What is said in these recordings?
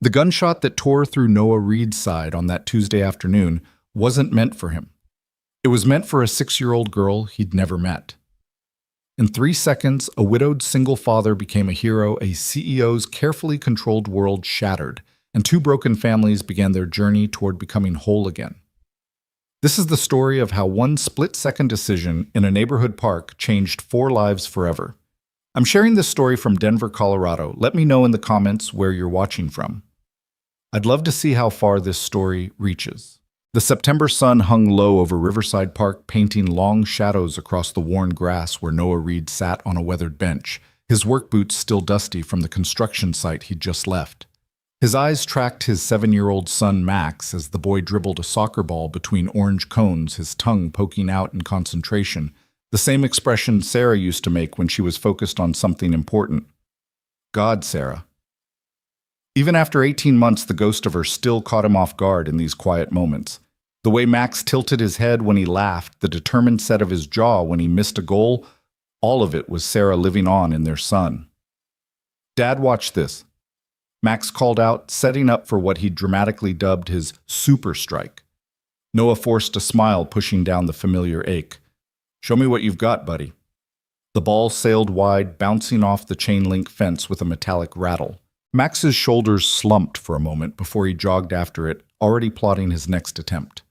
The gunshot that tore through Noah Reed's side on that Tuesday afternoon wasn't meant for him. It was meant for a 6-year-old girl he'd never met. In 3 seconds, a widowed single father became a hero, a CEO's carefully controlled world shattered, and 2 broken families began their journey toward becoming whole again. This is the story of how one split-second decision in a neighborhood park changed 4 lives forever. I'm sharing this story from Denver, Colorado. Let me know in the comments where you're watching from. I'd love to see how far this story reaches. The September sun hung low over Riverside Park, painting long shadows across the worn grass where Noah Reed sat on a weathered bench, his work boots still dusty from the construction site he'd just left. His eyes tracked his 7-year-old son Max as the boy dribbled a soccer ball between orange cones, his tongue poking out in concentration, the same expression Sarah used to make when she was focused on something important. God, Sarah. Even after 18 months, the ghost of her still caught him off guard in these quiet moments. The way Max tilted his head when he laughed, the determined set of his jaw when he missed a goal, all of it was Sarah living on in their son. Dad, watch this. Max called out, setting up for what he'd dramatically dubbed his super strike. Noah forced a smile, pushing down the familiar ache. Show me what you've got, buddy. The ball sailed wide, bouncing off the chain-link fence with a metallic rattle. Max's shoulders slumped for a moment before he jogged after it, already plotting his next attempt.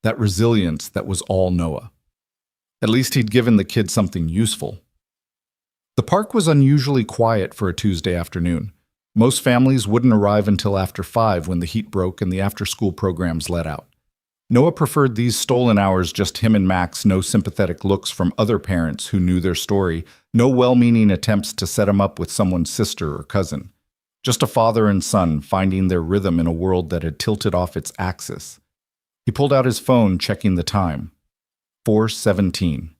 That resilience that was all Noah. At least he'd given the kid something useful. The park was unusually quiet for a Tuesday afternoon. Most families wouldn't arrive until after 5 when the heat broke and the after-school programs let out. Noah preferred these stolen hours, just him and Max, no sympathetic looks from other parents who knew their story, no well-meaning attempts to set him up with someone's sister or cousin. Just a father and son finding their rhythm in a world that had tilted off its axis. He pulled out his phone, checking the time. 4:17.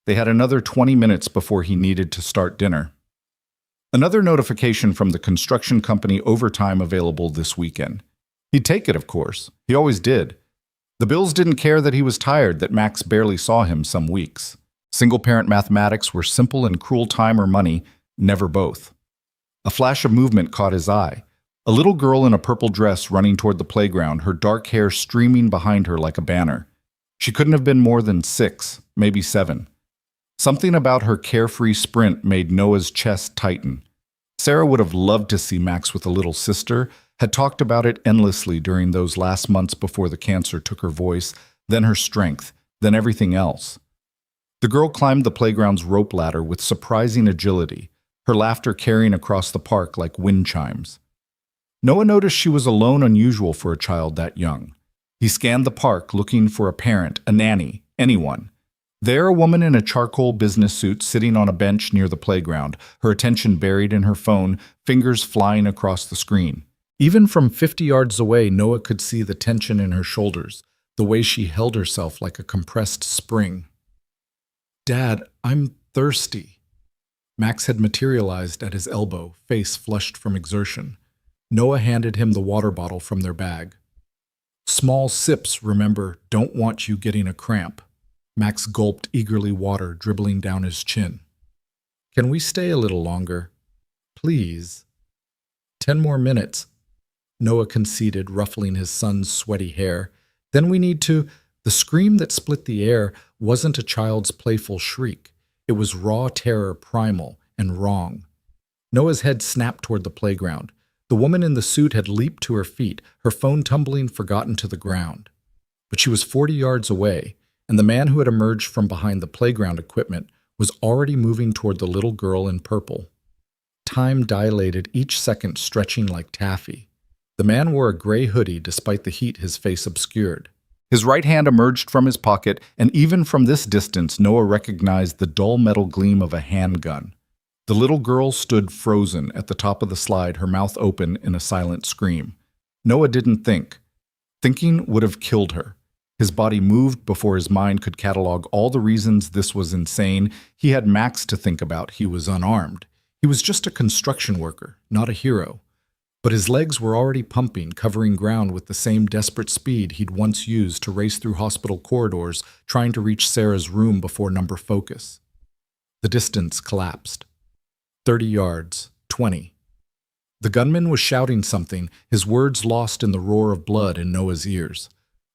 They had another 20 minutes before he needed to start dinner. Another notification from the construction company: overtime available this weekend. He'd take it, of course. He always did. The Bills didn't care that he was tired, that Max barely saw him some weeks. Single-parent mathematics were simple and cruel: time or money, never both. A flash of movement caught his eye. A little girl in a purple dress running toward the playground, her dark hair streaming behind her like a banner. She couldn't have been more than 6, maybe 7. Something about her carefree sprint made Noah's chest tighten. Sarah would have loved to see Max with a little sister, had talked about it endlessly during those last months before the cancer took her voice, then her strength, then everything else. The girl climbed the playground's rope ladder with surprising agility, her laughter carrying across the park like wind chimes. Noah noticed she was alone, unusual for a child that young. He scanned the park, looking for a parent, a nanny, anyone. There, a woman in a charcoal business suit sitting on a bench near the playground, her attention buried in her phone, fingers flying across the screen. Even from 50 yards away, Noah could see the tension in her shoulders, the way she held herself like a compressed spring. Dad, I'm thirsty. Max had materialized at his elbow, face flushed from exertion. Noah handed him the water bottle from their bag. Small sips, remember, don't want you getting a cramp. Max gulped eagerly, water dribbling down his chin. Can we stay a little longer? Please. 10 more minutes. Noah conceded, ruffling his son's sweaty hair. Then we need to... The scream that split the air wasn't a child's playful shriek. It was raw terror, primal and wrong. Noah's head snapped toward the playground. The woman in the suit had leaped to her feet, her phone tumbling forgotten to the ground. But she was 40 yards away, and the man who had emerged from behind the playground equipment was already moving toward the little girl in purple. Time dilated, each second stretching like taffy. The man wore a gray hoodie despite the heat his face obscured. His right hand emerged from his pocket, and even from this distance, Noah recognized the dull metal gleam of a handgun. The little girl stood frozen at the top of the slide, her mouth open in a silent scream. Noah didn't think. Thinking would have killed her. His body moved before his mind could catalog all the reasons this was insane. He had Max to think about. He was unarmed. He was just a construction worker, not a hero. But his legs were already pumping, covering ground with the same desperate speed he'd once used to race through hospital corridors, trying to reach Sarah's room before number focus. The distance collapsed. 30 yards, 20. The gunman was shouting something, his words lost in the roar of blood in Noah's ears.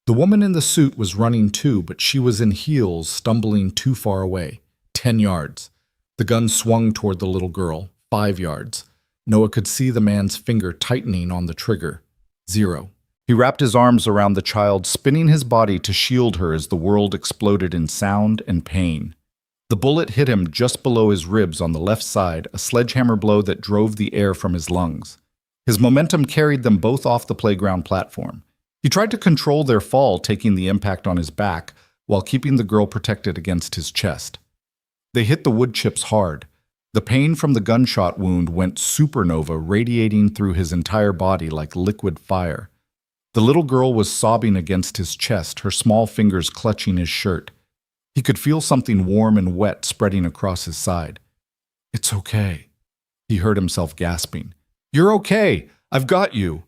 The woman in the suit was running too, but she was in heels, stumbling too far away. 10 yards. The gun swung toward the little girl. 5 yards. Noah could see the man's finger tightening on the trigger. 0. He wrapped his arms around the child, spinning his body to shield her as the world exploded in sound and pain. The bullet hit him just below his ribs on the left side, a sledgehammer blow that drove the air from his lungs. His momentum carried them both off the playground platform. He tried to control their fall, taking the impact on his back, while keeping the girl protected against his chest. They hit the wood chips hard. The pain from the gunshot wound went supernova, radiating through his entire body like liquid fire. The little girl was sobbing against his chest, her small fingers clutching his shirt. He could feel something warm and wet spreading across his side. "It's okay," he heard himself gasping. "You're okay! I've got you!"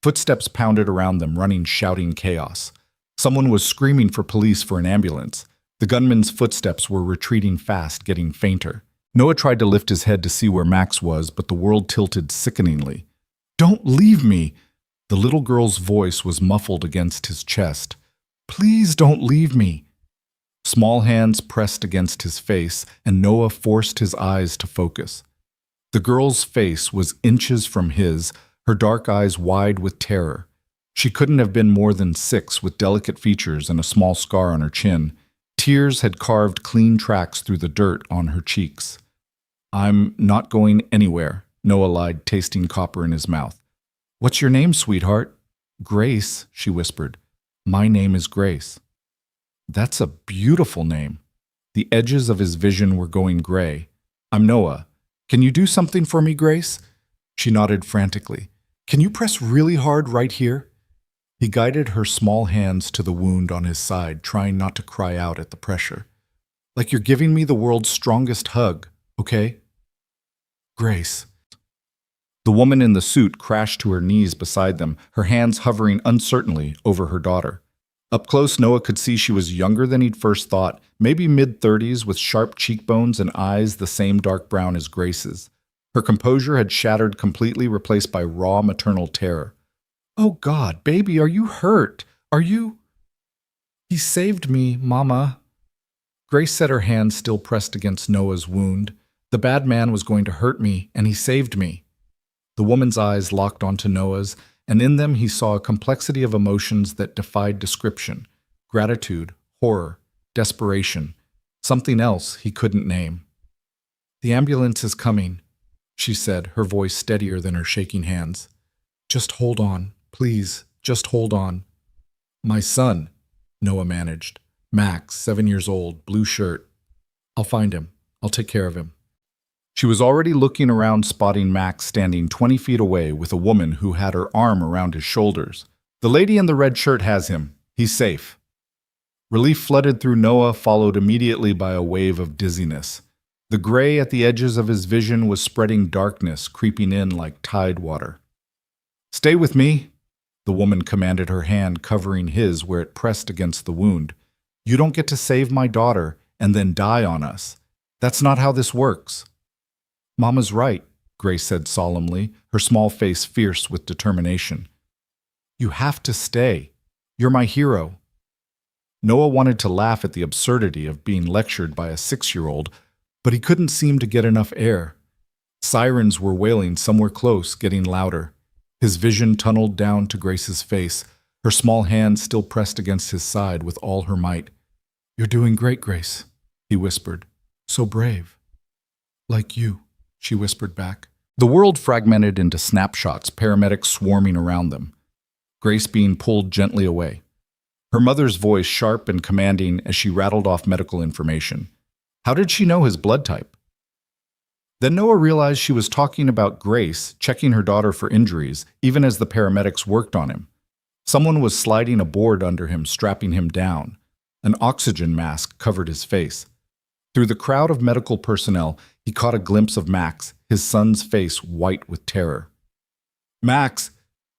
Footsteps pounded around them, running, shouting chaos. Someone was screaming for police for an ambulance. The gunman's footsteps were retreating fast, getting fainter. Noah tried to lift his head to see where Max was, but the world tilted sickeningly. "Don't leave me!" The little girl's voice was muffled against his chest. "Please don't leave me." Small hands pressed against his face, and Noah forced his eyes to focus. The girl's face was inches from his, her dark eyes wide with terror. She couldn't have been more than 6, with delicate features and a small scar on her chin. Tears had carved clean tracks through the dirt on her cheeks. "I'm not going anywhere," Noah lied, tasting copper in his mouth. "What's your name, sweetheart?" "Grace," she whispered. "My name is Grace." "That's a beautiful name." The edges of his vision were going gray. "I'm Noah. Can you do something for me, Grace?" She nodded frantically. "Can you press really hard right here?" He guided her small hands to the wound on his side, trying not to cry out at the pressure. "Like you're giving me the world's strongest hug, okay?" "Grace." The woman in the suit crashed to her knees beside them, her hands hovering uncertainly over her daughter. Up close, Noah could see she was younger than he'd first thought, maybe mid-30s, with sharp cheekbones and eyes the same dark brown as Grace's. Her composure had shattered completely, replaced by raw maternal terror. "Oh God, baby, are you hurt? Are you—" "He saved me, Mama." Grace said, her hand still pressed against Noah's wound. "The bad man was going to hurt me, and he saved me." The woman's eyes locked onto Noah's, and in them he saw a complexity of emotions that defied description. Gratitude, horror, desperation, something else he couldn't name. "The ambulance is coming," she said, her voice steadier than her shaking hands. "Just hold on, please, just hold on." "My son," Noah managed. "Max, 7 years old, blue shirt. I'll find him. I'll take care of him." She was already looking around, spotting Max standing 20 feet away with a woman who had her arm around his shoulders. "The lady in the red shirt has him. He's safe." Relief flooded through Noah, followed immediately by a wave of dizziness. The gray at the edges of his vision was spreading darkness, creeping in like tide water. "Stay with me," the woman commanded, her hand covering his where it pressed against the wound. "You don't get to save my daughter and then die on us. That's not how this works." "Mama's right," Grace said solemnly, her small face fierce with determination. "You have to stay. You're my hero." Noah wanted to laugh at the absurdity of being lectured by a 6-year-old, but he couldn't seem to get enough air. Sirens were wailing somewhere close, getting louder. His vision tunneled down to Grace's face, her small hand still pressed against his side with all her might. "You're doing great, Grace," he whispered. "So brave." "Like you," she whispered back. The world fragmented into snapshots, paramedics swarming around them. Grace being pulled gently away. Her mother's voice sharp and commanding as she rattled off medical information. How did she know his blood type? Then Noah realized she was talking about Grace, checking her daughter for injuries, even as the paramedics worked on him. Someone was sliding a board under him, strapping him down. An oxygen mask covered his face. Through the crowd of medical personnel, he caught a glimpse of Max, his son's face white with terror. "Max!"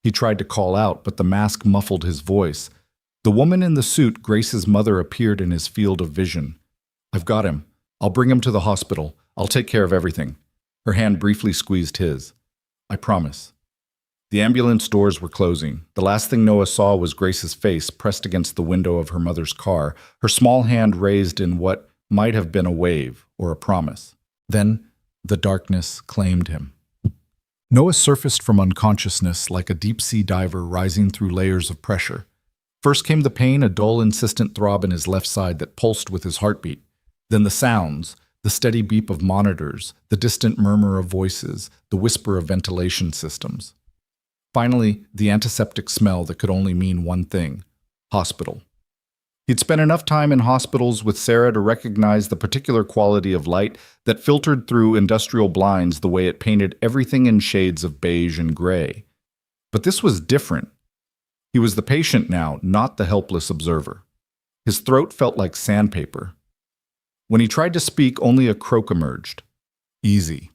He tried to call out, but the mask muffled his voice. The woman in the suit, Grace's mother, appeared in his field of vision. "I've got him. I'll bring him to the hospital. I'll take care of everything." Her hand briefly squeezed his. I promise. The ambulance doors were closing. The last thing Noah saw was Grace's face pressed against the window of her mother's car, her small hand raised in what might have been a wave or a promise. Then the darkness claimed him. Noah surfaced from unconsciousness like a deep-sea diver rising through layers of pressure. First came the pain, a dull, insistent throb in his left side that pulsed with his heartbeat. Then the sounds, the steady beep of monitors, the distant murmur of voices, the whisper of ventilation systems. Finally, the antiseptic smell that could only mean one thing: hospital. He'd spent enough time in hospitals with Sarah to recognize the particular quality of light that filtered through industrial blinds the way it painted everything in shades of beige and gray. But this was different. He was the patient now, not the helpless observer. His throat felt like sandpaper. When he tried to speak, only a croak emerged. Easy.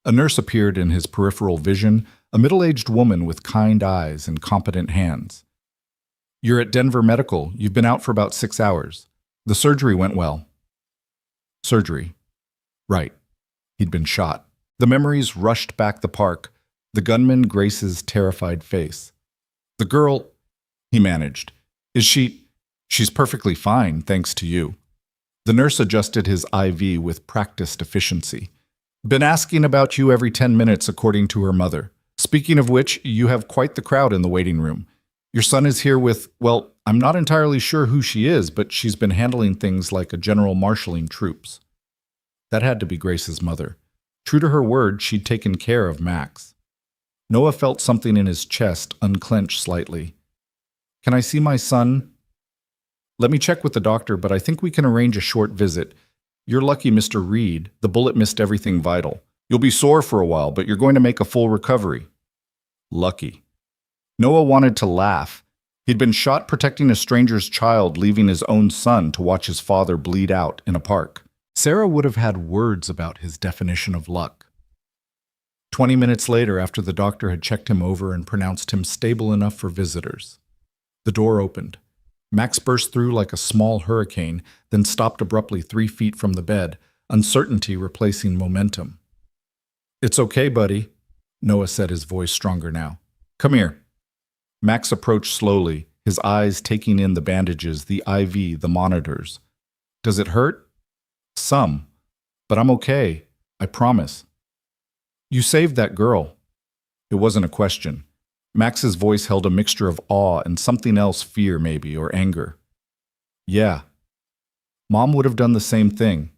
A nurse appeared in his peripheral vision, a middle-aged woman with kind eyes and competent hands. "You're at Denver Medical. You've been out for about 6 hours. The surgery went well." Surgery. Right. He'd been shot. The memories rushed back the park, the gunman Grace's terrified face. "The girl," he managed. She's perfectly fine, thanks to you." The nurse adjusted his IV with practiced efficiency. "Been asking about you every 10 minutes, according to her mother. Speaking of which, you have quite the crowd in the waiting room. Your son is here with, well, I'm not entirely sure who she is, but she's been handling things like a general marshalling troops." That had to be Grace's mother. True to her word, she'd taken care of Max. Noah felt something in his chest unclench slightly. "Can I see my son?" "Let me check with the doctor, but I think we can arrange a short visit. You're lucky, Mr. Reed. The bullet missed everything vital. You'll be sore for a while, but you're going to make a full recovery." Lucky. Noah wanted to laugh. He'd been shot protecting a stranger's child, leaving his own son to watch his father bleed out in a park. Sarah would have had words about his definition of luck. 20 minutes later, after the doctor had checked him over and pronounced him stable enough for visitors, the door opened. Max burst through like a small hurricane, then stopped abruptly 3 feet from the bed, uncertainty replacing momentum. "It's okay, buddy," Noah said, his voice stronger now. "Come here." Max approached slowly, his eyes taking in the bandages, the IV, the monitors. "Does it hurt?" "Some. But I'm okay. I promise." "You saved that girl." It wasn't a question. Max's voice held a mixture of awe and something else, fear maybe, or anger. "Yeah. Mom would have done the same thing."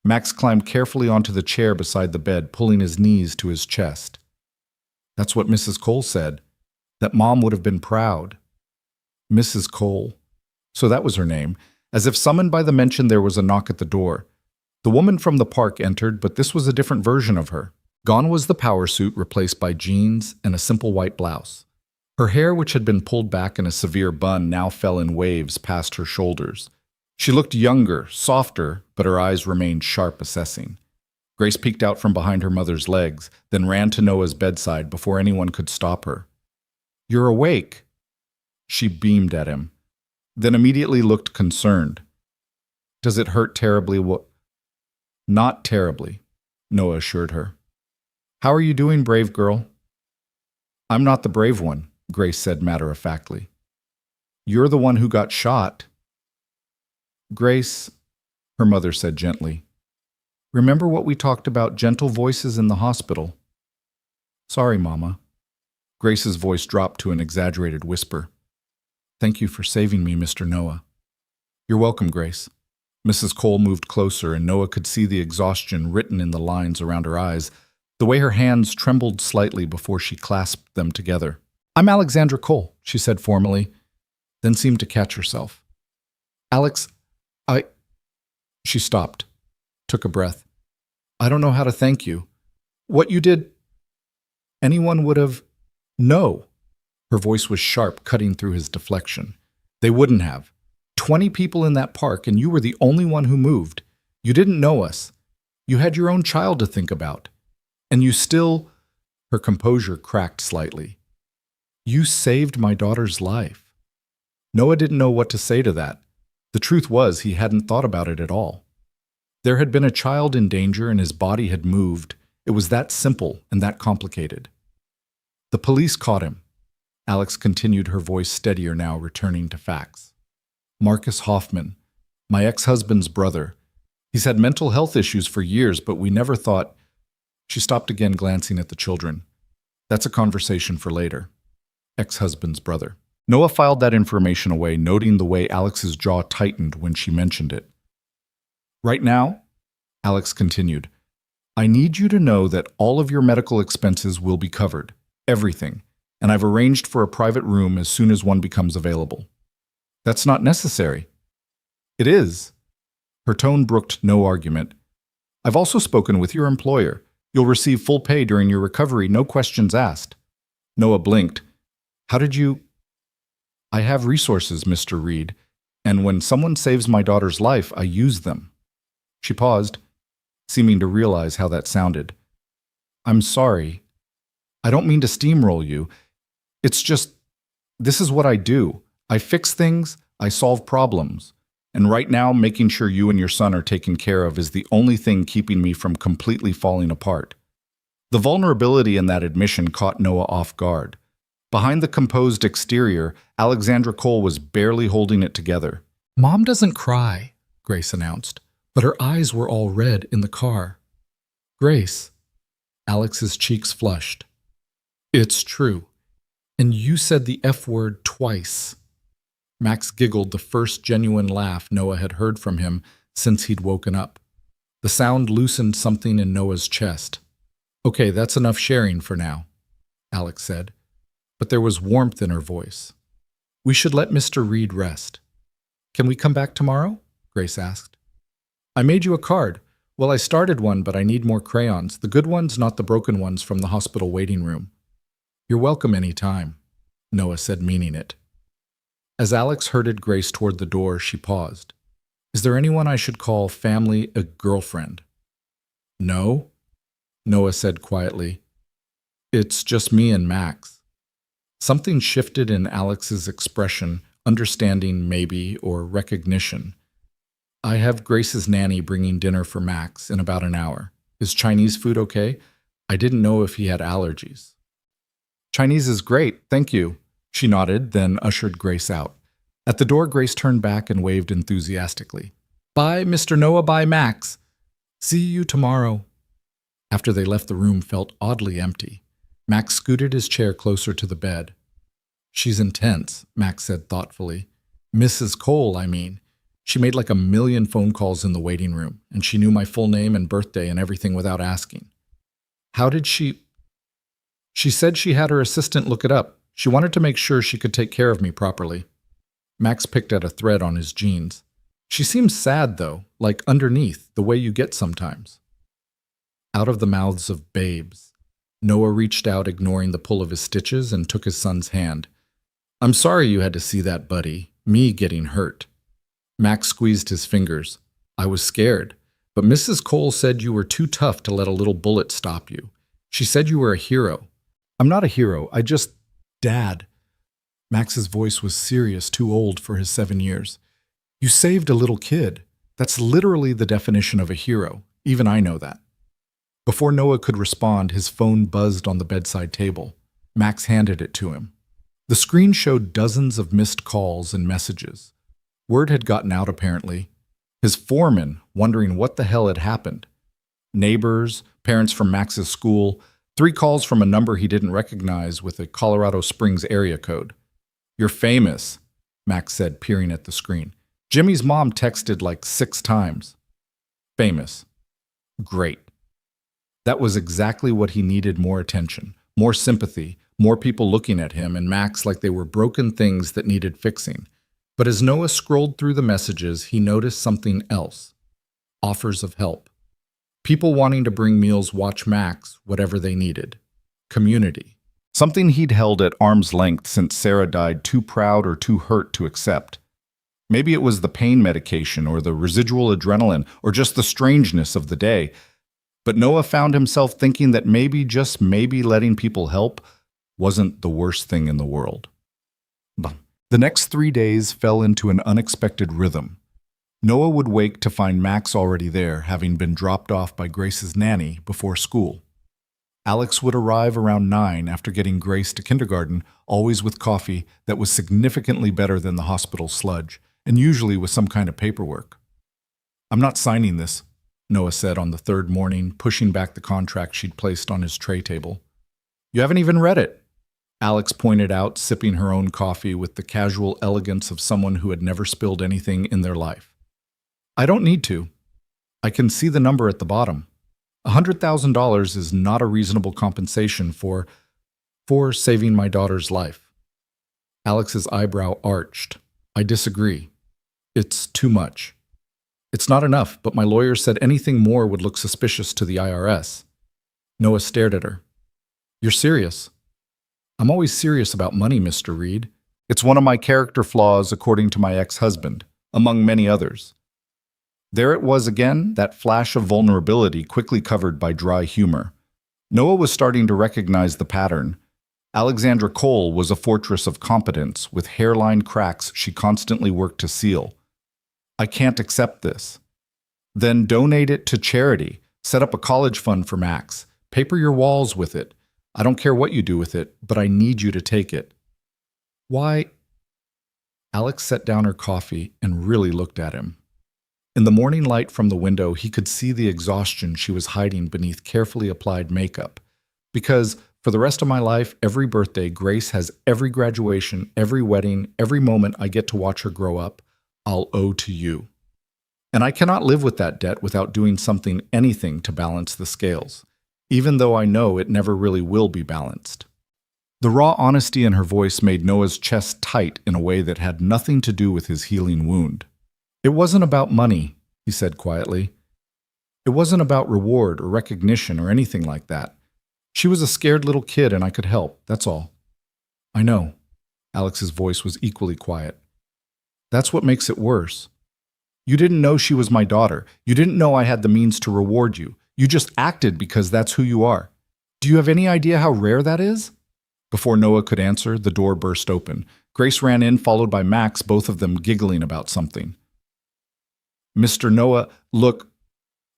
Max climbed carefully onto the chair beside the bed, pulling his knees to his chest. "That's what Mrs. Cole said, that Mom would have been proud." Mrs. Cole. So that was her name. As if summoned by the mention, there was a knock at the door. The woman from the park entered, but this was a different version of her. Gone was the power suit, replaced by jeans and a simple white blouse. Her hair, which had been pulled back in a severe bun, now fell in waves past her shoulders. She looked younger, softer, but her eyes remained sharp, assessing. Grace peeked out from behind her mother's legs, then ran to Noah's bedside before anyone could stop her. "You're awake." She beamed at him, then immediately looked concerned. "Does it hurt terribly?" "Not terribly," Noah assured her. "How are you doing, brave girl?" "I'm not the brave one," Grace said matter-of-factly. "You're the one who got shot." "Grace," her mother said gently, "remember what we talked about, gentle voices in the hospital?" "Sorry, Mama." Grace's voice dropped to an exaggerated whisper. "Thank you for saving me, Mr. Noah." "You're welcome, Grace." Mrs. Cole moved closer, and Noah could see the exhaustion written in the lines around her eyes, the way her hands trembled slightly before she clasped them together. "I'm Alexandra Cole," she said formally, then seemed to catch herself. "Alex, She stopped, took a breath. "I don't know how to thank you. What you did, anyone would have—" "No." Her voice was sharp, cutting through his deflection. "They wouldn't have. 20 people in that park, and you were the only one who moved. You didn't know us. You had your own child to think about. And you still—" Her composure cracked slightly. "You saved my daughter's life." Noah didn't know what to say to that. The truth was, he hadn't thought about it at all. There had been a child in danger, and his body had moved, It was that simple and that complicated. The police caught him. Alex continued, her voice steadier now, returning to facts. Marcus Hoffman, my ex-husband's brother. He's had mental health issues for years, but we never thought... She stopped again, glancing at the children. That's a conversation for later. Ex-husband's brother. Noah filed that information away, noting the way Alex's jaw tightened when she mentioned it. Right now, Alex continued, I need you to know that all of your medical expenses will be covered. Everything. And I've arranged for a private room as soon as one becomes available. That's not necessary. It is. Her tone brooked no argument. I've also spoken with your employer. You'll receive full pay during your recovery, no questions asked. Noah blinked. How did you... I have resources, Mr. Reed, and when someone saves my daughter's life, I use them. She paused, seeming to realize how that sounded. I'm sorry. I don't mean to steamroll you. It's just, this is what I do. I fix things, I solve problems. And right now, making sure you and your son are taken care of is the only thing keeping me from completely falling apart. The vulnerability in that admission caught Noah off guard. Behind the composed exterior, Alexandra Cole was barely holding it together. Mom doesn't cry, Grace announced, but her eyes were all red in the car. Grace. Alex's cheeks flushed. It's true. And you said the F word twice. Max giggled, the first genuine laugh Noah had heard from him since he'd woken up. The sound loosened something in Noah's chest. Okay, that's enough sharing for now, Alex said, but there was warmth in her voice. We should let Mr. Reed rest. Can we come back tomorrow? Grace asked. I made you a card. Well, I started one, but I need more crayons. The good ones, not the broken ones from the hospital waiting room. You're welcome any time, Noah said, meaning it. As Alex herded Grace toward the door, she paused. Is there anyone I should call family, a girlfriend? No, Noah said quietly. It's just me and Max. Something shifted in Alex's expression, understanding maybe, or recognition. I have Grace's nanny bringing dinner for Max in about an hour. Is Chinese food okay? I didn't know if he had allergies. Chinese is great, thank you. She nodded, then ushered Grace out. At the door, Grace turned back and waved enthusiastically. Bye, Mr. Noah, bye, Max. See you tomorrow. After they left, the room felt oddly empty. Max scooted his chair closer to the bed. She's intense, Max said thoughtfully. Mrs. Cole, I mean. She made like 1,000,000 phone calls in the waiting room, and she knew my full name and birthday and everything without asking. How did she... She said she had her assistant look it up. She wanted to make sure she could take care of me properly. Max picked at a thread on his jeans. She seems sad, though, like underneath, the way you get sometimes. Out of the mouths of babes, Noah reached out, ignoring the pull of his stitches, and took his son's hand. I'm sorry you had to see that, buddy. Me getting hurt. Max squeezed his fingers. I was scared, but Mrs. Cole said you were too tough to let a little bullet stop you. She said you were a hero. I'm not a hero, I just... Dad. Max's voice was serious, too old for his 7 years. You saved a little kid. That's literally the definition of a hero. Even I know that. Before Noah could respond, his phone buzzed on the bedside table. Max handed it to him. The screen showed dozens of missed calls and messages. Word had gotten out, apparently. His foreman, wondering what the hell had happened. Neighbors, parents from Max's school, 3 calls from a number he didn't recognize with a Colorado Springs area code. You're famous, Max said, peering at the screen. Jimmy's mom texted like 6 times. Famous. Great. That was exactly what he needed: more attention, more sympathy, more people looking at him and Max like they were broken things that needed fixing. But as Noah scrolled through the messages, he noticed something else. Offers of help. People wanting to bring meals, watch Max, whatever they needed. Community. Something he'd held at arm's length since Sarah died, too proud or too hurt to accept. Maybe it was the pain medication or the residual adrenaline or just the strangeness of the day. But Noah found himself thinking that maybe, just maybe, letting people help wasn't the worst thing in the world. The next 3 days fell into an unexpected rhythm. Noah would wake to find Max already there, having been dropped off by Grace's nanny before school. Alex would arrive around 9 after getting Grace to kindergarten, always with coffee that was significantly better than the hospital sludge, and usually with some kind of paperwork. "I'm not signing this," Noah said on the third morning, pushing back the contract she'd placed on his tray table. "You haven't even read it," Alex pointed out, sipping her own coffee with the casual elegance of someone who had never spilled anything in their life. "I don't need to. I can see the number at the bottom. $100,000 is not a reasonable compensation for saving my daughter's life." Alex's eyebrow arched. "I disagree. It's too much. It's not enough, but my lawyer said anything more would look suspicious to the IRS. Noah stared at her. "You're serious?" "I'm always serious about money, Mr. Reed. It's one of my character flaws, according to my ex-husband, among many others." There it was again, that flash of vulnerability quickly covered by dry humor. Noah was starting to recognize the pattern. Alexandra Cole was a fortress of competence, with hairline cracks she constantly worked to seal. "I can't accept this." "Then donate it to charity. Set up a college fund for Max. Paper your walls with it. I don't care what you do with it, but I need you to take it." "Why?" Alex set down her coffee and really looked at him. In the morning light from the window, he could see the exhaustion she was hiding beneath carefully applied makeup. "Because for the rest of my life, every birthday, Grace has every graduation, every wedding, every moment I get to watch her grow up, I'll owe to you. And I cannot live with that debt without doing anything to balance the scales, even though I know it never really will be balanced." The raw honesty in her voice made Noah's chest tight in a way that had nothing to do with his healing wound. "It wasn't about money," he said quietly. "It wasn't about reward or recognition or anything like that. She was a scared little kid and I could help, that's all." "I know." Alex's voice was equally quiet. "That's what makes it worse. You didn't know she was my daughter. You didn't know I had the means to reward you. You just acted because that's who you are. Do you have any idea how rare that is?" Before Noah could answer, the door burst open. Grace ran in, followed by Max, both of them giggling about something. "Mr. Noah, look."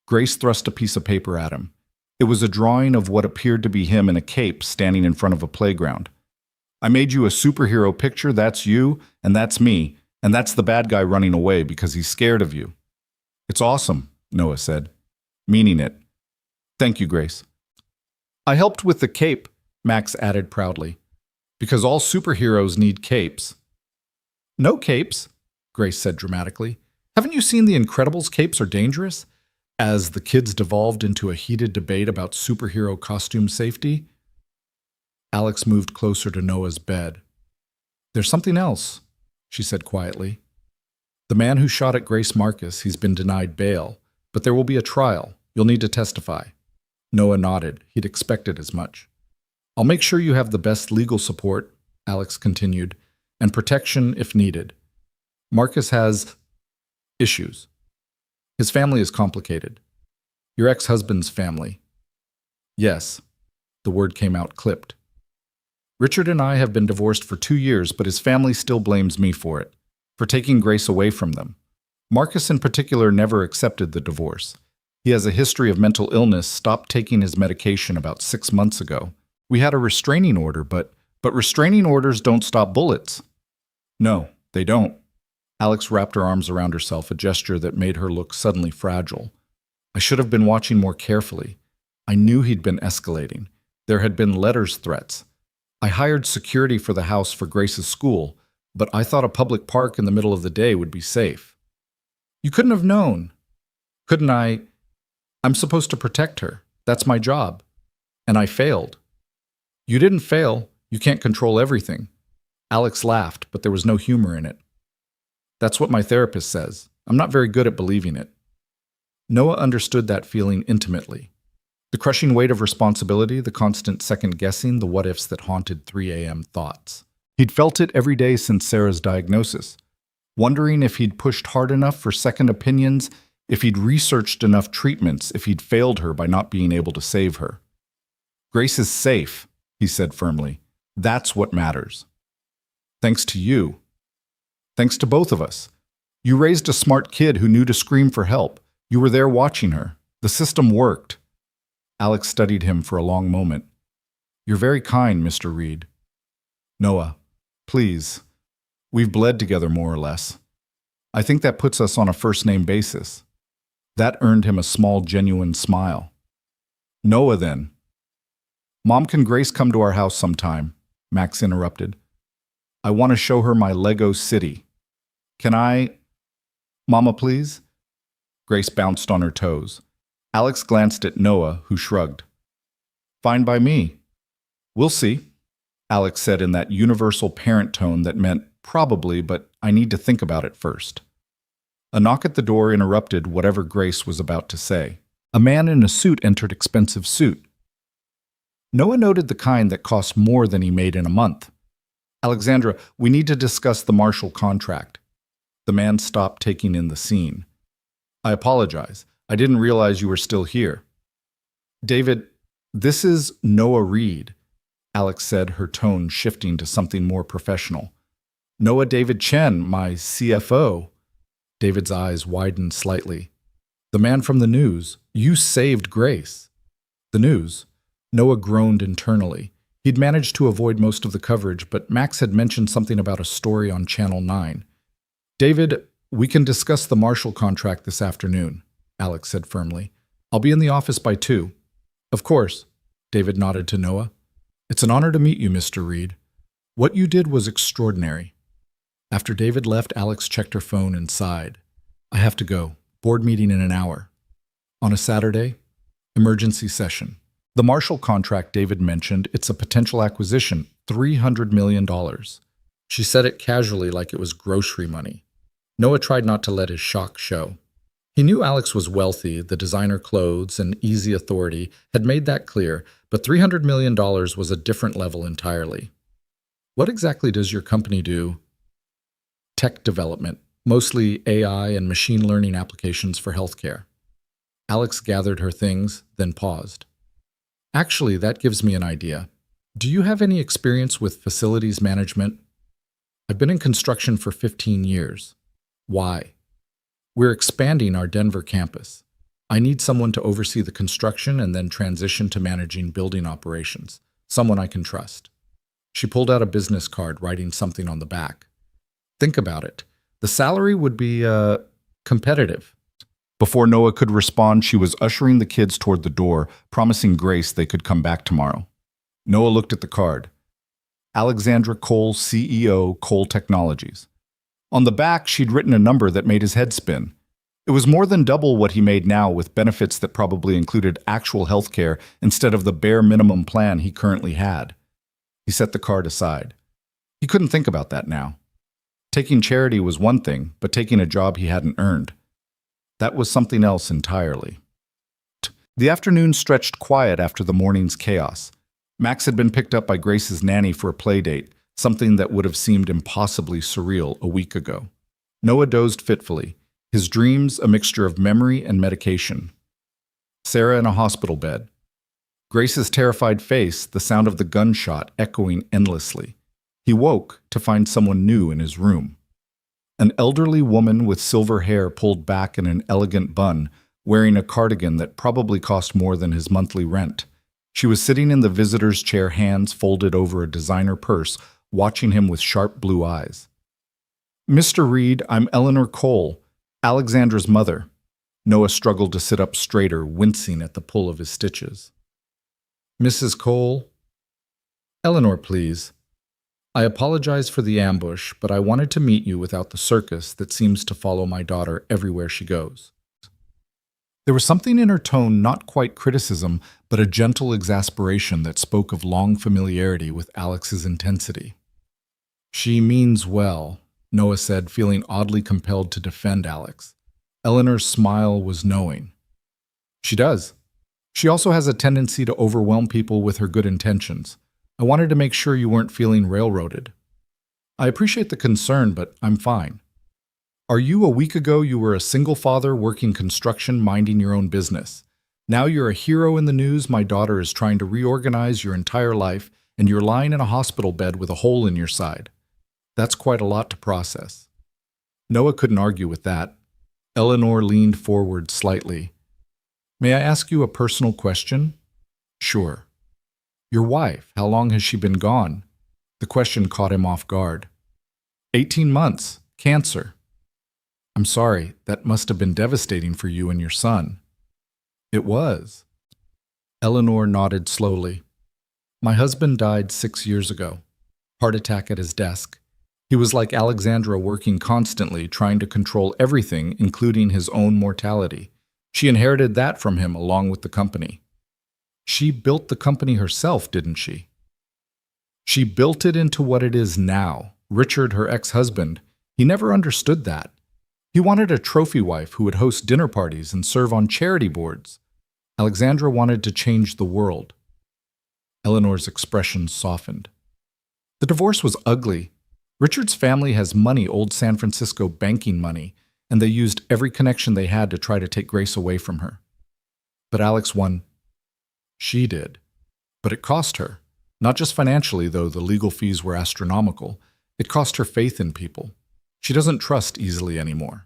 Grace thrust a piece of paper at him. It was a drawing of what appeared to be him in a cape standing in front of a playground. "I made you a superhero picture, that's you, and that's me, and that's the bad guy running away because he's scared of you." "It's awesome," Noah said, meaning it. "Thank you, Grace." "I helped with the cape," Max added proudly, "because all superheroes need capes." "No capes," Grace said dramatically. "Haven't you seen The Incredibles? Capes are dangerous?" As the kids devolved into a heated debate about superhero costume safety. Alex moved closer to Noah's bed. "There's something else," she said quietly. "The man who shot at Grace Marcus, he's been denied bail, but there will be a trial. You'll need to testify." Noah nodded. He'd expected as much. "I'll make sure you have the best legal support," Alex continued, "and protection if needed. Marcus has issues. His family is complicated. Your ex-husband's family." "Yes." The word came out clipped. "Richard and I have been divorced for 2 years, but his family still blames me for it, for taking Grace away from them. Marcus in particular never accepted the divorce. He has a history of mental illness, stopped taking his medication about 6 months ago. We had a restraining order, but restraining orders don't stop bullets." "No, they don't." Alex wrapped her arms around herself, a gesture that made her look suddenly fragile. "I should have been watching more carefully. I knew he'd been escalating. There had been letters, threats. I hired security for the house for Grace's school, but I thought a public park in the middle of the day would be safe." "You couldn't have known." "Couldn't I? I'm supposed to protect her. That's my job. And I failed." "You didn't fail. You can't control everything." Alex laughed, but there was no humor in it. "That's what my therapist says. I'm not very good at believing it." Noah understood that feeling intimately. The crushing weight of responsibility, the constant second-guessing, the what-ifs that haunted 3 a.m. thoughts. He'd felt it every day since Sarah's diagnosis, wondering if he'd pushed hard enough for second opinions, if he'd researched enough treatments, if he'd failed her by not being able to save her. "Grace is safe," he said firmly. "That's what matters. Thanks to you. Thanks to both of us. You raised a smart kid who knew to scream for help. You were there watching her. The system worked." Alex studied him for a long moment. You're very kind, Mr. Reed. Noah, please. We've bled together more or less. I think that puts us on a first-name basis. That earned him a small, genuine smile. Noah, then. Mom, can Grace come to our house sometime? Max interrupted. I want to show her my Lego city. Can I? Mama, please? Grace bounced on her toes. Alex glanced at Noah, who shrugged. Fine by me. We'll see, Alex said in that universal parent tone that meant probably, but I need to think about it first. A knock at the door interrupted whatever Grace was about to say. A man in a suit entered expensive suit. Noah noted the kind that cost more than he made in a month. Alexandra, we need to discuss the Marshall contract. The man stopped, taking in the scene. I apologize. I didn't realize you were still here. David, this is Noah Reed, Alex said, her tone shifting to something more professional. Noah David Chen, my CFO. David's eyes widened slightly. The man from the news. You saved Grace. The news. Noah groaned internally. He'd managed to avoid most of the coverage, but Max had mentioned something about a story on Channel 9. David, we can discuss the Marshall contract this afternoon, Alex said firmly. I'll be in the office by 2. Of course, David nodded to Noah. It's an honor to meet you, Mr. Reed. What you did was extraordinary. After David left, Alex checked her phone and sighed. I have to go. Board meeting in an hour. On a Saturday? Emergency session. The Marshall contract David mentioned, it's a potential acquisition, $300 million. She said it casually like it was grocery money. Noah tried not to let his shock show. He knew Alex was wealthy, the designer clothes and easy authority had made that clear, but $300 million was a different level entirely. What exactly does your company do? Tech development, mostly AI and machine learning applications for healthcare. Alex gathered her things, then paused. Actually, that gives me an idea. Do you have any experience with facilities management? I've been in construction for 15 years. Why? We're expanding our Denver campus. I need someone to oversee the construction and then transition to managing building operations, someone I can trust. She pulled out a business card, writing something on the back. Think about it. The salary would be, competitive. Before Noah could respond, she was ushering the kids toward the door, promising Grace they could come back tomorrow. Noah looked at the card. Alexandra Cole, CEO, Cole Technologies. On the back, she'd written a number that made his head spin. It was more than double what he made now, with benefits that probably included actual health care instead of the bare minimum plan he currently had. He set the card aside. He couldn't think about that now. Taking charity was one thing, but taking a job he hadn't earned. That was something else entirely. The afternoon stretched quiet after the morning's chaos. Max had been picked up by Grace's nanny for a play date, something that would have seemed impossibly surreal a week ago. Noah dozed fitfully, his dreams a mixture of memory and medication. Sarah in a hospital bed. Grace's terrified face, the sound of the gunshot echoing endlessly. He woke to find someone new in his room. An elderly woman with silver hair pulled back in an elegant bun, wearing a cardigan that probably cost more than his monthly rent. She was sitting in the visitor's chair, hands folded over a designer purse, watching him with sharp blue eyes. Mr. Reed, I'm Eleanor Cole, Alexandra's mother. Noah struggled to sit up straighter, wincing at the pull of his stitches. Mrs. Cole? Eleanor, please. I apologize for the ambush, but I wanted to meet you without the circus that seems to follow my daughter everywhere she goes. There was something in her tone, not quite criticism, but a gentle exasperation that spoke of long familiarity with Alex's intensity. She means well, Noah said, feeling oddly compelled to defend Alex. Eleanor's smile was knowing. She does. She also has a tendency to overwhelm people with her good intentions. I wanted to make sure you weren't feeling railroaded. I appreciate the concern, but I'm fine. A week ago you were a single father working construction, minding your own business. Now you're a hero in the news. My daughter is trying to reorganize your entire life, and you're lying in a hospital bed with a hole in your side. That's quite a lot to process. Noah couldn't argue with that. Eleanor leaned forward slightly. May I ask you a personal question? Sure. Your wife, how long has she been gone? The question caught him off guard. 18 months. Cancer. I'm sorry, that must have been devastating for you and your son. It was. Eleanor nodded slowly. My husband died 6 years ago. Heart attack at his desk. He was like Alexandra, working constantly, trying to control everything, including his own mortality. She inherited that from him along with the company. She built the company herself, didn't she? She built it into what it is now. Richard, her ex-husband, he never understood that. He wanted a trophy wife who would host dinner parties and serve on charity boards. Alexandra wanted to change the world. Eleanor's expression softened. The divorce was ugly. Richard's family has money, old San Francisco banking money, and they used every connection they had to try to take Grace away from her. But Alex won. She did. But it cost her. Not just financially, though the legal fees were astronomical. It cost her faith in people. She doesn't trust easily anymore.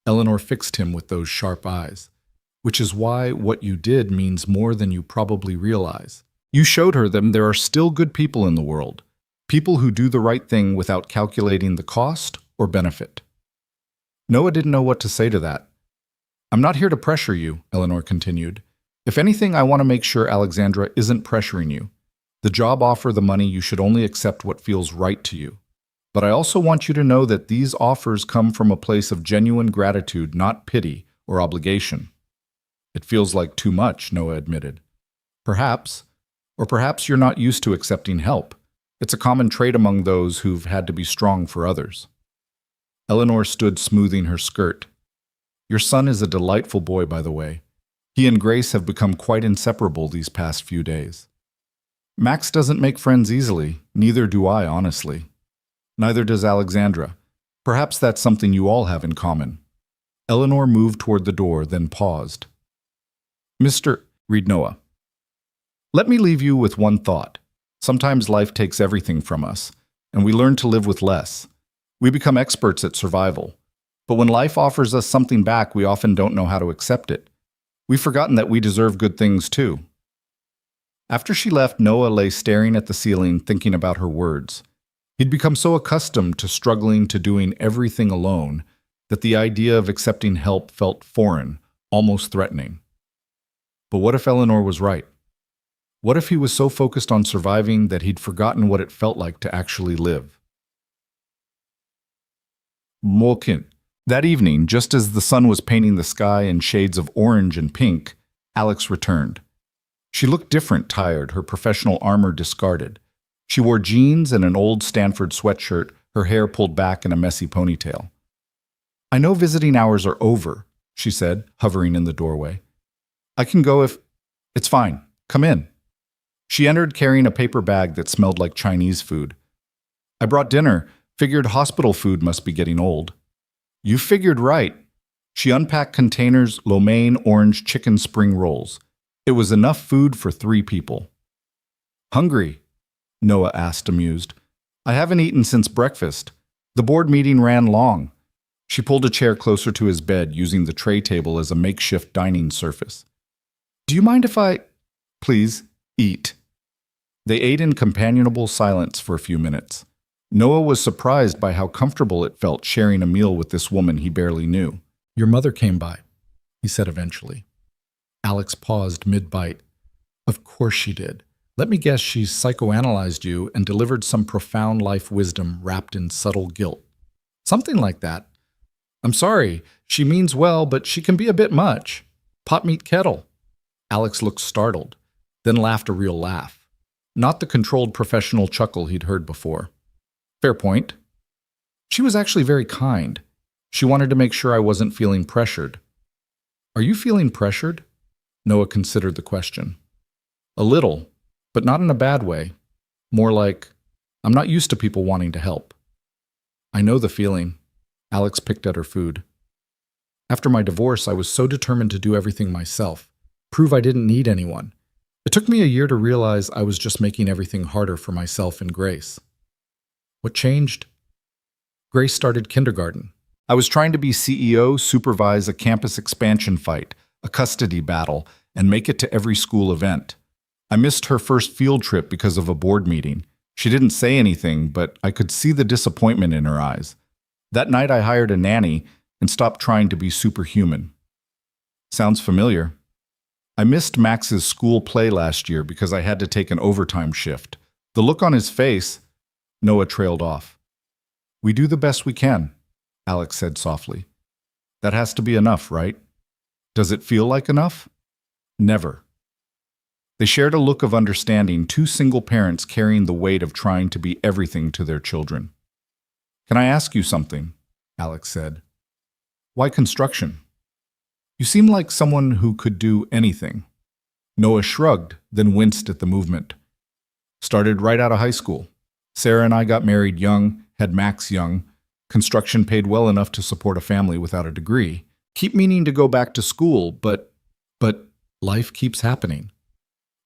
Eleanor fixed him with those sharp eyes, which is why what you did means more than you probably realize. You showed her that there are still good people in the world, people who do the right thing without calculating the cost or benefit. Noah didn't know what to say to that. I'm not here to pressure you, Eleanor continued. If anything, I want to make sure Alexandra isn't pressuring you. The job offer, the money, you should only accept what feels right to you. But I also want you to know that these offers come from a place of genuine gratitude, not pity or obligation. It feels like too much, Noah admitted. Perhaps, or perhaps you're not used to accepting help. It's a common trait among those who've had to be strong for others. Eleanor stood smoothing her skirt. Your son is a delightful boy, by the way. He and Grace have become quite inseparable these past few days. Max doesn't make friends easily, neither do I, honestly. Neither does Alexandra. Perhaps that's something you all have in common. Eleanor moved toward the door, then paused. Read Noah. Let me leave you with one thought. Sometimes life takes everything from us, and we learn to live with less. We become experts at survival. But when life offers us something back, we often don't know how to accept it. We've forgotten that we deserve good things too. After she left, Noah lay staring at the ceiling, thinking about her words. He'd become so accustomed to struggling, to doing everything alone, that the idea of accepting help felt foreign, almost threatening. But what if Eleanor was right? What if he was so focused on surviving that he'd forgotten what it felt like to actually live? Molkin. That evening, just as the sun was painting the sky in shades of orange and pink, Alex returned. She looked different, tired, her professional armor discarded. She wore jeans and an old Stanford sweatshirt, her hair pulled back in a messy ponytail. I know visiting hours are over, she said, hovering in the doorway. I can go if... It's fine. Come in. She entered carrying a paper bag that smelled like Chinese food. I brought dinner. Figured hospital food must be getting old. You figured right. She unpacked containers, lo mein orange chicken spring rolls. It was enough food for 3 people. Hungry? Noah asked, amused. I haven't eaten since breakfast. The board meeting ran long. She pulled a chair closer to his bed, using the tray table as a makeshift dining surface. Do you mind if I... Please, eat. They ate in companionable silence for a few minutes. Noah was surprised by how comfortable it felt sharing a meal with this woman he barely knew. Your mother came by, he said eventually. Alex paused mid-bite. Of course she did. Let me guess she's psychoanalyzed you and delivered some profound life wisdom wrapped in subtle guilt. Something like that. I'm sorry, she means well, but she can be a bit much. Pot meat kettle. Alex looked startled, then laughed a real laugh. Not the controlled professional chuckle he'd heard before. Fair point. She was actually very kind. She wanted to make sure I wasn't feeling pressured. Are you feeling pressured? Noah considered the question. A little, but not in a bad way. More like, I'm not used to people wanting to help. I know the feeling. Alex picked at her food. After my divorce, I was so determined to do everything myself, prove I didn't need anyone. It took me a year to realize I was just making everything harder for myself and Grace. What changed? Grace started kindergarten. I was trying to be CEO, supervise a campus expansion fight, a custody battle, and make it to every school event. I missed her first field trip because of a board meeting. She didn't say anything, but I could see the disappointment in her eyes. That night I hired a nanny and stopped trying to be superhuman. Sounds familiar. I missed Max's school play last year because I had to take an overtime shift. The look on his face, Noah trailed off. We do the best we can, Alex said softly. That has to be enough, right? Does it feel like enough? Never. They shared a look of understanding, two single parents carrying the weight of trying to be everything to their children. Can I ask you something? Alex said. Why construction? You seem like someone who could do anything. Noah shrugged, then winced at the movement. Started right out of high school. Sarah and I got married young, had Max young. Construction paid well enough to support a family without a degree. Keep meaning to go back to school, but life keeps happening.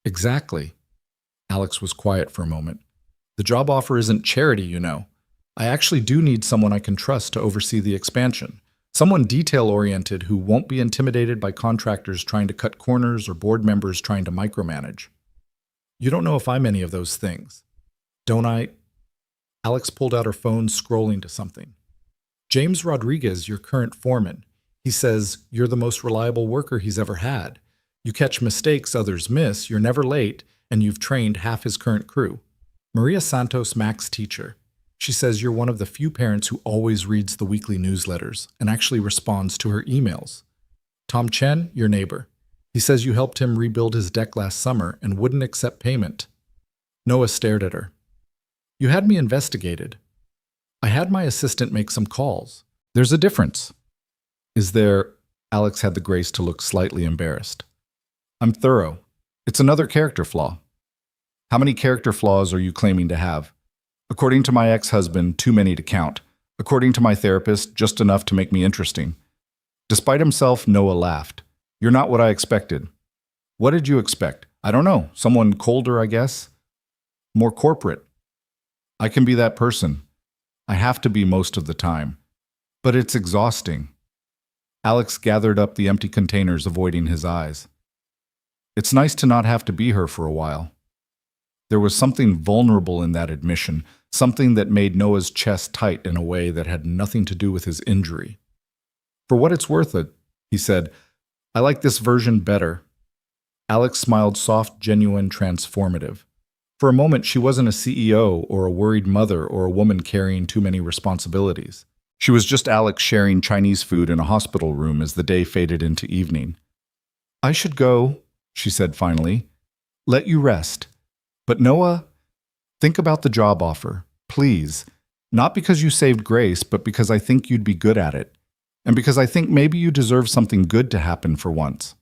Exactly. Alex was quiet for a moment. The job offer isn't charity, you know. I actually do need someone I can trust to oversee the expansion. Someone detail-oriented who won't be intimidated by contractors trying to cut corners or board members trying to micromanage. You don't know if I'm any of those things. Don't I? Alex pulled out her phone, scrolling to something. James Rodriguez, your current foreman. He says you're the most reliable worker he's ever had. You catch mistakes others miss, you're never late, and you've trained half his current crew. Maria Santos, Mac's teacher. She says you're one of the few parents who always reads the weekly newsletters and actually responds to her emails. Tom Chen, your neighbor. He says you helped him rebuild his deck last summer and wouldn't accept payment. Noah stared at her. You had me investigated. I had my assistant make some calls. There's a difference. Is there? Alex had the grace to look slightly embarrassed. I'm thorough. It's another character flaw. How many character flaws are you claiming to have? According to my ex-husband, too many to count. According to my therapist, just enough to make me interesting. Despite himself, Noah laughed. You're not what I expected. What did you expect? I don't know. Someone colder, I guess? More corporate. I can be that person. I have to be most of the time. But it's exhausting. Alex gathered up the empty containers, avoiding his eyes. It's nice to not have to be her for a while. There was something vulnerable in that admission, something that made Noah's chest tight in a way that had nothing to do with his injury. For what it's worth it, he said, I like this version better. Alex smiled soft, genuine, transformative. For a moment, she wasn't a CEO or a worried mother or a woman carrying too many responsibilities. She was just Alex sharing Chinese food in a hospital room as the day faded into evening. I should go, she said finally. Let you rest. But Noah, think about the job offer, please. Not because you saved Grace, but because I think you'd be good at it. And because I think maybe you deserve something good to happen for once.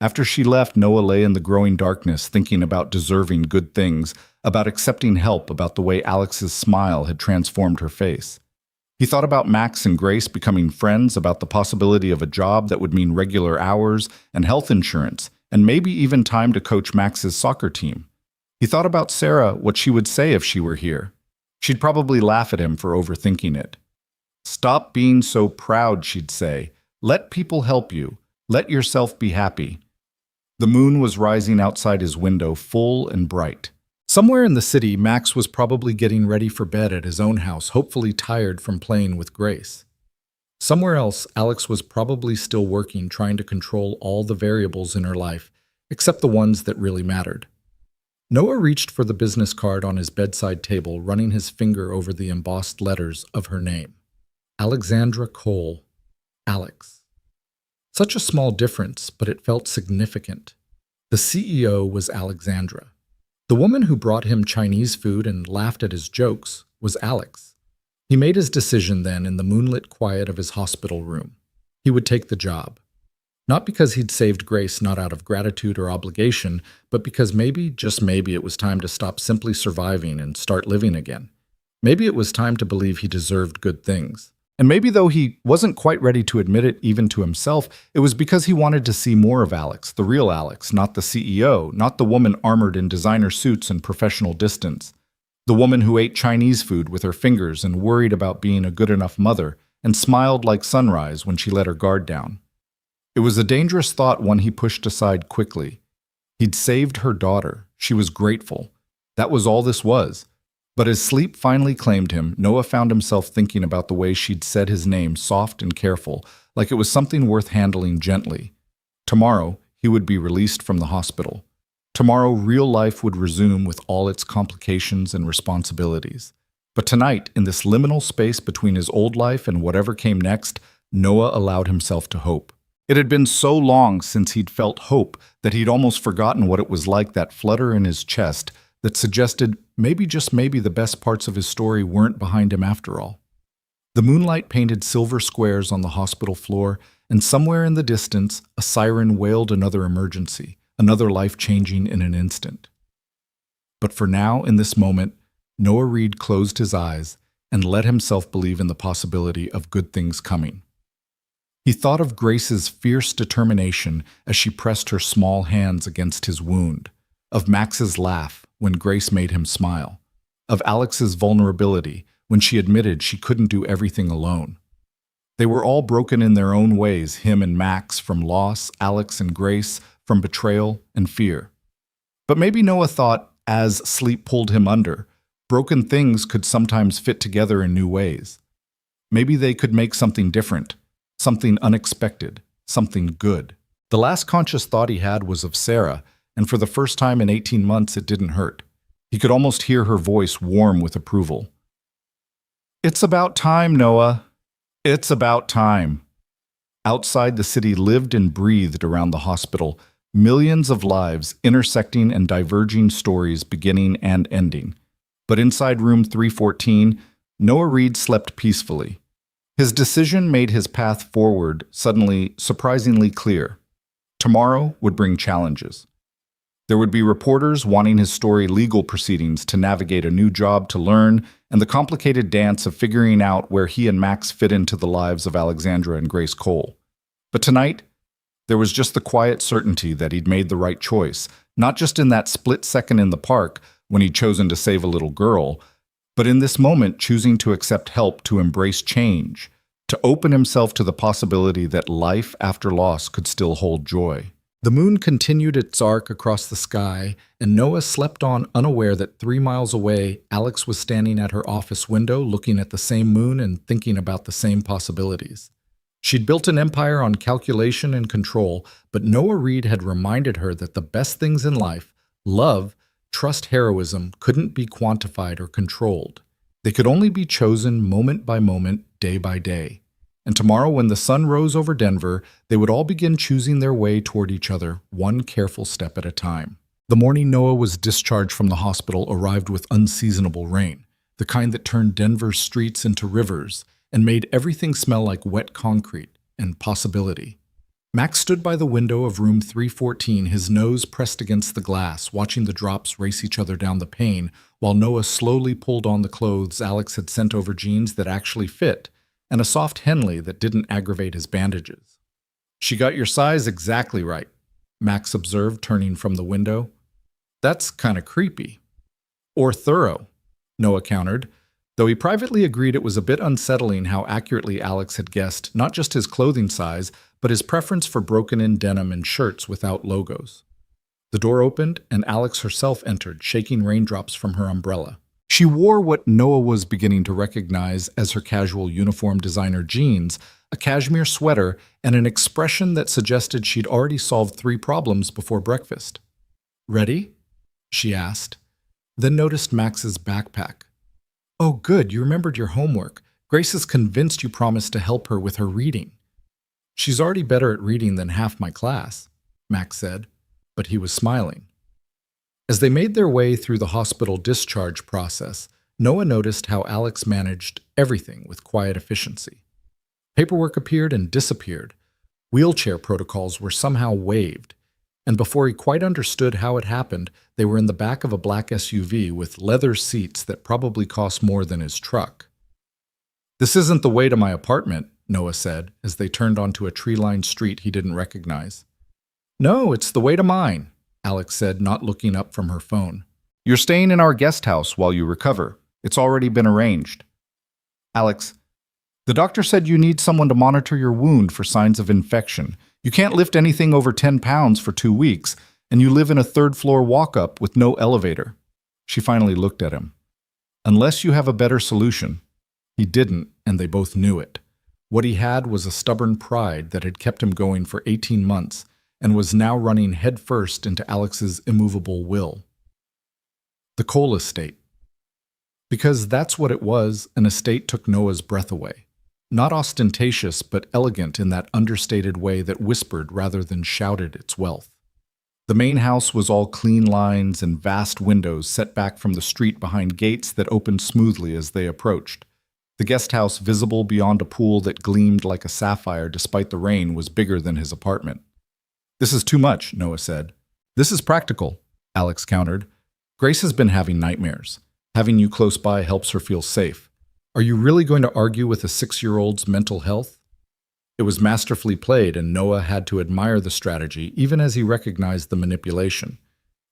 After she left, Noah lay in the growing darkness thinking about deserving good things, about accepting help, about the way Alex's smile had transformed her face. He thought about Max and Grace becoming friends, about the possibility of a job that would mean regular hours and health insurance, and maybe even time to coach Max's soccer team. He thought about Sarah, what she would say if she were here. She'd probably laugh at him for overthinking it. Stop being so proud, she'd say. Let people help you. Let yourself be happy. The moon was rising outside his window, full and bright. Somewhere in the city, Max was probably getting ready for bed at his own house, hopefully tired from playing with Grace. Somewhere else, Alex was probably still working, trying to control all the variables in her life, except the ones that really mattered. Noah reached for the business card on his bedside table, running his finger over the embossed letters of her name. Alexandra Cole. Alex. Such a small difference, but it felt significant. The CEO was Alexandra. The woman who brought him Chinese food and laughed at his jokes was Alex. He made his decision then in the moonlit quiet of his hospital room. He would take the job. Not because he'd saved Grace, not out of gratitude or obligation, but because maybe, just maybe, it was time to stop simply surviving and start living again. Maybe it was time to believe he deserved good things. And maybe though he wasn't quite ready to admit it even to himself, it was because he wanted to see more of Alex, the real Alex, not the CEO, not the woman armored in designer suits and professional distance. The woman who ate Chinese food with her fingers and worried about being a good enough mother and smiled like sunrise when she let her guard down. It was a dangerous thought, one he pushed aside quickly. He'd saved her daughter. She was grateful. That was all this was. But as sleep finally claimed him, Noah found himself thinking about the way she'd said his name, soft and careful, like it was something worth handling gently. Tomorrow, he would be released from the hospital. Tomorrow, real life would resume with all its complications and responsibilities. But tonight, in this liminal space between his old life and whatever came next, Noah allowed himself to hope. It had been so long since he'd felt hope that he'd almost forgotten what it was like, that flutter in his chest that suggested maybe, just maybe, the best parts of his story weren't behind him after all. The moonlight painted silver squares on the hospital floor, and somewhere in the distance, a siren wailed another emergency, another life changing in an instant. But for now, in this moment, Noah Reed closed his eyes and let himself believe in the possibility of good things coming. He thought of Grace's fierce determination as she pressed her small hands against his wound, of Max's laugh when Grace made him smile, of Alex's vulnerability when she admitted she couldn't do everything alone. They were all broken in their own ways, him and Max, from loss, Alex and Grace, from betrayal and fear. But maybe Noah thought, as sleep pulled him under, broken things could sometimes fit together in new ways. Maybe they could make something different, something unexpected, something good. The last conscious thought he had was of Sarah, and for the first time in 18 months it didn't hurt. He could almost hear her voice warm with approval. "It's about time, Noah. It's about time." Outside, the city lived and breathed around the hospital, millions of lives intersecting and diverging, stories beginning and ending. But inside room 314, Noah Reed slept peacefully. His decision made his path forward suddenly surprisingly clear. Tomorrow would bring challenges. There would be reporters wanting his story, legal proceedings to navigate, a new job to learn, and the complicated dance of figuring out where he and Max fit into the lives of Alexandra and Grace Cole. But tonight, there was just the quiet certainty that he'd made the right choice, not just in that split second in the park when he'd chosen to save a little girl, but in this moment choosing to accept help, to embrace change, to open himself to the possibility that life after loss could still hold joy. The moon continued its arc across the sky, and Noah slept on, unaware that 3 miles away, Alex was standing at her office window looking at the same moon and thinking about the same possibilities. She'd built an empire on calculation and control, but Noah Reed had reminded her that the best things in life, love, trust, heroism, couldn't be quantified or controlled. They could only be chosen moment by moment, day by day. And tomorrow, when the sun rose over Denver, they would all begin choosing their way toward each other, one careful step at a time. The morning Noah was discharged from the hospital arrived with unseasonable rain, the kind that turned Denver's streets into rivers and made everything smell like wet concrete and possibility. Max stood by the window of room 314, his nose pressed against the glass, watching the drops race each other down the pane, while Noah slowly pulled on the clothes Alex had sent over, jeans that actually fit, and a soft Henley that didn't aggravate his bandages. "She got your size exactly right," Max observed, turning from the window. "That's kind of creepy." "Or thorough," Noah countered, though he privately agreed it was a bit unsettling how accurately Alex had guessed not just his clothing size, but his preference for broken-in denim and shirts without logos. The door opened, and Alex herself entered, shaking raindrops from her umbrella. She wore what Noah was beginning to recognize as her casual uniform designer jeans, a cashmere sweater, and an expression that suggested she'd already solved 3 problems before breakfast. "Ready?" she asked, then noticed Max's backpack. "Oh, good, you remembered your homework. Grace is convinced you promised to help her with her reading." "She's already better at reading than half my class," Max said, but he was smiling. As they made their way through the hospital discharge process, Noah noticed how Alex managed everything with quiet efficiency. Paperwork appeared and disappeared. Wheelchair protocols were somehow waived. And before he quite understood how it happened, they were in the back of a black SUV with leather seats that probably cost more than his truck. "This isn't the way to my apartment," Noah said, as they turned onto a tree-lined street he didn't recognize. "No, it's the way to mine," Alex said, not looking up from her phone. "You're staying in our guest house while you recover. It's already been arranged." "Alex, the doctor said you need someone to monitor your wound for signs of infection. You can't lift anything over 10 pounds for 2 weeks, and you live in a third-floor walk-up with no elevator. She finally looked at him. Unless you have a better solution. He didn't, and they both knew it. What he had was a stubborn pride that had kept him going for 18 months and was now running headfirst into Alex's immovable will. The coal estate. Because that's what it was, an estate took Noah's breath away. Not ostentatious, but elegant in that understated way that whispered rather than shouted its wealth. The main house was all clean lines and vast windows set back from the street behind gates that opened smoothly as they approached. The guest house, visible beyond a pool that gleamed like a sapphire despite the rain, was bigger than his apartment. "This is too much," Noah said. "This is practical," Alex countered. "Grace has been having nightmares. Having you close by helps her feel safe. Are you really going to argue with a 6-year-old's mental health?" It was masterfully played, and Noah had to admire the strategy, even as he recognized the manipulation.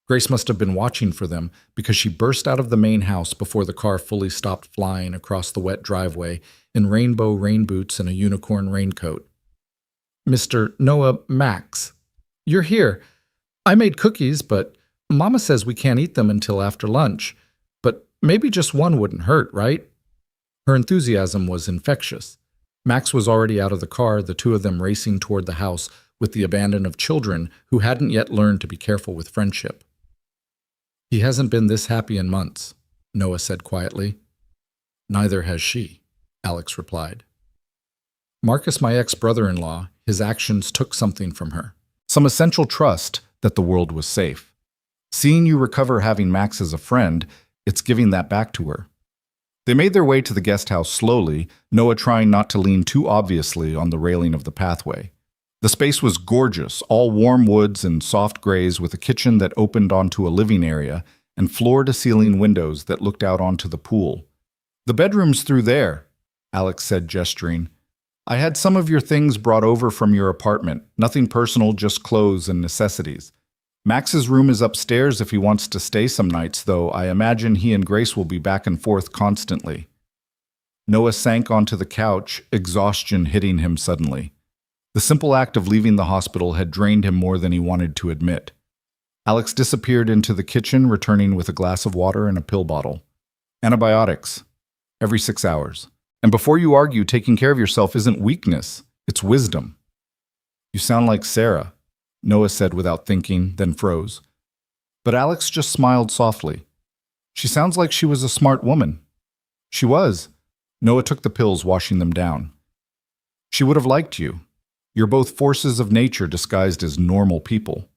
Grace must have been watching for them, because she burst out of the main house before the car fully stopped flying across the wet driveway in rainbow rain boots and a unicorn raincoat. "Mr. Noah Max, you're here. I made cookies, but Mama says we can't eat them until after lunch. But maybe just one wouldn't hurt, right?" Her enthusiasm was infectious. Max was already out of the car, the two of them racing toward the house with the abandon of children who hadn't yet learned to be careful with friendship. "He hasn't been this happy in months," Noah said quietly. "Neither has she," Alex replied. Marcus, my ex-brother-in-law, his actions took something from her. Some essential trust that the world was safe. Seeing you recover having Max as a friend, it's giving that back to her. They made their way to the guest house slowly, Noah trying not to lean too obviously on the railing of the pathway. The space was gorgeous, all warm woods and soft grays, with a kitchen that opened onto a living area and floor-to-ceiling windows that looked out onto the pool. "The bedroom's through there," Alex said, gesturing. "I had some of your things brought over from your apartment. Nothing personal, just clothes and necessities. Max's room is upstairs if he wants to stay some nights, though I imagine he and Grace will be back and forth constantly." Noah sank onto the couch, exhaustion hitting him suddenly. The simple act of leaving the hospital had drained him more than he wanted to admit. Alex disappeared into the kitchen, returning with a glass of water and a pill bottle. "Antibiotics. Every 6 hours. And before you argue, taking care of yourself isn't weakness, it's wisdom." "You sound like Sarah," Noah said without thinking, then froze. But Alex just smiled softly. "She sounds like she was a smart woman." "She was." Noah took the pills, washing them down. "She would have liked you. You're both forces of nature disguised as normal people."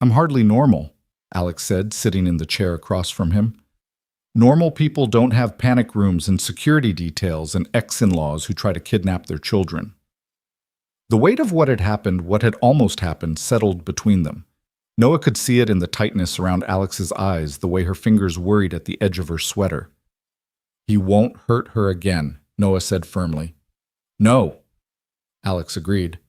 "I'm hardly normal," Alex said, sitting in the chair across from him. "Normal people don't have panic rooms and security details and ex-in-laws who try to kidnap their children." The weight of what had almost happened, settled between them. Noah could see it in the tightness around Alex's eyes, the way her fingers worried at the edge of her sweater. "He won't hurt her again," Noah said firmly. "No," Alex agreed.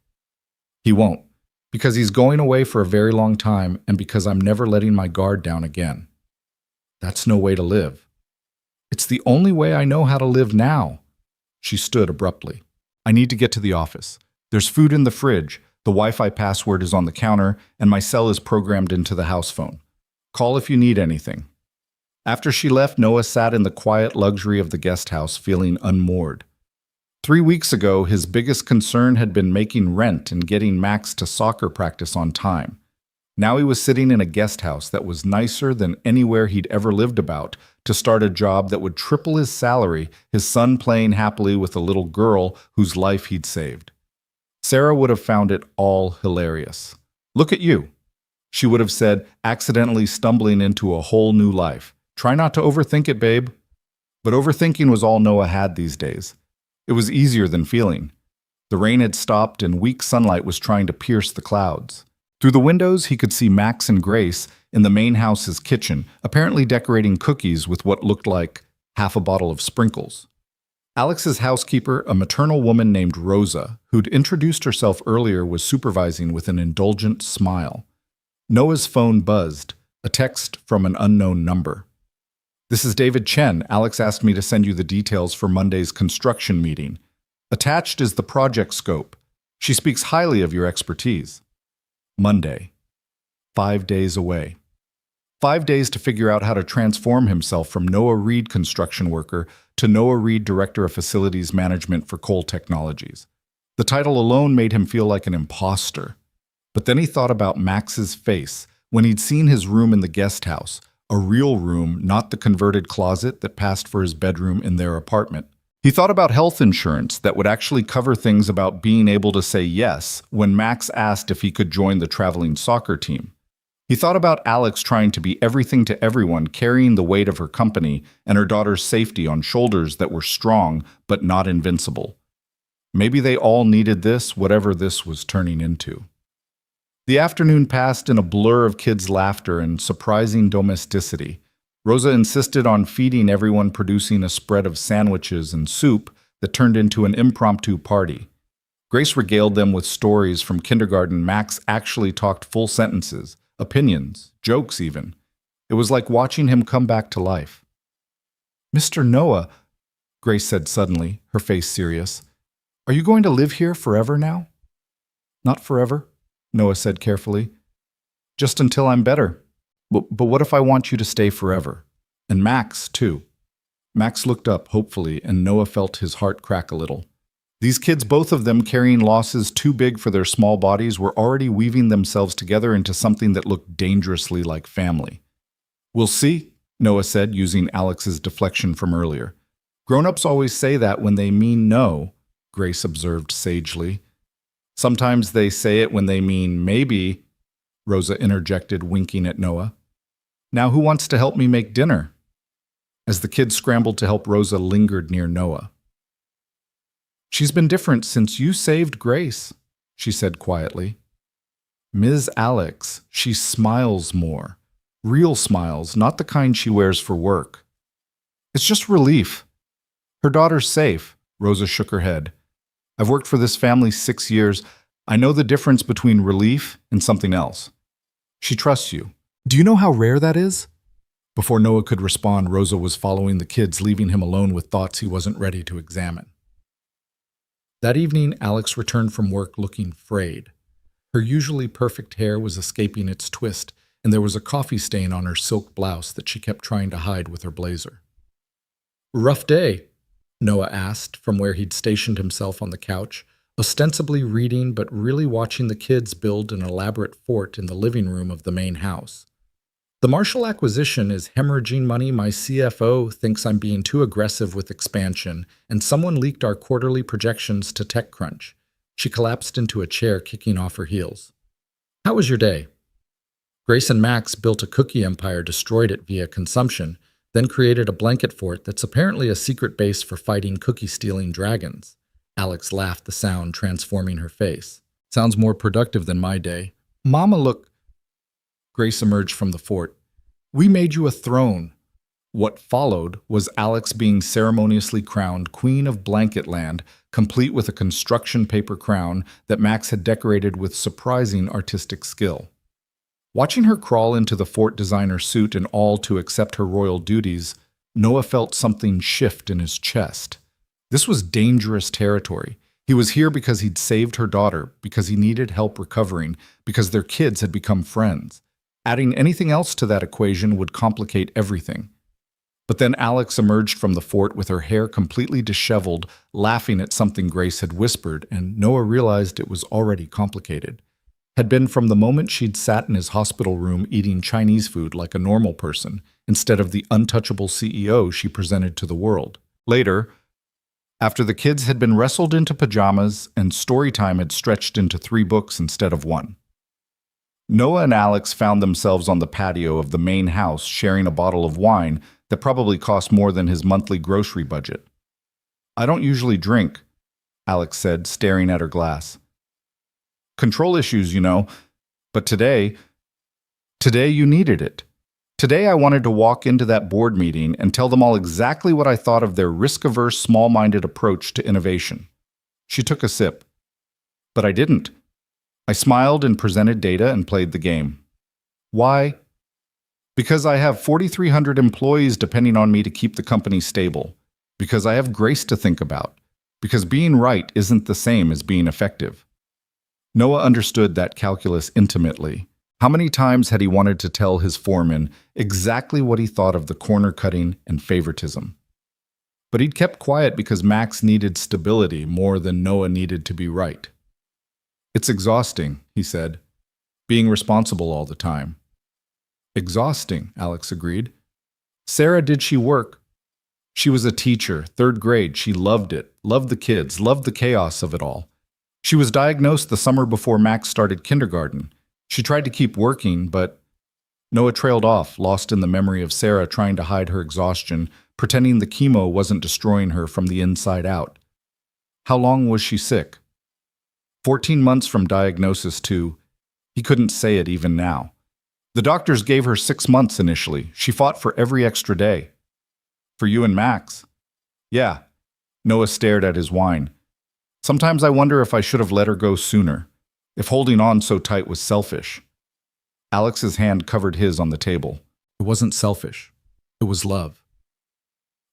"He won't, because he's going away for a very long time and because I'm never letting my guard down again." "That's no way to live." "It's the only way I know how to live now." She stood abruptly. "I need to get to the office. There's food in the fridge, the Wi-Fi password is on the counter, and my cell is programmed into the house phone. Call if you need anything." After she left, Noah sat in the quiet luxury of the guest house, feeling unmoored. 3 weeks ago, his biggest concern had been making rent and getting Max to soccer practice on time. Now he was sitting in a guest house that was nicer than anywhere he'd ever lived about to start a job that would triple his salary, his son playing happily with a little girl whose life he'd saved. Sarah would have found it all hilarious. "Look at you," she would have said, accidentally stumbling into a whole new life. "Try not to overthink it, babe." But overthinking was all Noah had these days. It was easier than feeling. The rain had stopped and weak sunlight was trying to pierce the clouds. Through the windows, he could see Max and Grace in the main house's kitchen, apparently decorating cookies with what looked like half a bottle of sprinkles. Alex's housekeeper, a maternal woman named Rosa, who'd introduced herself earlier, was supervising with an indulgent smile. Noah's phone buzzed, a text from an unknown number. "This is David Chen. Alex asked me to send you the details for Monday's construction meeting. Attached is the project scope. She speaks highly of your expertise." Monday. 5 days away. 5 days to figure out how to transform himself from Noah Reed construction worker to Noah Reed director of facilities management for Coal Technologies. The title alone made him feel like an imposter. But then he thought about Max's face when he'd seen his room in the guest house, a real room, not the converted closet that passed for his bedroom in their apartment. He thought about health insurance that would actually cover things about being able to say yes when Max asked if he could join the traveling soccer team. He thought about Alex trying to be everything to everyone, carrying the weight of her company and her daughter's safety on shoulders that were strong but not invincible. Maybe they all needed this, whatever this was turning into. The afternoon passed in a blur of kids' laughter and surprising domesticity. Rosa insisted on feeding everyone, producing a spread of sandwiches and soup that turned into an impromptu party. Grace regaled them with stories from kindergarten. Max actually talked full sentences, opinions, jokes even. It was like watching him come back to life. "Mr. Noah," Grace said suddenly, her face serious, "are you going to live here forever now?" "Not forever," Noah said carefully. "Just until I'm better. But what if I want you to stay forever? And Max, too." Max looked up hopefully, and Noah felt his heart crack a little. These kids, both of them carrying losses too big for their small bodies, were already weaving themselves together into something that looked dangerously like family. "We'll see," Noah said, using Alex's deflection from earlier. "Grown-ups always say that when they mean no," Grace observed sagely. "Sometimes they say it when they mean maybe," Rosa interjected, winking at Noah. "Now who wants to help me make dinner?" As the kids scrambled to help, Rosa lingered near Noah. "She's been different since you saved Grace," she said quietly. "Ms. Alex, she smiles more. Real smiles, not the kind she wears for work. It's just relief. Her daughter's safe." Rosa shook her head. "I've worked for this family 6 years. I know the difference between relief and something else. She trusts you. Do you know how rare that is?" Before Noah could respond, Rosa was following the kids, leaving him alone with thoughts he wasn't ready to examine. That evening, Alex returned from work looking frayed. Her usually perfect hair was escaping its twist, and there was a coffee stain on her silk blouse that she kept trying to hide with her blazer. "Rough day?" Noah asked from where he'd stationed himself on the couch, ostensibly reading but really watching the kids build an elaborate fort in the living room of the main house. "The Marshall acquisition is hemorrhaging money. My CFO thinks I'm being too aggressive with expansion, and someone leaked our quarterly projections to TechCrunch." She collapsed into a chair, kicking off her heels. "How was your day?" "Grace and Max built a cookie empire, destroyed it via consumption, then created a blanket fort that's apparently a secret base for fighting cookie-stealing dragons." Alex laughed, the sound transforming her face. "Sounds more productive than my day. Mama, look." Grace emerged from the fort. "We made you a throne." What followed was Alex being ceremoniously crowned Queen of Blanketland, complete with a construction paper crown that Max had decorated with surprising artistic skill. Watching her crawl into the fort designer suit and all to accept her royal duties, Noah felt something shift in his chest. This was dangerous territory. He was here because he'd saved her daughter, because he needed help recovering, because their kids had become friends. Adding anything else to that equation would complicate everything. But then Alex emerged from the fort with her hair completely disheveled, laughing at something Grace had whispered, and Noah realized it was already complicated. Had been from the moment she'd sat in his hospital room eating Chinese food like a normal person, instead of the untouchable CEO she presented to the world. Later, after the kids had been wrestled into pajamas and story time had stretched into 3 books instead of 1. Noah and Alex found themselves on the patio of the main house sharing a bottle of wine that probably cost more than his monthly grocery budget. "I don't usually drink," Alex said, staring at her glass. "Control issues, you know. But today you needed it. Today I wanted to walk into that board meeting and tell them all exactly what I thought of their risk-averse, small-minded approach to innovation." She took a sip. "But I didn't. I smiled and presented data and played the game." "Why?" "Because I have 4,300 employees depending on me to keep the company stable. Because I have Grace to think about. Because being right isn't the same as being effective." Noah understood that calculus intimately. How many times had he wanted to tell his foreman exactly what he thought of the corner cutting and favoritism? But he'd kept quiet because Max needed stability more than Noah needed to be right. "It's exhausting," he said, "being responsible all the time." "Exhausting," Alex agreed. "Sarah, did she work?" "She was a teacher, 3rd grade. She loved it, loved the kids, loved the chaos of it all. She was diagnosed the summer before Max started kindergarten. She tried to keep working, but—" Noah trailed off, lost in the memory of Sarah trying to hide her exhaustion, pretending the chemo wasn't destroying her from the inside out. "How long was she sick?" 14 months from diagnosis to— He couldn't say it even now. "The doctors gave her 6 months initially. She fought for every extra day." "For you and Max?" "Yeah." Noah stared at his wine. "Sometimes I wonder if I should have let her go sooner, if holding on so tight was selfish." Alex's hand covered his on the table. It wasn't selfish. It was love.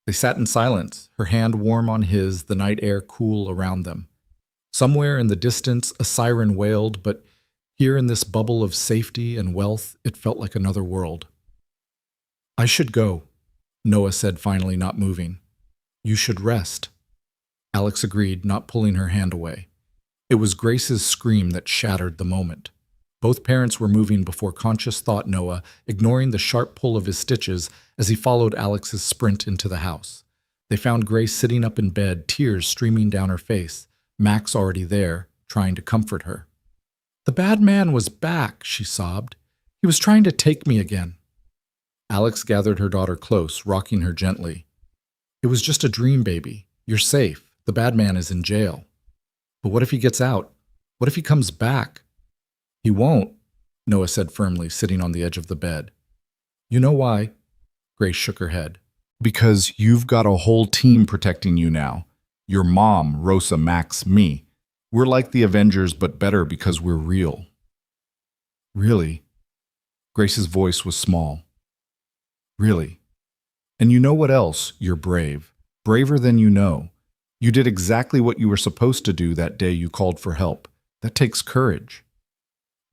They sat in silence, her hand warm on his, the night air cool around them. Somewhere in the distance, a siren wailed, but here in this bubble of safety and wealth, it felt like another world. "I should go," Noah said, finally not moving. "You should rest." Alex agreed, not pulling her hand away. It was Grace's scream that shattered the moment. Both parents were moving before conscious thought Noah, ignoring the sharp pull of his stitches as he followed Alex's sprint into the house. They found Grace sitting up in bed, tears streaming down her face, Max already there, trying to comfort her. "The bad man was back," she sobbed. "He was trying to take me again." Alex gathered her daughter close, rocking her gently. "It was just a dream, baby. You're safe. The bad man is in jail." "But what if he gets out? What if he comes back?" "He won't," Noah said firmly, sitting on the edge of the bed. "You know why?" Grace shook her head. "Because you've got a whole team protecting you now. Your mom, Rosa, Max, me. We're like the Avengers, but better because we're real." "Really?" Grace's voice was small. "Really. And you know what else? You're brave. Braver than you know. You did exactly what you were supposed to do that day you called for help. That takes courage."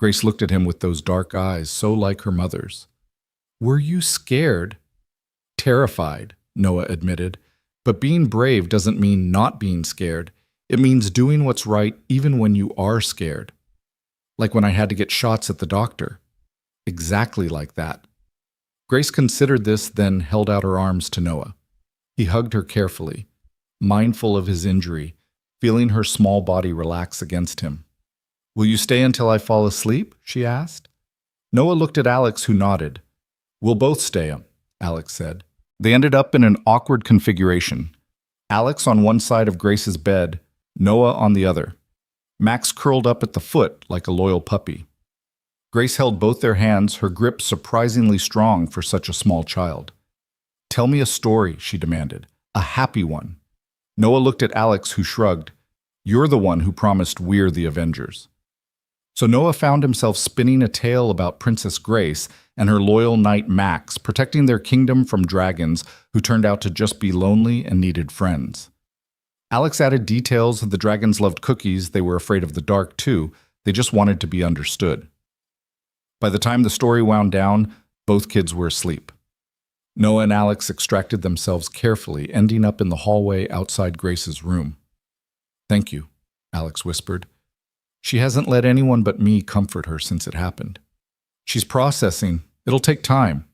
Grace looked at him with those dark eyes, so like her mother's. "Were you scared?" "Terrified," Noah admitted. "But being brave doesn't mean not being scared. It means doing what's right even when you are scared. Like when I had to get shots at the doctor. Exactly like that." Grace considered this, then held out her arms to Noah. He hugged her carefully, mindful of his injury, feeling her small body relax against him. "Will you stay until I fall asleep?" she asked. Noah looked at Alex, who nodded. "We'll both stay," Alex said. They ended up in an awkward configuration. Alex on one side of Grace's bed, Noah on the other. Max curled up at the foot like a loyal puppy. Grace held both their hands, her grip surprisingly strong for such a small child. "Tell me a story," she demanded. "A happy one." Noah looked at Alex, who shrugged. "You're the one who promised we're the Avengers." So Noah found himself spinning a tale about Princess Grace and her loyal knight Max, protecting their kingdom from dragons who turned out to just be lonely and needed friends. Alex added details of the dragons loved cookies, they were afraid of the dark too, they just wanted to be understood. By the time the story wound down, both kids were asleep. Noah and Alex extracted themselves carefully, ending up in the hallway outside Grace's room. "Thank you," Alex whispered. "She hasn't let anyone but me comfort her since it happened. She's processing. It'll take time.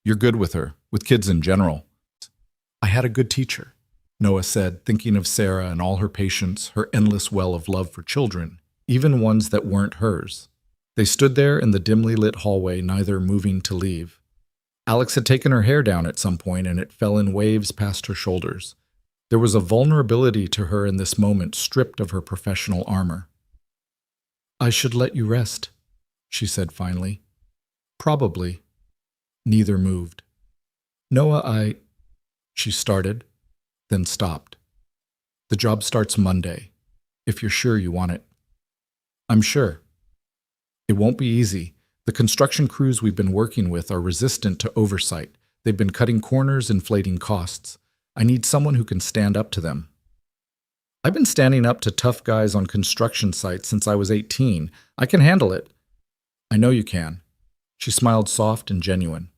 You're good with her, with kids in general." "I had a good teacher," Noah said, thinking of Sarah and all her patience, her endless well of love for children, even ones that weren't hers. They stood there in the dimly lit hallway, neither moving to leave. Alex had taken her hair down at some point, and it fell in waves past her shoulders. There was a vulnerability to her in this moment, stripped of her professional armor. "I should let you rest," she said finally. "Probably." Neither moved. "Noah, she started, then stopped. "The job starts Monday, if you're sure you want it." "I'm sure." "It won't be easy. The construction crews we've been working with are resistant to oversight. They've been cutting corners, inflating costs. I need someone who can stand up to them." "I've been standing up to tough guys on construction sites since I was 18. I can handle it." I know you can. She smiled soft and genuine.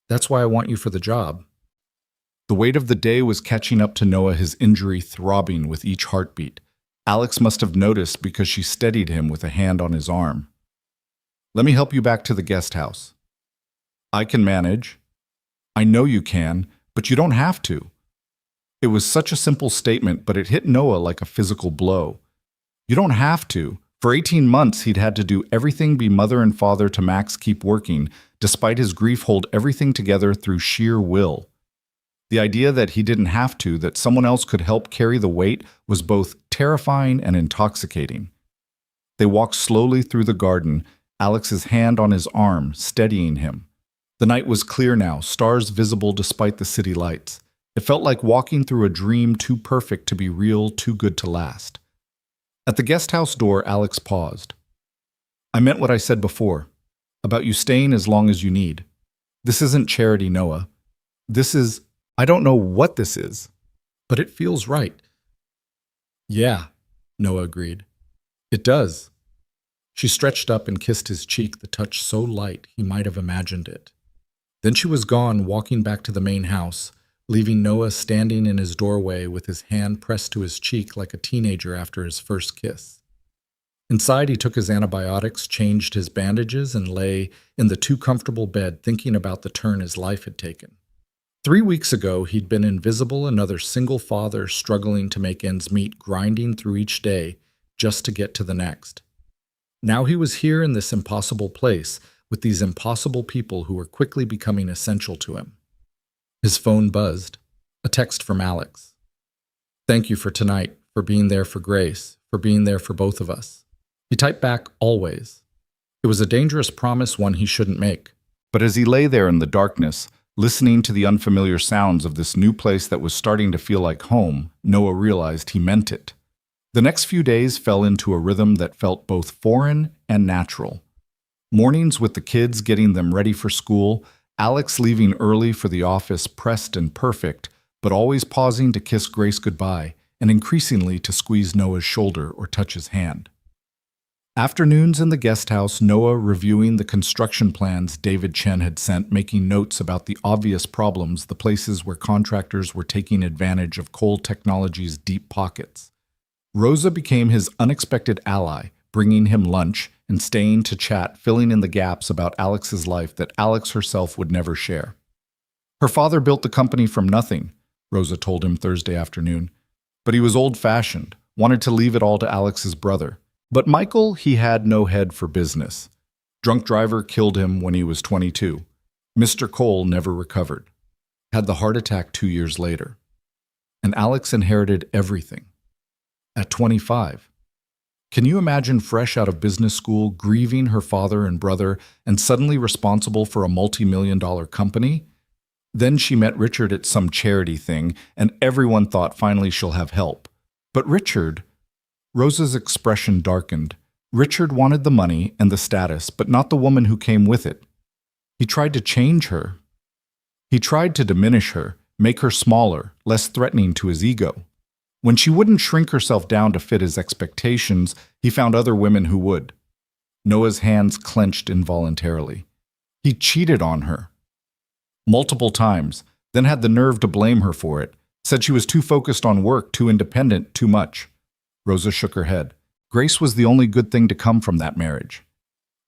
That's why I want you for the job. The weight of the day was catching up to Noah, his injury throbbing with each heartbeat. Alex must have noticed because she steadied him with a hand on his arm. Let me help you back to the guest house. I can manage. I know you can, but you don't have to. It was such a simple statement, but it hit Noah like a physical blow. You don't have to. For 18 months, he'd had to do everything, be mother and father to Max, keep working, despite his grief, hold everything together through sheer will. The idea that he didn't have to, that someone else could help carry the weight, was both terrifying and intoxicating. They walked slowly through the garden, Alex's hand on his arm, steadying him. The night was clear now, stars visible despite the city lights. It felt like walking through a dream too perfect to be real, too good to last. At the guest house door, Alex paused. I meant what I said before, about you staying as long as you need. This isn't charity, Noah. This is, I don't know what this is, but it feels right. Yeah, Noah agreed. It does. She stretched up and kissed his cheek, the touch so light he might have imagined it. Then she was gone, walking back to the main house, leaving Noah standing in his doorway with his hand pressed to his cheek like a teenager after his first kiss. Inside, he took his antibiotics, changed his bandages, and lay in the too comfortable bed thinking about the turn his life had taken. 3 weeks ago, he'd been invisible, another single father struggling to make ends meet, grinding through each day just to get to the next. Now he was here in this impossible place, with these impossible people who were quickly becoming essential to him. His phone buzzed. A text from Alex. Thank you for tonight, for being there for Grace, for being there for both of us. He typed back, always. It was a dangerous promise, one he shouldn't make. But as he lay there in the darkness, listening to the unfamiliar sounds of this new place that was starting to feel like home, Noah realized he meant it. The next few days fell into a rhythm that felt both foreign and natural. Mornings with the kids, getting them ready for school, Alex leaving early for the office, pressed and perfect, but always pausing to kiss Grace goodbye, and increasingly to squeeze Noah's shoulder or touch his hand. Afternoons in the guest house, Noah reviewing the construction plans David Chen had sent, making notes about the obvious problems, the places where contractors were taking advantage of coal technology's deep pockets. Rosa became his unexpected ally, bringing him lunch and staying to chat, filling in the gaps about Alex's life that Alex herself would never share. Her father built the company from nothing, Rosa told him Thursday afternoon, but he was old-fashioned, wanted to leave it all to Alex's brother. But Michael, he had no head for business. Drunk driver killed him when he was 22. Mr. Cole never recovered. Had the heart attack 2 years later. And Alex inherited everything. At 25. Can you imagine fresh out of business school, grieving her father and brother, and suddenly responsible for a multi-million-dollar company? Then she met Richard at some charity thing, and everyone thought finally she'll have help. But Richard... Rosa's expression darkened. Richard wanted the money and the status, but not the woman who came with it. He tried to change her. He tried to diminish her, make her smaller, less threatening to his ego. When she wouldn't shrink herself down to fit his expectations, he found other women who would. Noah's hands clenched involuntarily. He cheated on her. Multiple times, then had the nerve to blame her for it, said she was too focused on work, too independent, too much. Rosa shook her head. Grace was the only good thing to come from that marriage.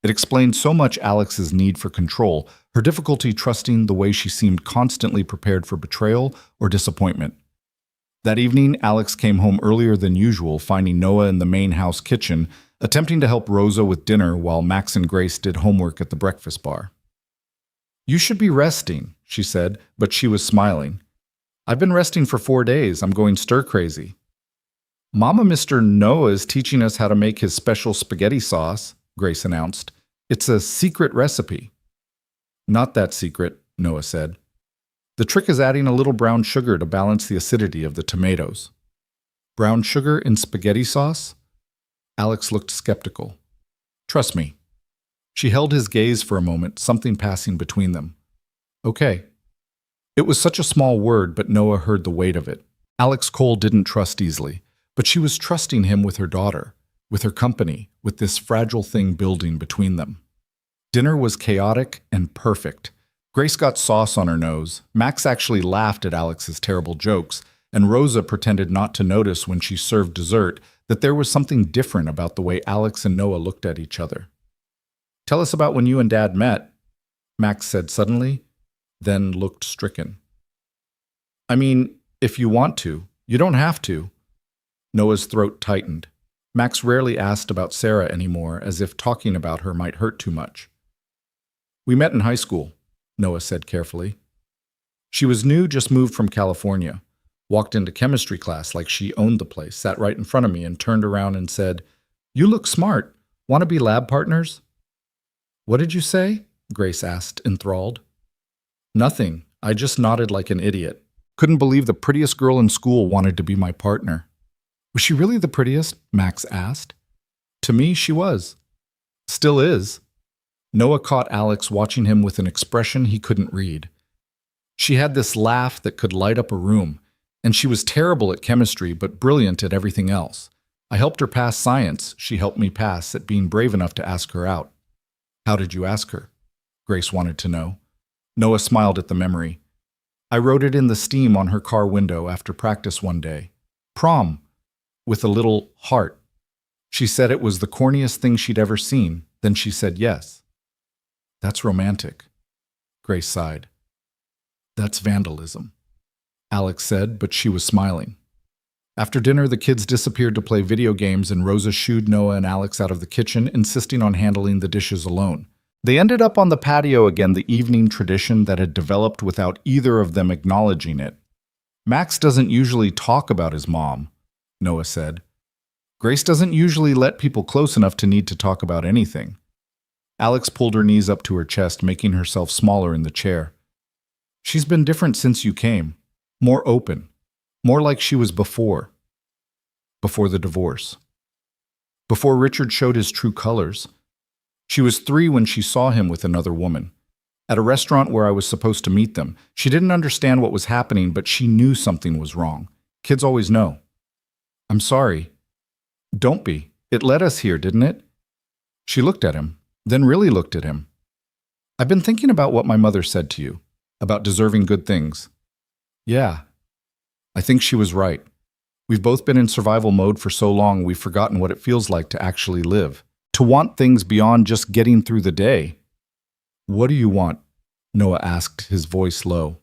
It explained so much Alex's need for control, her difficulty trusting the way she seemed constantly prepared for betrayal or disappointment. That evening, Alex came home earlier than usual, finding Noah in the main house kitchen, attempting to help Rosa with dinner while Max and Grace did homework at the breakfast bar. You should be resting, she said, but she was smiling. I've been resting for 4 days. I'm going stir-crazy. Mama, Mr. Noah is teaching us how to make his special spaghetti sauce, Grace announced. It's a secret recipe. Not that secret, Noah said. The trick is adding a little brown sugar to balance the acidity of the tomatoes. Brown sugar in spaghetti sauce? Alex looked skeptical. Trust me. She held his gaze for a moment, something passing between them. Okay. It was such a small word, but Noah heard the weight of it. Alex Cole didn't trust easily, but she was trusting him with her daughter, with her company, with this fragile thing building between them. Dinner was chaotic and perfect. Grace got sauce on her nose, Max actually laughed at Alex's terrible jokes, and Rosa pretended not to notice when she served dessert that there was something different about the way Alex and Noah looked at each other. "Tell us about when you and Dad met," Max said suddenly, then looked stricken. "I mean, if you want to. You don't have to." Noah's throat tightened. Max rarely asked about Sarah anymore, as if talking about her might hurt too much. "We met in high school," Noah said carefully. "She was new, just moved from California. Walked into chemistry class like she owned the place, sat right in front of me and turned around and said, 'You look smart. Want to be lab partners?'" "What did you say?" Grace asked, enthralled. "Nothing. I just nodded like an idiot. Couldn't believe the prettiest girl in school wanted to be my partner." "Was she really the prettiest?" Max asked. "To me, she was. Still is." Noah caught Alex watching him with an expression he couldn't read. She had this laugh that could light up a room, and she was terrible at chemistry but brilliant at everything else. I helped her pass science. She helped me pass at being brave enough to ask her out. "How did you ask her?" Grace wanted to know. Noah smiled at the memory. "I wrote it in the steam on her car window after practice one day. Prom, with a little heart. She said it was the corniest thing she'd ever seen. Then she said yes." "That's romantic," Grace sighed. "That's vandalism," Alex said, but she was smiling. After dinner, the kids disappeared to play video games, and Rosa shooed Noah and Alex out of the kitchen, insisting on handling the dishes alone. They ended up on the patio again, the evening tradition that had developed without either of them acknowledging it. "Max doesn't usually talk about his mom," Noah said. "Grace doesn't usually let people close enough to need to talk about anything." Alex pulled her knees up to her chest, making herself smaller in the chair. "She's been different since you came. More open. More like she was before. Before the divorce. Before Richard showed his true colors. She was 3 when she saw him with another woman. At a restaurant where I was supposed to meet them. She didn't understand what was happening, but she knew something was wrong. Kids always know." "I'm sorry." "Don't be. It led us here, didn't it?" She looked at him, then really looked at him. "I've been thinking about what my mother said to you, about deserving good things." "Yeah. I think she was right. We've both been in survival mode for so long we've forgotten what it feels like to actually live, to want things beyond just getting through the day." "What do you want?" Noah asked, his voice low.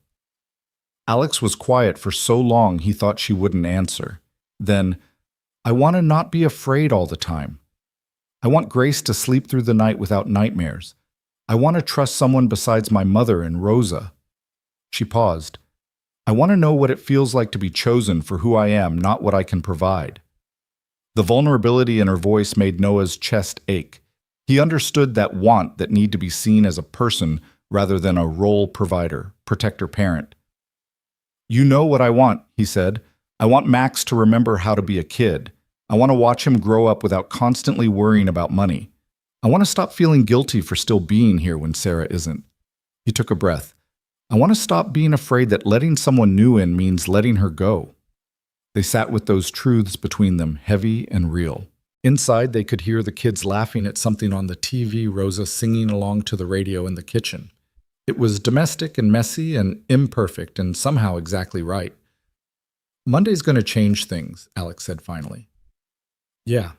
Alex was quiet for so long he thought she wouldn't answer. Then, "I want to not be afraid all the time. I want Grace to sleep through the night without nightmares. I want to trust someone besides my mother and Rosa." She paused. "I want to know what it feels like to be chosen for who I am, not what I can provide." The vulnerability in her voice made Noah's chest ache. He understood that want that need to be seen as a person rather than a role provider, protector parent. "You know what I want," he said. "I want Max to remember how to be a kid. I want to watch him grow up without constantly worrying about money. I want to stop feeling guilty for still being here when Sarah isn't." He took a breath. "I want to stop being afraid that letting someone new in means letting her go." They sat with those truths between them, heavy and real. Inside, they could hear the kids laughing at something on the TV, Rosa singing along to the radio in the kitchen. It was domestic and messy and imperfect and somehow exactly right. "Monday's going to change things," Alex said finally. "Yeah.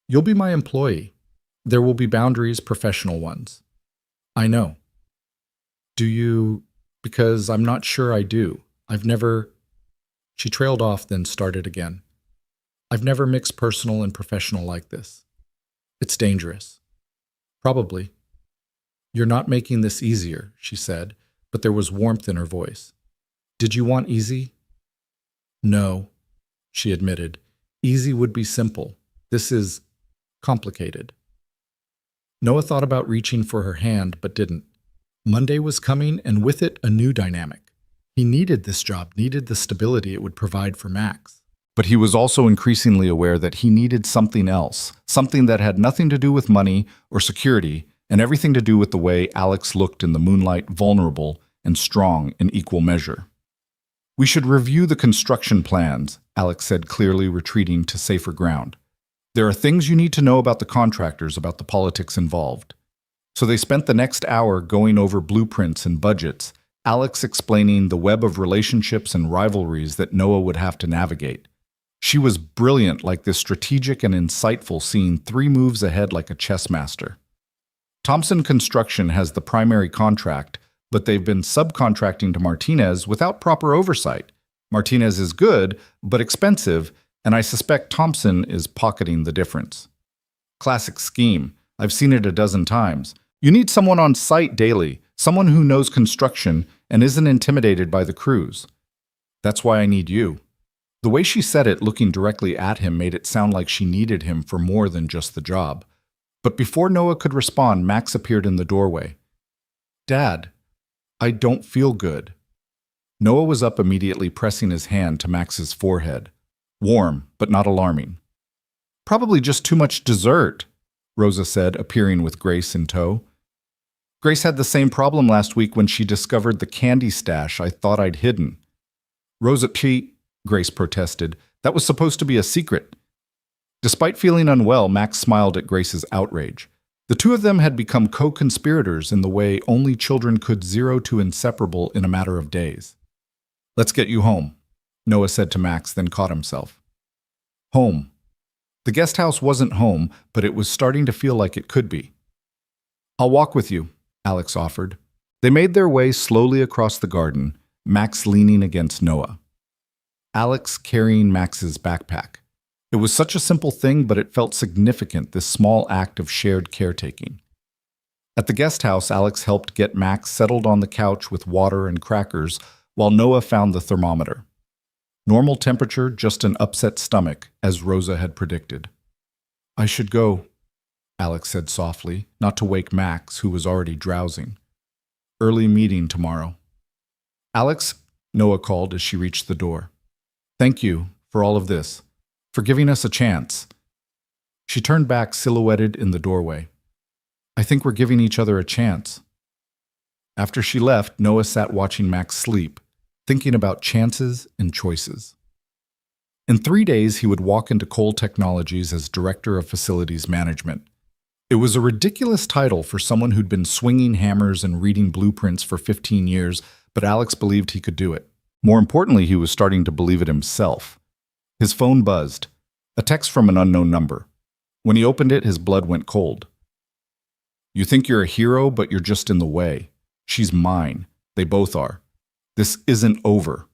You'll be my employee. There will be boundaries, professional ones." "I know." "Do you? Because I'm not sure I do. I've never—" She trailed off, then started again. "I've never mixed personal and professional like this. It's dangerous." "Probably." "You're not making this easier," she said, but there was warmth in her voice. "Did you want easy?" "No," she admitted. "Easy would be simple. This is complicated." Noah thought about reaching for her hand, but didn't. Monday was coming, and with it, a new dynamic. He needed this job, needed the stability it would provide for Max. But he was also increasingly aware that he needed something else, something that had nothing to do with money or security, and everything to do with the way Alex looked in the moonlight, vulnerable and strong in equal measure. "We should review the construction plans," Alex said, clearly retreating to safer ground. "There are things you need to know about the contractors, about the politics involved." So they spent the next hour going over blueprints and budgets, Alex explaining the web of relationships and rivalries that Noah would have to navigate. She was brilliant, like this strategic and insightful, seeing 3 moves ahead like a chess master. Thompson Construction has the primary contract, but they've been subcontracting to Martinez without proper oversight. Martinez is good, but expensive, and I suspect Thompson is pocketing the difference. Classic scheme. I've seen it a dozen times. You need someone on site daily, someone who knows construction and isn't intimidated by the crews. That's why I need you. The way she said it, looking directly at him, made it sound like she needed him for more than just the job. But before Noah could respond, Max appeared in the doorway. Dad, I don't feel good. Noah was up immediately, pressing his hand to Max's forehead. Warm, but not alarming. Probably just too much dessert, Rosa said, appearing with Grace in tow. Grace had the same problem last week when she discovered the candy stash I thought I'd hidden. Rosa, Grace protested. That was supposed to be a secret. Despite feeling unwell, Max smiled at Grace's outrage. The two of them had become co-conspirators in the way only children could, 0 to inseparable in a matter of days. Let's get you home, Noah said to Max, then caught himself. Home. The guest house wasn't home, but it was starting to feel like it could be. I'll walk with you, Alex offered. They made their way slowly across the garden, Max leaning against Noah. Alex carrying Max's backpack. It was such a simple thing, but it felt significant, this small act of shared caretaking. At the guest house, Alex helped get Max settled on the couch with water and crackers, while Noah found the thermometer. Normal temperature, just an upset stomach, as Rosa had predicted. I should go, Alex said softly, not to wake Max, who was already drowsing. Early meeting tomorrow. Alex, Noah called as she reached the door. Thank you for all of this, for giving us a chance. She turned back, silhouetted in the doorway. I think we're giving each other a chance. After she left, Noah sat watching Max sleep, thinking about chances and choices. In 3 days, he would walk into Cole Technologies as Director of Facilities Management. It was a ridiculous title for someone who'd been swinging hammers and reading blueprints for 15 years, but Alex believed he could do it. More importantly, he was starting to believe it himself. His phone buzzed, a text from an unknown number. When he opened it, his blood went cold. You think you're a hero, but you're just in the way. She's mine. They both are. This isn't over.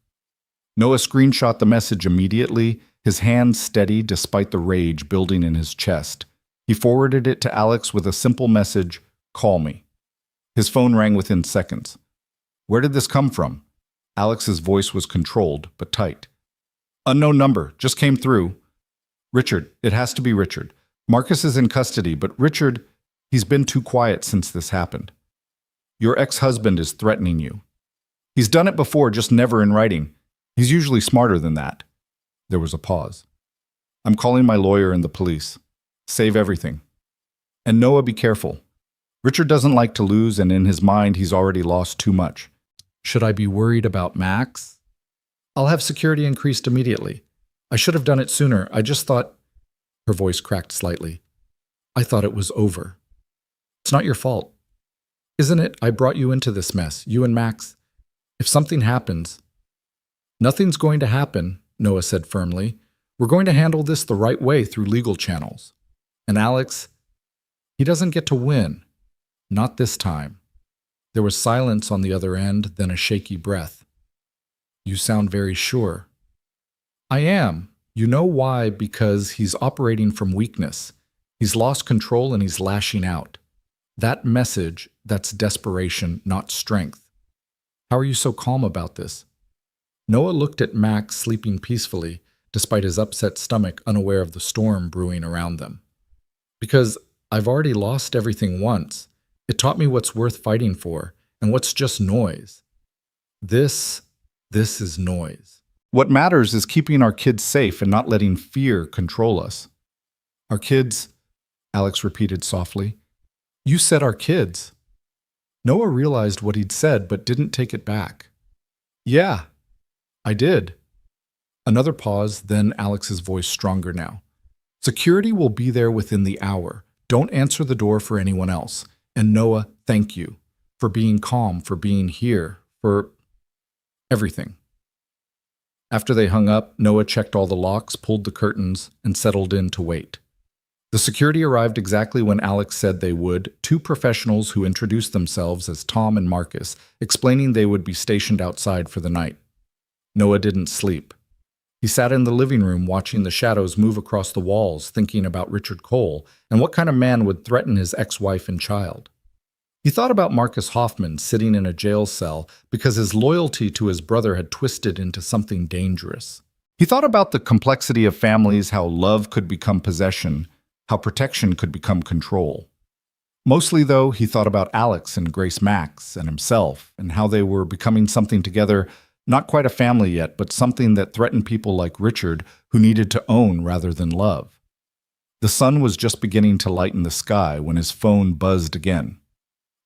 Noah screenshot the message immediately, his hand steady despite the rage building in his chest. He forwarded it to Alex with a simple message, call me. His phone rang within seconds. Where did this come from? Alex's voice was controlled, but tight. Unknown number, just came through. Richard, it has to be Richard. Marcus is in custody, but Richard, he's been too quiet since this happened. Your ex-husband is threatening you. He's done it before, just never in writing. He's usually smarter than that. There was a pause. I'm calling my lawyer and the police. Save everything. And Noah, be careful. Richard doesn't like to lose, and in his mind, he's already lost too much. Should I be worried about Max? I'll have security increased immediately. I should have done it sooner. I just thought... Her voice cracked slightly. I thought it was over. It's not your fault. Isn't it? I brought you into this mess, you and Max. If something happens... Nothing's going to happen, Noah said firmly. We're going to handle this the right way through legal channels. And Alex, he doesn't get to win. Not this time. There was silence on the other end, then a shaky breath. You sound very sure. I am. You know why? Because he's operating from weakness. He's lost control and he's lashing out. That message, that's desperation, not strength. How are you so calm about this? Noah looked at Max sleeping peacefully, despite his upset stomach, unaware of the storm brewing around them. Because I've already lost everything once. It taught me what's worth fighting for, and what's just noise. This is noise. What matters is keeping our kids safe and not letting fear control us. Our kids, Alex repeated softly. You said our kids. Noah realized what he'd said, but didn't take it back. Yeah, I did. Another pause, then Alex's voice stronger now. Security will be there within the hour. Don't answer the door for anyone else. And Noah, thank you for being calm, for being here, for everything. After they hung up, Noah checked all the locks, pulled the curtains, and settled in to wait. The security arrived exactly when Alex said they would, two professionals who introduced themselves as Tom and Marcus, explaining they would be stationed outside for the night. Noah didn't sleep. He sat in the living room watching the shadows move across the walls, thinking about Richard Cole and what kind of man would threaten his ex-wife and child. He thought about Marcus Hoffman sitting in a jail cell because his loyalty to his brother had twisted into something dangerous. He thought about the complexity of families, how love could become possession, how protection could become control. Mostly, though, he thought about Alex and Grace Max and himself and how they were becoming something together, not quite a family yet, but something that threatened people like Richard who needed to own rather than love. The sun was just beginning to lighten the sky when his phone buzzed again.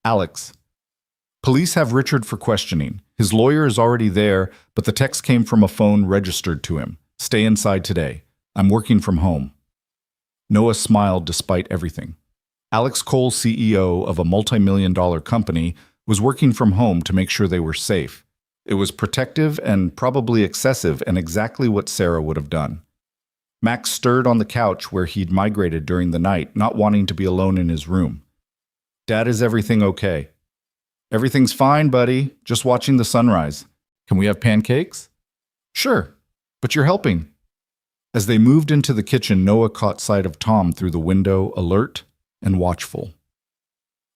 Alex. Police have Richard for questioning. His lawyer is already there, but the text came from a phone registered to him. Stay inside today. I'm working from home. Noah smiled despite everything. Alex Cole, CEO of a multi-million-dollar company, was working from home to make sure they were safe. It was protective and probably excessive and exactly what Sarah would have done. Max stirred on the couch where he'd migrated during the night, not wanting to be alone in his room. Dad, is everything okay? Everything's fine, buddy. Just watching the sunrise. Can we have pancakes? Sure, but you're helping. As they moved into the kitchen, Noah caught sight of Tom through the window, alert and watchful.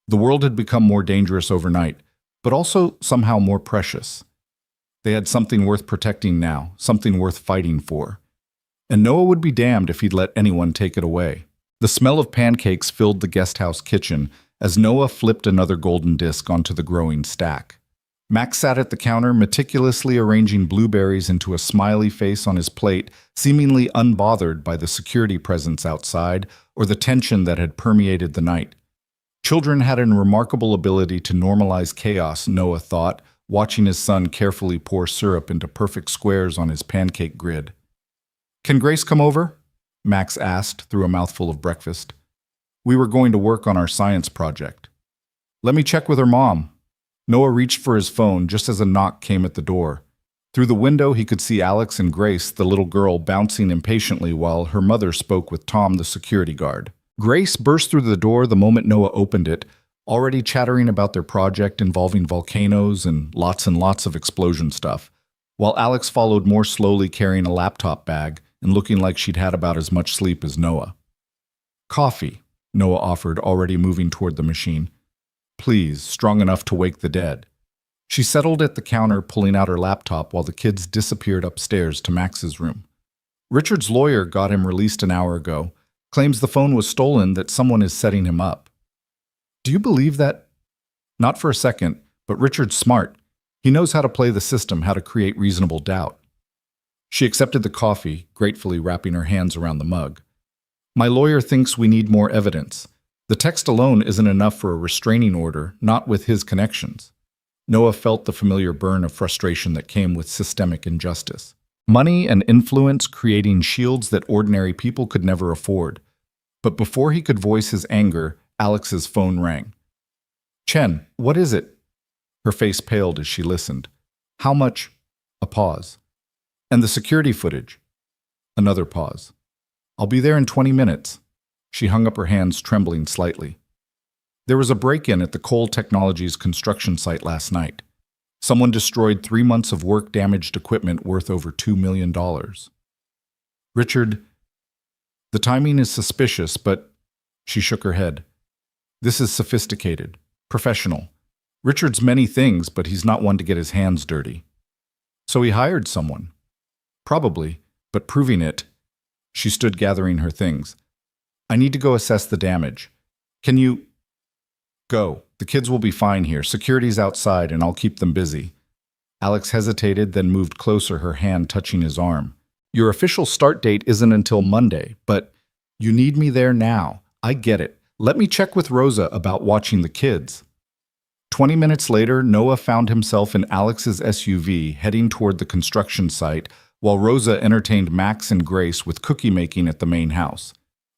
The world had become more dangerous overnight, but also somehow more precious. They had something worth protecting now, something worth fighting for. And Noah would be damned if he'd let anyone take it away. The smell of pancakes filled the guesthouse kitchen as Noah flipped another golden disc onto the growing stack. Max sat at the counter, meticulously arranging blueberries into a smiley face on his plate, seemingly unbothered by the security presence outside or the tension that had permeated the night. Children had a remarkable ability to normalize chaos, Noah thought, watching his son carefully pour syrup into perfect squares on his pancake grid. Can Grace come over? Max asked through a mouthful of breakfast. We were going to work on our science project. Let me check with her mom. Noah reached for his phone just as a knock came at the door. Through the window, he could see Alex and Grace, the little girl, bouncing impatiently while her mother spoke with Tom, the security guard. Grace burst through the door the moment Noah opened it, already chattering about their project involving volcanoes and lots of explosion stuff, while Alex followed more slowly, carrying a laptop bag and looking like she'd had about as much sleep as Noah. Coffee, Noah offered, already moving toward the machine. Please, strong enough to wake the dead. She settled at the counter, pulling out her laptop while the kids disappeared upstairs to Max's room. Richard's lawyer got him released an hour ago, claims the phone was stolen, that someone is setting him up. Do you believe that? Not for a second, but Richard's smart. He knows how to play the system, how to create reasonable doubt. She accepted the coffee, gratefully wrapping her hands around the mug. My lawyer thinks we need more evidence. The text alone isn't enough for a restraining order, not with his connections. Noah felt the familiar burn of frustration that came with systemic injustice. Money and influence creating shields that ordinary people could never afford. But before he could voice his anger, Alex's phone rang. Chen, what is it? Her face paled as she listened. How much? A pause. And the security footage. Another pause. I'll be there in 20 minutes. She hung up her hands, trembling slightly. There was a break-in at the Cole Technologies construction site last night. Someone destroyed 3 months of work-damaged equipment worth over $2 million. Richard, the timing is suspicious, but... She shook her head. This is sophisticated, professional. Richard's many things, but he's not one to get his hands dirty. So he hired someone. Probably, but proving it... She stood gathering her things. I need to go assess the damage. Can you... Go. The kids will be fine here. Security's outside, and I'll keep them busy. Alex hesitated, then moved closer, her hand touching his arm. Your official start date isn't until Monday, but you need me there now. I get it. Let me check with Rosa about watching the kids. 20 minutes later, Noah found himself in Alex's SUV, heading toward the construction site, while Rosa entertained Max and Grace with cookie making at the main house.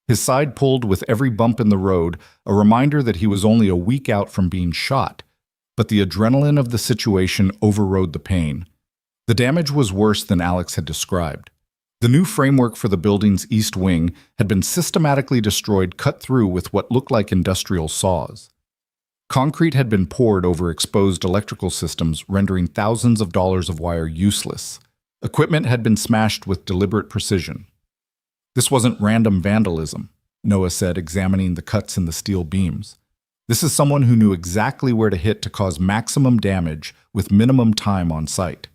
His side pulled with every bump in the road, a reminder that he was only a week out from being shot. But the adrenaline of the situation overrode the pain. The damage was worse than Alex had described. The new framework for the building's east wing had been systematically destroyed, cut through with what looked like industrial saws. Concrete had been poured over exposed electrical systems, rendering thousands of dollars of wire useless. Equipment had been smashed with deliberate precision. This wasn't random vandalism, Noah said, examining the cuts in the steel beams. This is someone who knew exactly where to hit to cause maximum damage with minimum time on site.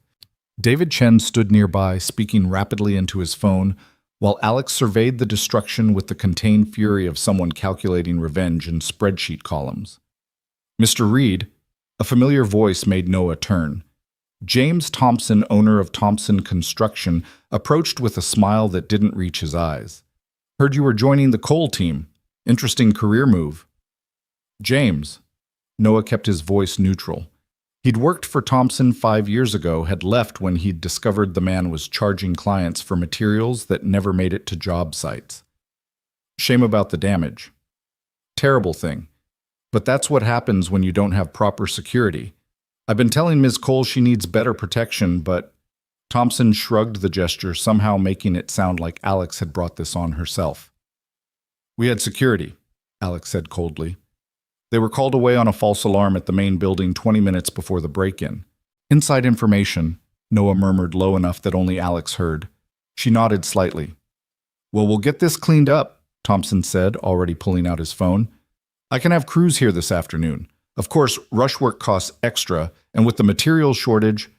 David Chen stood nearby, speaking rapidly into his phone, while Alex surveyed the destruction with the contained fury of someone calculating revenge in spreadsheet columns. Mr. Reed, a familiar voice made Noah turn. James Thompson, owner of Thompson Construction, approached with a smile that didn't reach his eyes. Heard you were joining the coal team. Interesting career move. James. Noah kept his voice neutral. He'd worked for Thompson 5 years ago, had left when he'd discovered the man was charging clients for materials that never made it to job sites. Shame about the damage. Terrible thing. But that's what happens when you don't have proper security. I've been telling Ms. Cole she needs better protection, but Thompson shrugged the gesture, somehow making it sound like Alex had brought this on herself. We had security, Alex said coldly. They were called away on a false alarm at the main building 20 minutes before the break-in. Inside information, Noah murmured low enough that only Alex heard. She nodded slightly. Well, we'll get this cleaned up, Thompson said, already pulling out his phone. I can have crews here this afternoon. Of course, rush work costs extra, and with the material shortage,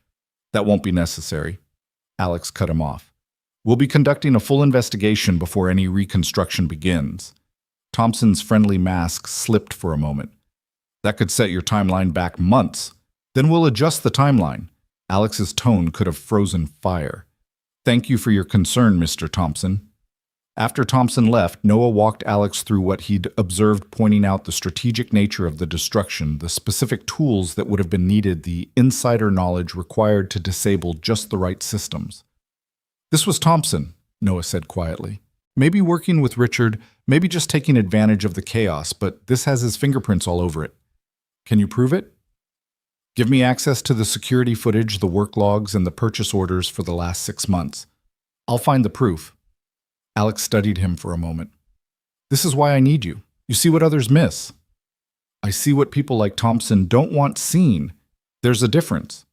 that won't be necessary. Alex cut him off. We'll be conducting a full investigation before any reconstruction begins. Thompson's friendly mask slipped for a moment. That could set your timeline back months. Then we'll adjust the timeline. Alex's tone could have frozen fire. Thank you for your concern, Mr. Thompson. After Thompson left, Noah walked Alex through what he'd observed, pointing out the strategic nature of the destruction, the specific tools that would have been needed, the insider knowledge required to disable just the right systems. This was Thompson, Noah said quietly. Maybe working with Richard, maybe just taking advantage of the chaos, but this has his fingerprints all over it. Can you prove it? Give me access to the security footage, the work logs, and the purchase orders for the last 6 months. I'll find the proof. Alex studied him for a moment. This is why I need you. You see what others miss. I see what people like Thompson don't want seen. There's a difference.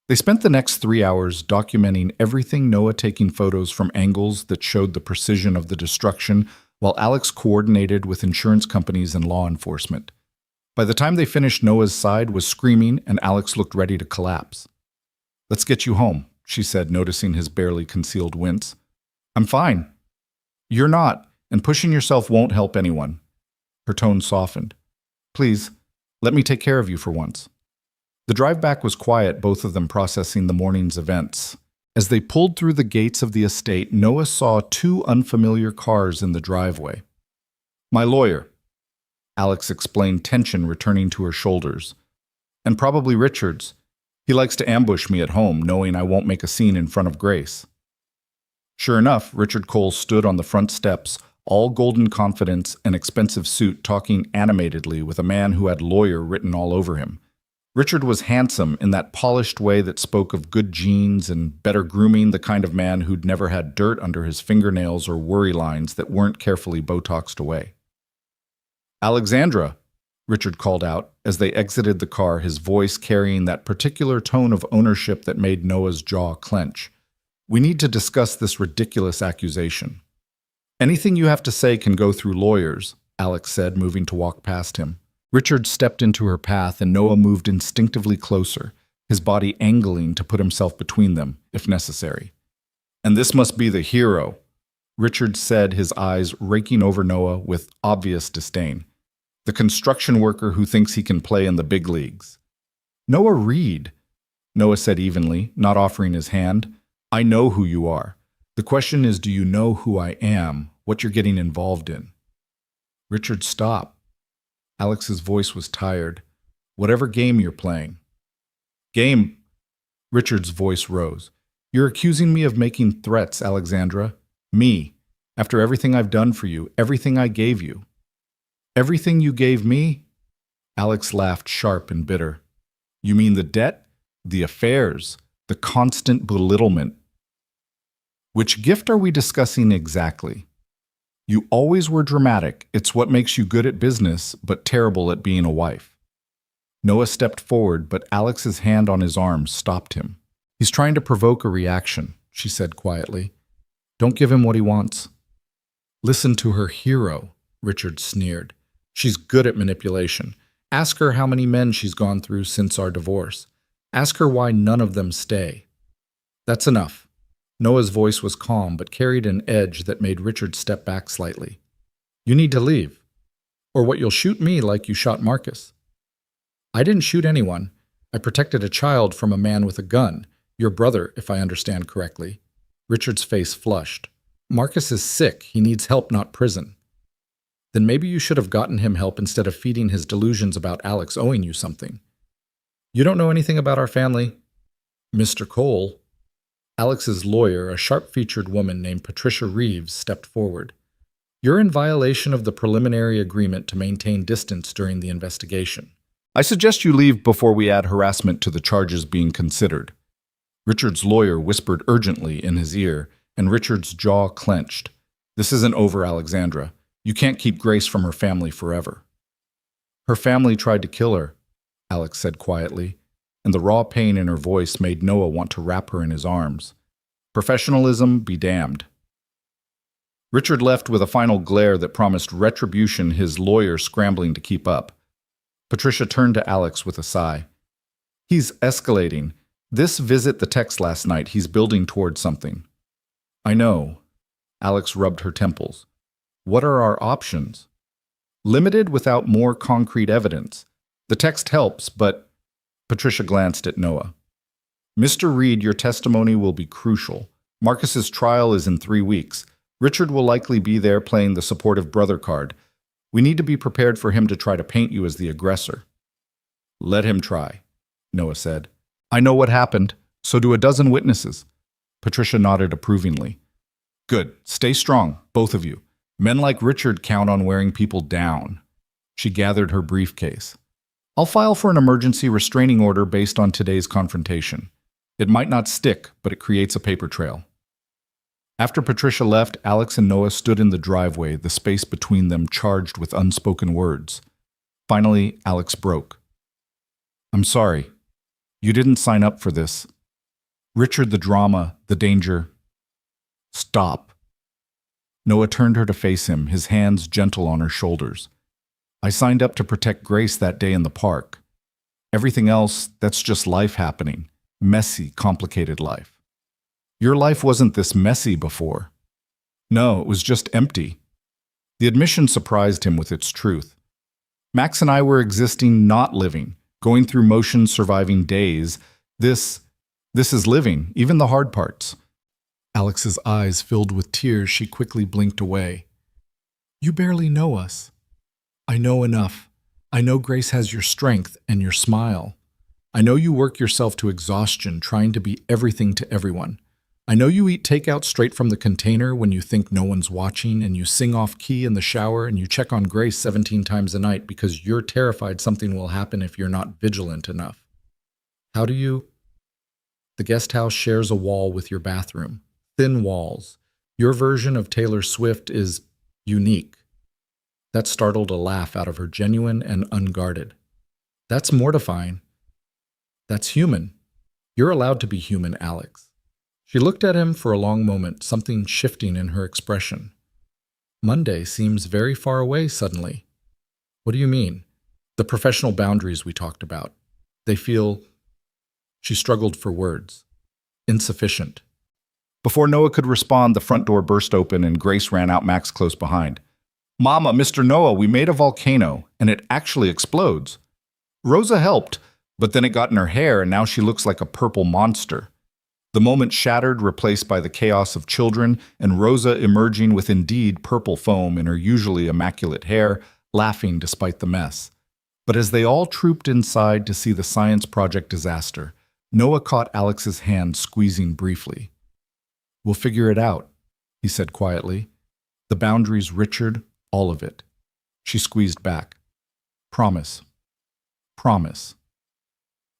They spent the next 3 hours documenting everything, Noah taking photos from angles that showed the precision of the destruction, while Alex coordinated with insurance companies and law enforcement. By the time they finished, Noah's side was screaming and Alex looked ready to collapse. Let's get you home, she said, noticing his barely concealed wince. I'm fine. You're not, and pushing yourself won't help anyone. Her tone softened. Please, let me take care of you for once. The drive back was quiet, both of them processing the morning's events. As they pulled through the gates of the estate, Noah saw 2 unfamiliar cars in the driveway. My lawyer, Alex explained, tension returning to her shoulders. And probably Richard's. He likes to ambush me at home, knowing I won't make a scene in front of Grace. Sure enough, Richard Cole stood on the front steps, all golden confidence and expensive suit, talking animatedly with a man who had lawyer written all over him. Richard was handsome in that polished way that spoke of good genes and better grooming, the kind of man who'd never had dirt under his fingernails or worry lines that weren't carefully Botoxed away. Alexandra, Richard called out as they exited the car, his voice carrying that particular tone of ownership that made Noah's jaw clench. We need to discuss this ridiculous accusation. Anything you have to say can go through lawyers, Alex said, moving to walk past him. Richard stepped into her path and Noah moved instinctively closer, his body angling to put himself between them, if necessary. And this must be the hero, Richard said, his eyes raking over Noah with obvious disdain. The construction worker who thinks he can play in the big leagues. Noah Reed, Noah said evenly, not offering his hand. I know who you are. The question is, do you know who I am, what you're getting involved in? Richard, stop. Alex's voice was tired. Whatever game you're playing. Game? Richard's voice rose. You're accusing me of making threats, Alexandra. Me. After everything I've done for you, everything I gave you. Everything you gave me? Alex laughed sharp and bitter. You mean the debt? The affairs? The constant belittlement? Which gift are we discussing exactly? You always were dramatic. It's what makes you good at business, but terrible at being a wife. Noah stepped forward, but Alex's hand on his arm stopped him. He's trying to provoke a reaction, she said quietly. Don't give him what he wants. Listen to her hero, Richard sneered. She's good at manipulation. Ask her how many men she's gone through since our divorce. Ask her why none of them stay. That's enough. Noah's voice was calm but carried an edge that made Richard step back slightly. You need to leave, or what you'll shoot me like you shot Marcus. I didn't shoot anyone. I protected a child from a man with a gun, your brother, if I understand correctly. Richard's face flushed. Marcus is sick. He needs help, not prison. Then maybe you should have gotten him help instead of feeding his delusions about Alex owing you something. You don't know anything about our family? Mr. Cole. Alex's lawyer, a sharp-featured woman named Patricia Reeves, stepped forward. You're in violation of the preliminary agreement to maintain distance during the investigation. I suggest you leave before we add harassment to the charges being considered. Richard's lawyer whispered urgently in his ear, and Richard's jaw clenched. This isn't over, Alexandra. You can't keep Grace from her family forever. Her family tried to kill her, Alex said quietly, and the raw pain in her voice made Noah want to wrap her in his arms. Professionalism be damned. Richard left with a final glare that promised retribution, his lawyer scrambling to keep up. Patricia turned to Alex with a sigh. He's escalating. This visit, the text last night, he's building towards something. I know. Alex rubbed her temples. What are our options? Limited without more concrete evidence. The text helps, but... Patricia glanced at Noah. Mr. Reed, your testimony will be crucial. Marcus's trial is in 3 weeks. Richard will likely be there playing the supportive brother card. We need to be prepared for him to try to paint you as the aggressor. Let him try, Noah said. I know what happened. So do a dozen witnesses. Patricia nodded approvingly. Good. Stay strong, both of you. Men like Richard count on wearing people down. She gathered her briefcase. I'll file for an emergency restraining order based on today's confrontation. It might not stick, but it creates a paper trail. After Patricia left, Alex and Noah stood in the driveway, the space between them charged with unspoken words. Finally, Alex broke. I'm sorry. You didn't sign up for this. Richard, the drama, the danger. Stop. Noah turned her to face him, his hands gentle on her shoulders. I signed up to protect Grace that day in the park. Everything else, that's just life happening. Messy, complicated life. Your life wasn't this messy before. No, it was just empty. The admission surprised him with its truth. Max and I were existing, not living, going through motions, surviving days. This is living, even the hard parts. Alex's eyes filled with tears. She quickly blinked away. You barely know us. I know enough. I know Grace has your strength and your smile. I know you work yourself to exhaustion trying to be everything to everyone. I know you eat takeout straight from the container when you think no one's watching, and you sing off key in the shower, and you check on Grace 17 times a night because you're terrified something will happen if you're not vigilant enough. How do you? The guest house shares a wall with your bathroom. Thin walls. Your version of Taylor Swift is unique. That startled a laugh out of her, genuine and unguarded. That's mortifying. That's human. You're allowed to be human, Alex. She looked at him for a long moment, something shifting in her expression. Monday seems very far away suddenly. What do you mean? The professional boundaries we talked about. They feel... She struggled for words. Insufficient. Before Noah could respond, the front door burst open and Grace ran out, Max close behind. Mama, Mr. Noah, we made a volcano, and it actually explodes. Rosa helped, but then it got in her hair, and now she looks like a purple monster. The moment shattered, replaced by the chaos of children, and Rosa emerging with indeed purple foam in her usually immaculate hair, laughing despite the mess. But as they all trooped inside to see the science project disaster, Noah caught Alex's hand, squeezing briefly. We'll figure it out, he said quietly. The boundaries, Richard, all of it. She squeezed back. Promise. Promise.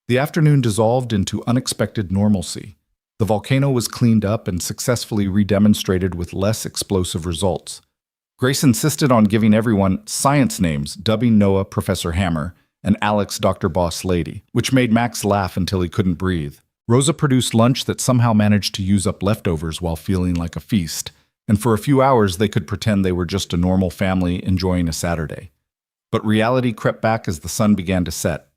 The afternoon dissolved into unexpected normalcy. The volcano was cleaned up and successfully redemonstrated with less explosive results. Grace insisted on giving everyone science names, dubbing Noah Professor Hammer and Alex Dr. Boss Lady, which made Max laugh until he couldn't breathe. Rosa produced lunch that somehow managed to use up leftovers while feeling like a feast, and for a few hours they could pretend they were just a normal family enjoying a Saturday. But reality crept back as the sun began to set.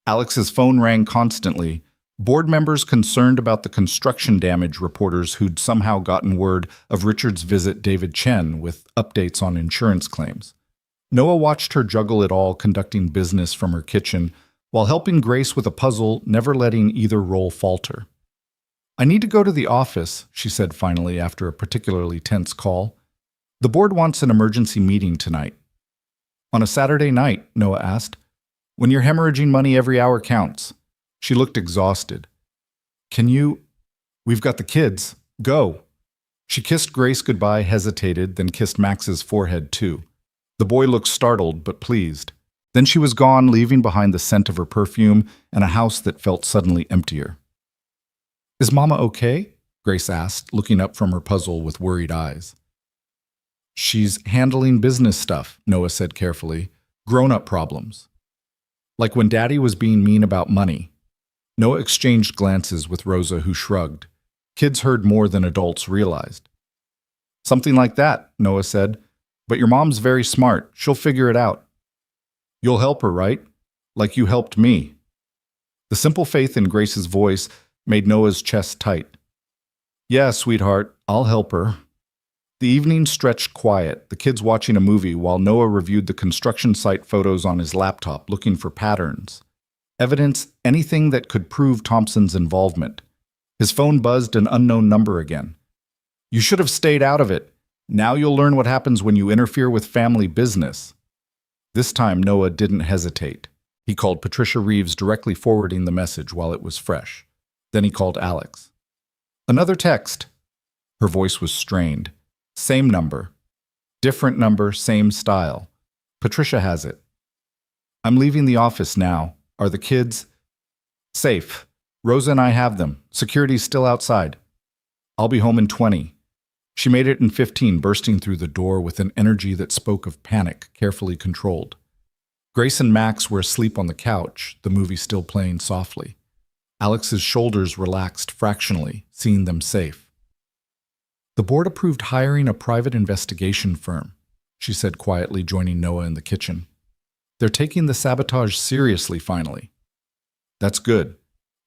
Alex's phone rang constantly. Board members concerned about the construction damage reporters who'd somehow gotten word of Richard's visit David Chen with updates on insurance claims. Noah watched her juggle it all, conducting business from her kitchen, while helping Grace with a puzzle, never letting either role falter. "I need to go to the office," she said finally after a particularly tense call. "The board wants an emergency meeting tonight." "On a Saturday night?" Noah asked. "When you're hemorrhaging money, every hour counts." She looked exhausted. "Can you? We've got the kids. Go." She kissed Grace goodbye, hesitated, then kissed Max's forehead too. The boy looked startled but pleased. Then she was gone, leaving behind the scent of her perfume and a house that felt suddenly emptier. "Is Mama okay?" Grace asked, looking up from her puzzle with worried eyes. "She's handling business stuff," Noah said carefully. "Grown-up problems. Like when Daddy was being mean about money." Noah exchanged glances with Rosa, who shrugged. Kids heard more than adults realized. "Something like that," Noah said. "But your mom's very smart. She'll figure it out." "You'll help her, right? Like you helped me." The simple faith in Grace's voice made Noah's chest tight. "Yeah, sweetheart, I'll help her." The evening stretched quiet, the kids watching a movie while Noah reviewed the construction site photos on his laptop, looking for patterns. Evidence, anything that could prove Thompson's involvement. His phone buzzed an unknown number again. "You should have stayed out of it. Now you'll learn what happens when you interfere with family business." This time Noah didn't hesitate. He called Patricia Reeves, directly forwarding the message while it was fresh. Then he called Alex. "Another text." Her voice was strained. "Same number. Different number, same style. Patricia has it." "I'm leaving the office now. Are the kids?" "Safe. Rosa and I have them. Security's still outside. I'll be home in 20. She made it in 15, bursting through the door with an energy that spoke of panic, carefully controlled. Grace and Max were asleep on the couch, the movie still playing softly. Alex's shoulders relaxed fractionally, seeing them safe. "The board approved hiring a private investigation firm," she said quietly, joining Noah in the kitchen. "They're taking the sabotage seriously finally." "That's good.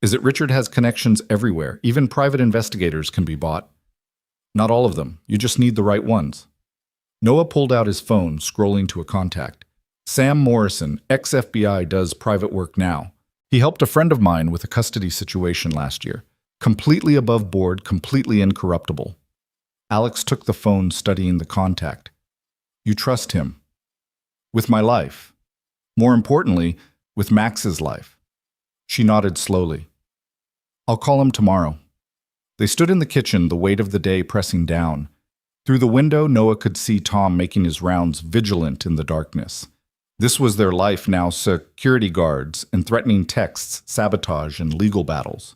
Is it Richard has connections everywhere? Even private investigators can be bought." "Not all of them. You just need the right ones." Noah pulled out his phone, scrolling to a contact. "Sam Morrison, ex-FBI, does private work now. He helped a friend of mine with a custody situation last year. Completely above board, completely incorruptible." Alex took the phone, studying the contact. "You trust him?" "With my life. More importantly, with Max's life." She nodded slowly. "I'll call him tomorrow." They stood in the kitchen, the weight of the day pressing down. Through the window, Noah could see Tom making his rounds, vigilant in the darkness. This was their life now: security guards and threatening texts, sabotage, and legal battles.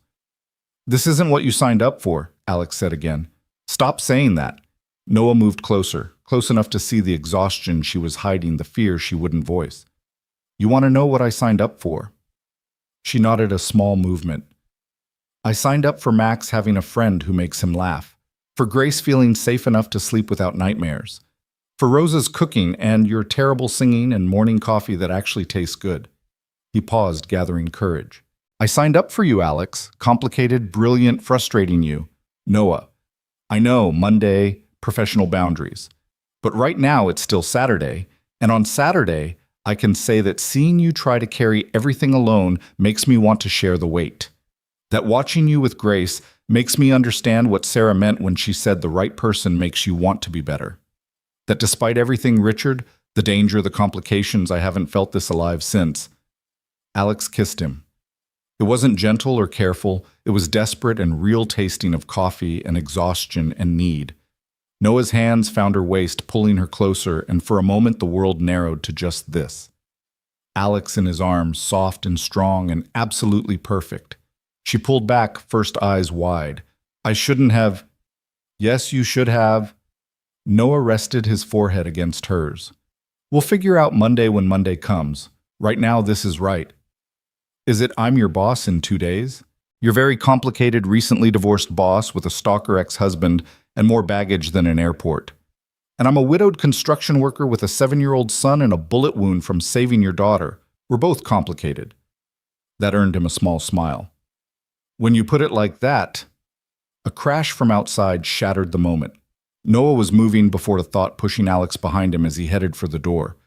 "This isn't what you signed up for," Alex said again. "Stop saying that." Noah moved closer, close enough to see the exhaustion she was hiding, the fear she wouldn't voice. "You want to know what I signed up for?" She nodded, a small movement. "I signed up for Max having a friend who makes him laugh, for Grace feeling safe enough to sleep without nightmares, for Rosa's cooking and your terrible singing and morning coffee that actually tastes good." He paused, gathering courage. "I signed up for you, Alex. Complicated, brilliant, frustrating you." Noah. "I know, Monday, professional boundaries. But right now it's still Saturday, and on Saturday I can say that seeing you try to carry everything alone makes me want to share the weight. That watching you with Grace makes me understand what Sarah meant when she said the right person makes you want to be better. That despite everything, Richard, the danger, the complications, I haven't felt this alive since." Alex kissed him. It wasn't gentle or careful, it was desperate and real, tasting of coffee and exhaustion and need. Noah's hands found her waist, pulling her closer, and for a moment the world narrowed to just this. Alex in his arms, soft and strong and absolutely perfect. She pulled back, first eyes wide. I shouldn't have. Yes, you should have. Noah rested his forehead against hers. We'll figure out Monday when Monday comes. Right now, this is right. Is it I'm your boss in 2 days? Your very complicated, recently divorced boss with a stalker ex-husband and more baggage than an airport. And I'm a widowed construction worker with a 7-year-old son and a bullet wound from saving your daughter. We're both complicated. That earned him a small smile. When you put it like that, a crash from outside shattered the moment. Noah was moving before a thought, pushing Alex behind him as he headed for the door.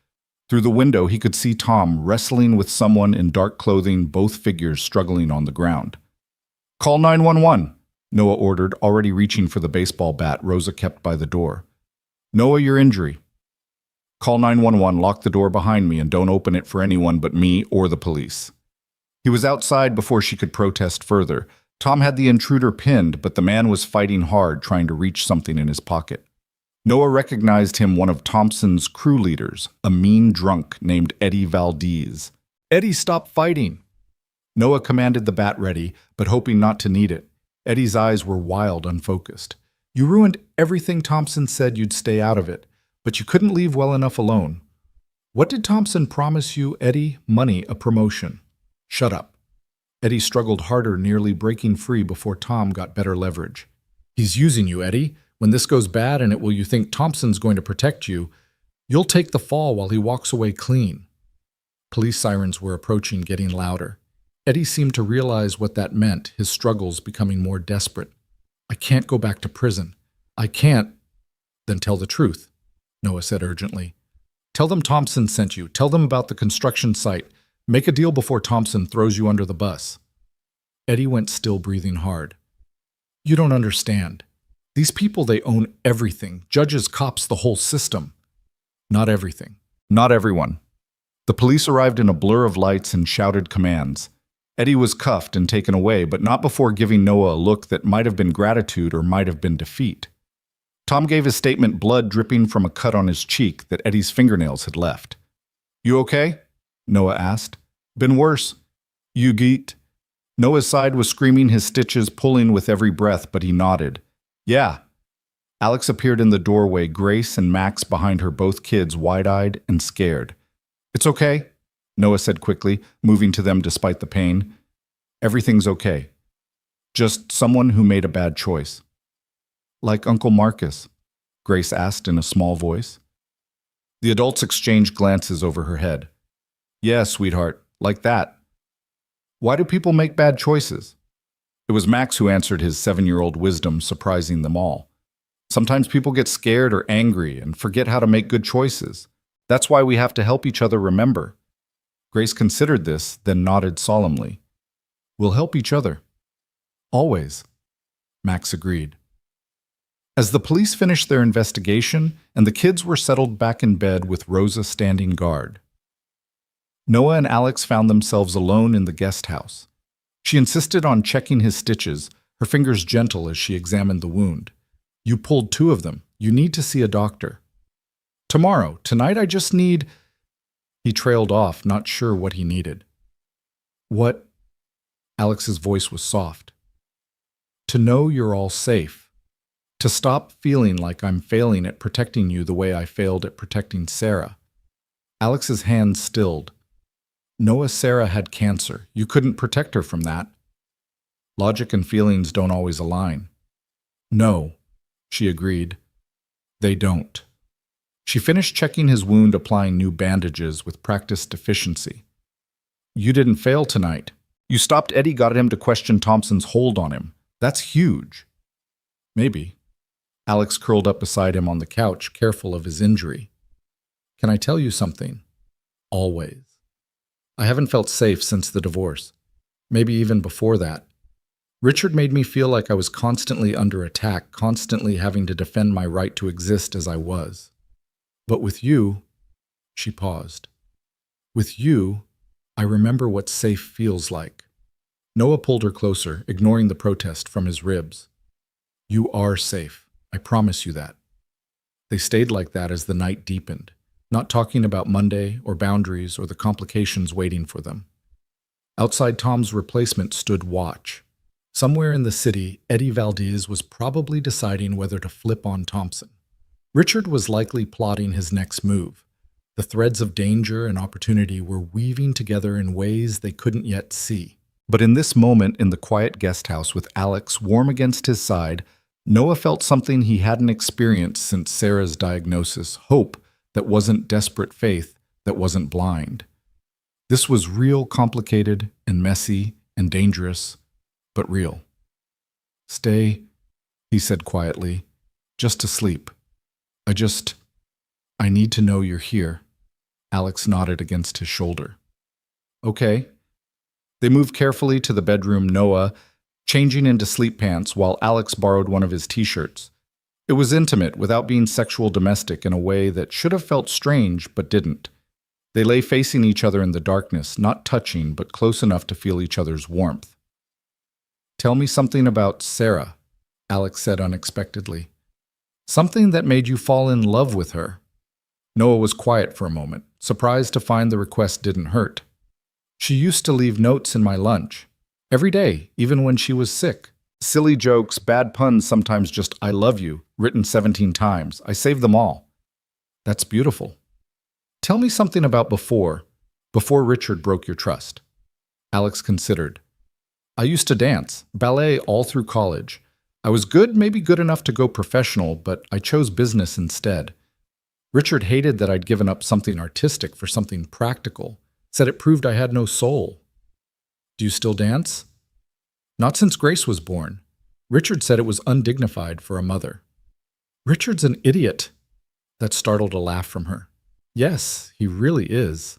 Through the window, he could see Tom wrestling with someone in dark clothing, both figures struggling on the ground. Call 911, Noah ordered, already reaching for the baseball bat Rosa kept by the door. Noah, your injury. Call 911, lock the door behind me, and don't open it for anyone but me or the police. He was outside before she could protest further. Tom had the intruder pinned, but the man was fighting hard, trying to reach something in his pocket. Noah recognized him, one of Thompson's crew leaders, a mean drunk named Eddie Valdez. Eddie, stop fighting! Noah commanded the bat ready, but hoping not to need it. Eddie's eyes were wild, unfocused. You ruined everything Thompson said you'd stay out of it, but you couldn't leave well enough alone. What did Thompson promise you, Eddie? Money, a promotion. Shut up. Eddie struggled harder, nearly breaking free before Tom got better leverage. He's using you, Eddie. When this goes bad and you think Thompson's going to protect you, you'll take the fall while he walks away clean. Police sirens were approaching, getting louder. Eddie seemed to realize what that meant, his struggles becoming more desperate. I can't go back to prison. I can't. Then tell the truth, Noah said urgently. Tell them Thompson sent you. Tell them about the construction site. Make a deal before Thompson throws you under the bus. Eddie went still, breathing hard. You don't understand. These people, they own everything. Judges, cops, the whole system. Not everything. Not everyone. The police arrived in a blur of lights and shouted commands. Eddie was cuffed and taken away, but not before giving Noah a look that might have been gratitude or might have been defeat. Tom gave his statement, blood dripping from a cut on his cheek that Eddie's fingernails had left. You okay? Noah asked. Been worse. You geet? Noah's side was screaming, his stitches pulling with every breath, but he nodded. Yeah. Alex appeared in the doorway, Grace and Max behind her, both kids wide-eyed and scared. It's okay, Noah said quickly, moving to them despite the pain. Everything's okay. Just someone who made a bad choice. Like Uncle Marcus? Grace asked in a small voice. The adults exchanged glances over her head. Yeah, sweetheart, like that. Why do people make bad choices? It was Max who answered, his 7-year-old wisdom surprising them all. Sometimes people get scared or angry and forget how to make good choices. That's why we have to help each other remember. Grace considered this, then nodded solemnly. We'll help each other. Always. Max agreed. As the police finished their investigation and the kids were settled back in bed with Rosa standing guard, Noah and Alex found themselves alone in the guest house. She insisted on checking his stitches, her fingers gentle as she examined the wound. You pulled 2 of them. You need to see a doctor. Tomorrow. Tonight I just need... He trailed off, not sure what he needed. What? Alex's voice was soft. To know you're all safe. To stop feeling like I'm failing at protecting you the way I failed at protecting Sarah. Alex's hands stilled. Noah, Sarah had cancer. You couldn't protect her from that. Logic and feelings don't always align. No, she agreed. They don't. She finished checking his wound, applying new bandages with practiced efficiency. You didn't fail tonight. You stopped Eddie, got him to question Thompson's hold on him. That's huge. Maybe. Alex curled up beside him on the couch, careful of his injury. Can I tell you something? Always. I haven't felt safe since the divorce. Maybe even before that. Richard made me feel like I was constantly under attack, constantly having to defend my right to exist as I was. But with you, she paused. With you, I remember what safe feels like. Noah pulled her closer, ignoring the protest from his ribs. You are safe. I promise you that. They stayed like that as the night deepened, not talking about Monday or boundaries or the complications waiting for them. Outside Tom's replacement stood watch. Somewhere in the city, Eddie Valdez was probably deciding whether to flip on Thompson. Richard was likely plotting his next move. The threads of danger and opportunity were weaving together in ways they couldn't yet see. But in this moment in the quiet guest house with Alex warm against his side, Noah felt something he hadn't experienced since Sarah's diagnosis, hope that wasn't desperate faith, that wasn't blind. This was real, complicated and messy and dangerous, but real. "Stay," he said quietly, "just to sleep. I need to know you're here." Alex nodded against his shoulder. "Okay." They moved carefully to the bedroom, Noah changing into sleep pants while Alex borrowed one of his t-shirts. It was intimate without being sexual domestic in a way that should have felt strange but didn't. They lay facing each other in the darkness, not touching but close enough to feel each other's warmth. "Tell me something about Sarah," Alex said unexpectedly. "Something that made you fall in love with her." Noah was quiet for a moment, surprised to find the request didn't hurt. "She used to leave notes in my lunch. Every day, even when she was sick. Silly jokes, bad puns, sometimes just 'I love you,' written 17 times. I saved them all." "That's beautiful. Tell me something about before Richard broke your trust." Alex considered. "I used to dance, ballet all through college. I was good, maybe good enough to go professional, but I chose business instead. Richard hated that I'd given up something artistic for something practical, said it proved I had no soul." "Do you still dance?" "Not since Grace was born. Richard said it was undignified for a mother." "Richard's an idiot." That startled a laugh from her. "Yes, he really is."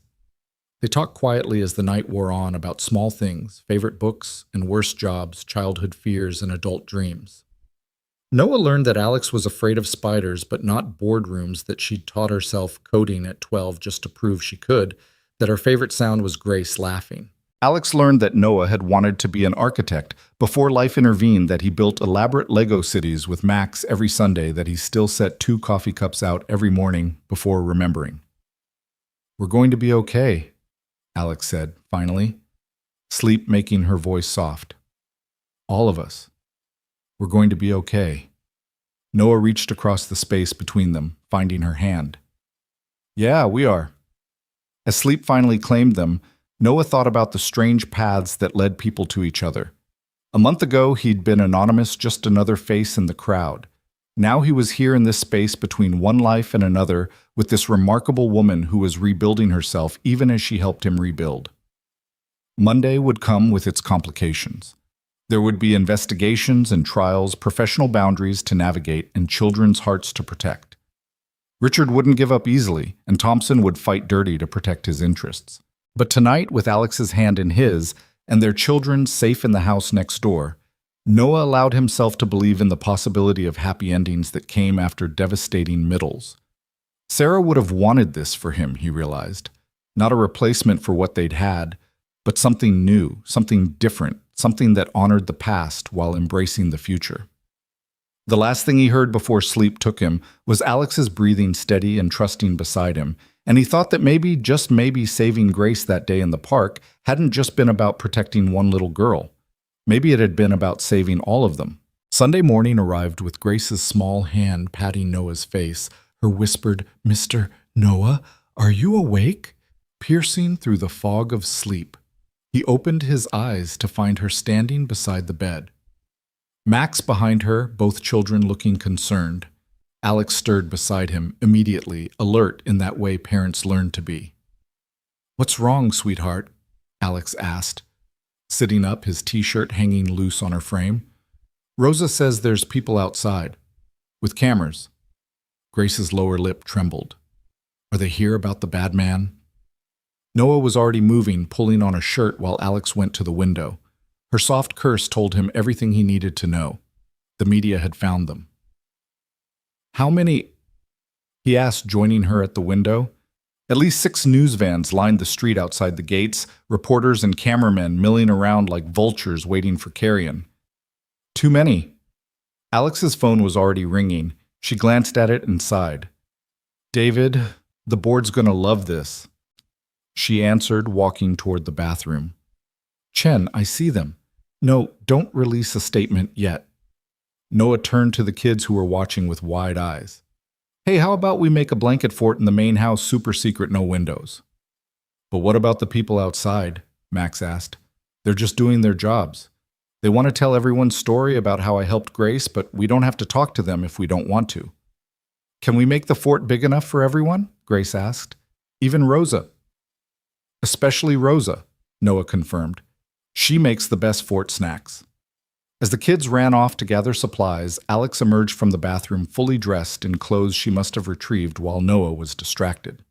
They talked quietly as the night wore on about small things, favorite books and worst jobs, childhood fears and adult dreams. Noah learned that Alex was afraid of spiders, but not boardrooms, that she'd taught herself coding at 12 just to prove she could, that her favorite sound was Grace laughing. Alex learned that Noah had wanted to be an architect before life intervened, that he built elaborate Lego cities with Max every Sunday, that he still set 2 coffee cups out every morning before remembering. "We're going to be okay," Alex said, finally, sleep making her voice soft. "All of us. We're going to be okay." Noah reached across the space between them, finding her hand. "Yeah, we are." As sleep finally claimed them, Noah thought about the strange paths that led people to each other. A month ago, he'd been anonymous, just another face in the crowd. Now he was here in this space between one life and another, with this remarkable woman who was rebuilding herself even as she helped him rebuild. Monday would come with its complications. There would be investigations and trials, professional boundaries to navigate, and children's hearts to protect. Richard wouldn't give up easily, and Thompson would fight dirty to protect his interests. But tonight, with Alex's hand in his, and their children safe in the house next door, Noah allowed himself to believe in the possibility of happy endings that came after devastating middles. Sarah would have wanted this for him, he realized. Not a replacement for what they'd had, but something new, something different, something that honored the past while embracing the future. The last thing he heard before sleep took him was Alex's breathing steady and trusting beside him, and he thought that maybe, just maybe, saving Grace that day in the park hadn't just been about protecting one little girl. Maybe it had been about saving all of them. Sunday morning arrived with Grace's small hand patting Noah's face, her whispered, "Mr. Noah, are you awake?" piercing through the fog of sleep. He opened his eyes to find her standing beside the bed. Max behind her, both children looking concerned. Alex stirred beside him, immediately, alert in that way parents learn to be. "What's wrong, sweetheart?" Alex asked, sitting up, his t-shirt hanging loose on her frame. "Rosa says there's people outside. With cameras." Grace's lower lip trembled. "Are they here about the bad man?" Noah was already moving, pulling on a shirt while Alex went to the window. Her soft curse told him everything he needed to know. The media had found them. "How many?" he asked, joining her at the window. At least 6 news vans lined the street outside the gates, reporters and cameramen milling around like vultures waiting for carrion. "Too many." Alex's phone was already ringing. She glanced at it and sighed. David, the board's gonna love this. She answered, walking toward the bathroom. Chen, I see them. No, don't release a statement yet. Noah turned to the kids who were watching with wide eyes. Hey, how about we make a blanket fort in the main house, super secret, no windows? But what about the people outside? Max asked. They're just doing their jobs. They want to tell everyone's story about how I helped Grace, but we don't have to talk to them if we don't want to. Can we make the fort big enough for everyone? Grace asked. Even Rosa. Especially Rosa, Noah confirmed. She makes the best fort snacks. As the kids ran off to gather supplies, Alex emerged from the bathroom fully dressed in clothes she must have retrieved while Noah was distracted.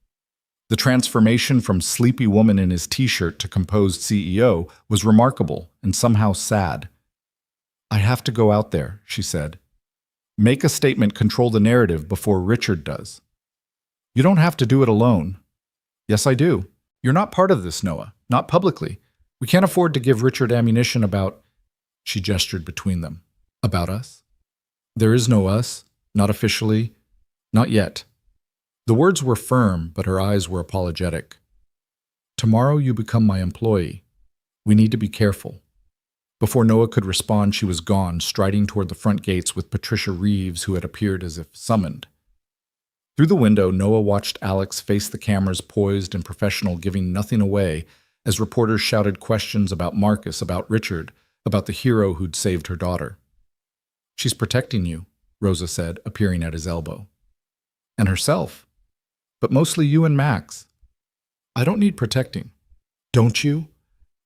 The transformation from sleepy woman in his t-shirt to composed CEO was remarkable and somehow sad. I have to go out there, she said. Make a statement, control the narrative before Richard does. You don't have to do it alone. Yes, I do. You're not part of this, Noah. Not publicly. We can't afford to give Richard ammunition about... She gestured between them. About us? There is no us. Not officially. Not yet. The words were firm, but her eyes were apologetic. Tomorrow you become my employee. We need to be careful. Before Noah could respond, she was gone, striding toward the front gates with Patricia Reeves, who had appeared as if summoned. Through the window, Noah watched Alex face the cameras, poised and professional, giving nothing away, as reporters shouted questions about Marcus, about Richard, about the hero who'd saved her daughter. She's protecting you, Rosa said, appearing at his elbow. And herself. But mostly you and Max. I don't need protecting. Don't you?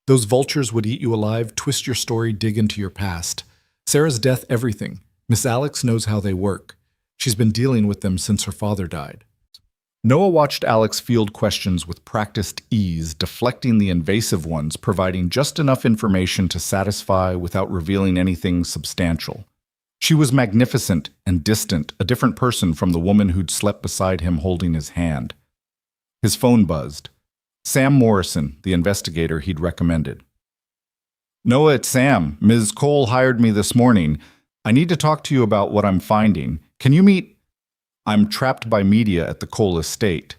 Those vultures would eat you alive, twist your story, dig into your past. Sarah's death, everything. Miss Alex knows how they work. She's been dealing with them since her father died. Noah watched Alex field questions with practiced ease, deflecting the invasive ones, providing just enough information to satisfy without revealing anything substantial. She was magnificent and distant, a different person from the woman who'd slept beside him holding his hand. His phone buzzed. Sam Morrison, the investigator he'd recommended. Noah, it's Sam. Ms. Cole hired me this morning. I need to talk to you about what I'm finding. Can you meet... I'm trapped by media at the Cole estate.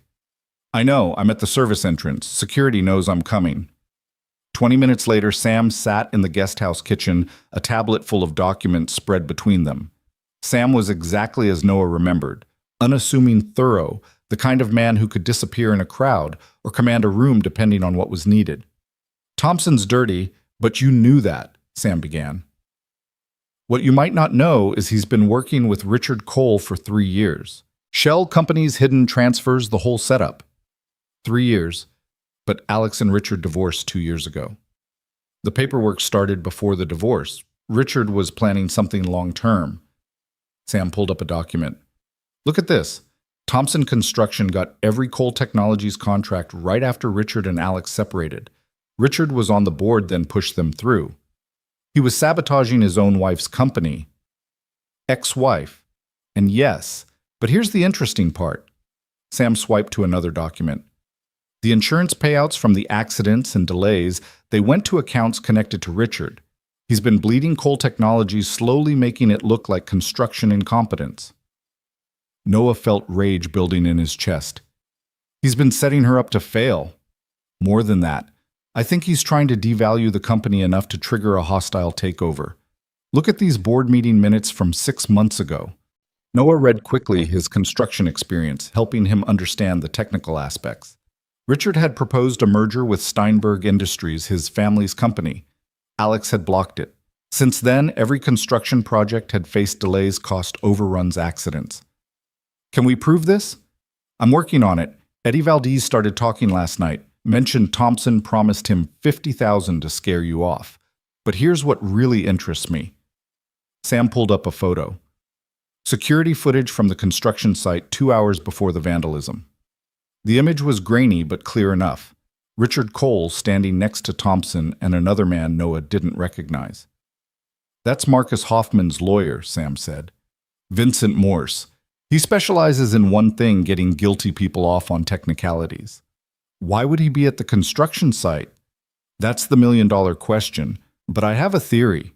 I know, I'm at the service entrance. Security knows I'm coming. 20 minutes later, Sam sat in the guest house kitchen, a tablet full of documents spread between them. Sam was exactly as Noah remembered, unassuming, thorough, the kind of man who could disappear in a crowd or command a room depending on what was needed. Thompson's dirty, but you knew that, Sam began. What you might not know is he's been working with Richard Cole for 3 years. Shell companies, hidden transfers, the whole setup. 3 years, but Alex and Richard divorced 2 years ago. The paperwork started before the divorce. Richard was planning something long-term. Sam pulled up a document. Look at this. Thompson Construction got every Cole Technologies contract right after Richard and Alex separated. Richard was on the board, then pushed them through. He was sabotaging his own wife's company. Ex-wife. And yes, but here's the interesting part. Sam swiped to another document. The insurance payouts from the accidents and delays, they went to accounts connected to Richard. He's been bleeding Cole Technologies, slowly making it look like construction incompetence. Noah felt rage building in his chest. He's been setting her up to fail. More than that, I think he's trying to devalue the company enough to trigger a hostile takeover. Look at these board meeting minutes from 6 months ago. Noah read quickly his construction experience, helping him understand the technical aspects. Richard had proposed a merger with Steinberg Industries, his family's company. Alex had blocked it. Since then, every construction project had faced delays, cost overruns, accidents. Can we prove this? I'm working on it. Eddie Valdez started talking last night. Mentioned Thompson promised him $50,000 to scare you off. But here's what really interests me. Sam pulled up a photo. Security footage from the construction site 2 hours before the vandalism. The image was grainy but clear enough. Richard Cole standing next to Thompson and another man Noah didn't recognize. That's Marcus Hoffman's lawyer, Sam said. Vincent Morse. He specializes in one thing, getting guilty people off on technicalities. Why would he be at the construction site? That's the million-dollar question, but I have a theory.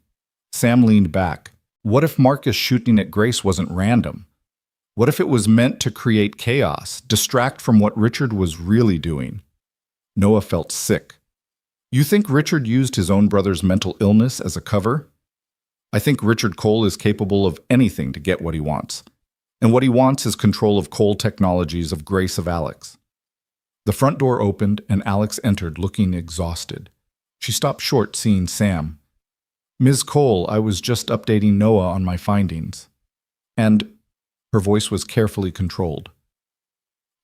Sam leaned back. What if Marcus shooting at Grace wasn't random? What if it was meant to create chaos, distract from what Richard was really doing? Noah felt sick. You think Richard used his own brother's mental illness as a cover? I think Richard Cole is capable of anything to get what he wants. And what he wants is control of Cole Technologies of Grace of Alex. The front door opened and Alex entered looking exhausted. She stopped short seeing Sam. "Ms. Cole, I was just updating Noah on my findings." And her voice was carefully controlled.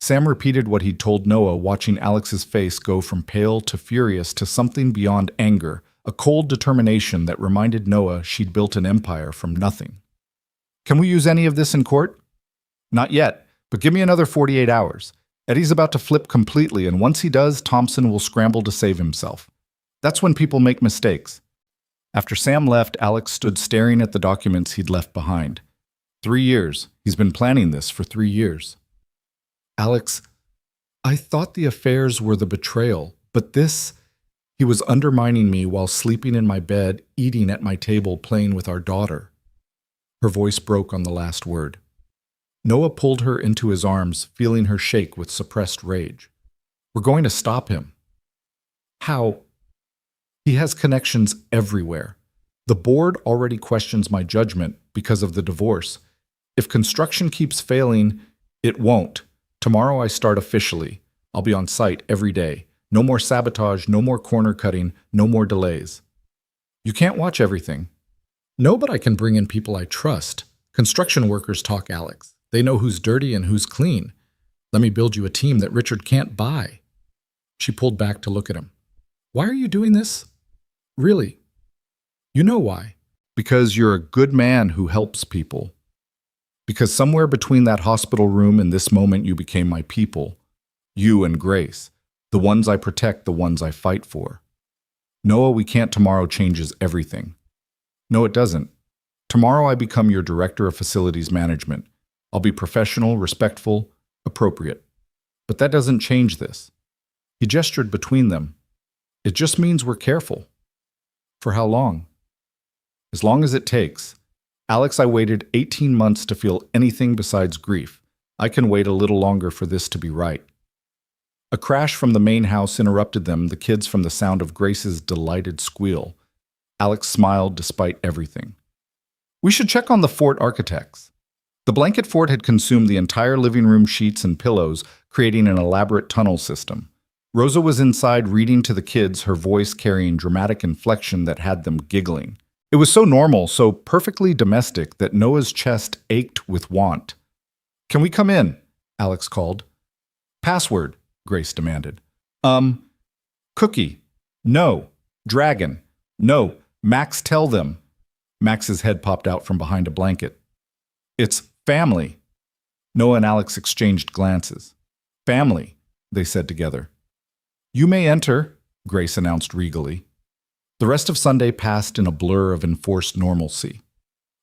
Sam repeated what he'd told Noah, watching Alex's face go from pale to furious to something beyond anger, a cold determination that reminded Noah she'd built an empire from nothing. "Can we use any of this in court?" "Not yet, but give me another 48 hours. Eddie's about to flip completely, and once he does, Thompson will scramble to save himself. That's when people make mistakes." After Sam left, Alex stood staring at the documents he'd left behind. 3 years. He's been planning this for 3 years. "Alex, I thought the affairs were the betrayal, but this..." He was undermining me while sleeping in my bed, eating at my table, playing with our daughter. Her voice broke on the last word. Noah pulled her into his arms, feeling her shake with suppressed rage. "We're going to stop him." "How?" "He has connections everywhere. The board already questions my judgment because of the divorce. If construction keeps failing, it won't. Tomorrow I start officially. I'll be on site every day. No more sabotage, no more corner cutting, no more delays." "You can't watch everything." "No, but I can bring in people I trust. Construction workers talk, Alex. They know who's dirty and who's clean. Let me build you a team that Richard can't buy." She pulled back to look at him. "Why are you doing this? Really?" "You know why. Because you're a good man who helps people. Because somewhere between that hospital room and this moment you became my people. You and Grace. The ones I protect, the ones I fight for. Noah, we can't tomorrow changes everything." "No, it doesn't. Tomorrow I become your director of facilities management. I'll be professional, respectful, appropriate. But that doesn't change this." He gestured between them. "It just means we're careful." "For how long?" "As long as it takes. Alex, I waited 18 months to feel anything besides grief. I can wait a little longer for this to be right." A crash from the main house interrupted them, the kids from the sound of Grace's delighted squeal. Alex smiled despite everything. "We should check on the fort architects." The blanket fort had consumed the entire living room sheets and pillows, creating an elaborate tunnel system. Rosa was inside reading to the kids, her voice carrying dramatic inflection that had them giggling. It was so normal, so perfectly domestic, that Noah's chest ached with want. "Can we come in?" Alex called. "Password," Grace demanded. Cookie. No. Dragon. No. Max, tell them." Max's head popped out from behind a blanket. "It's family." Noah and Alex exchanged glances. "Family," they said together. "You may enter," Grace announced regally. The rest of Sunday passed in a blur of enforced normalcy.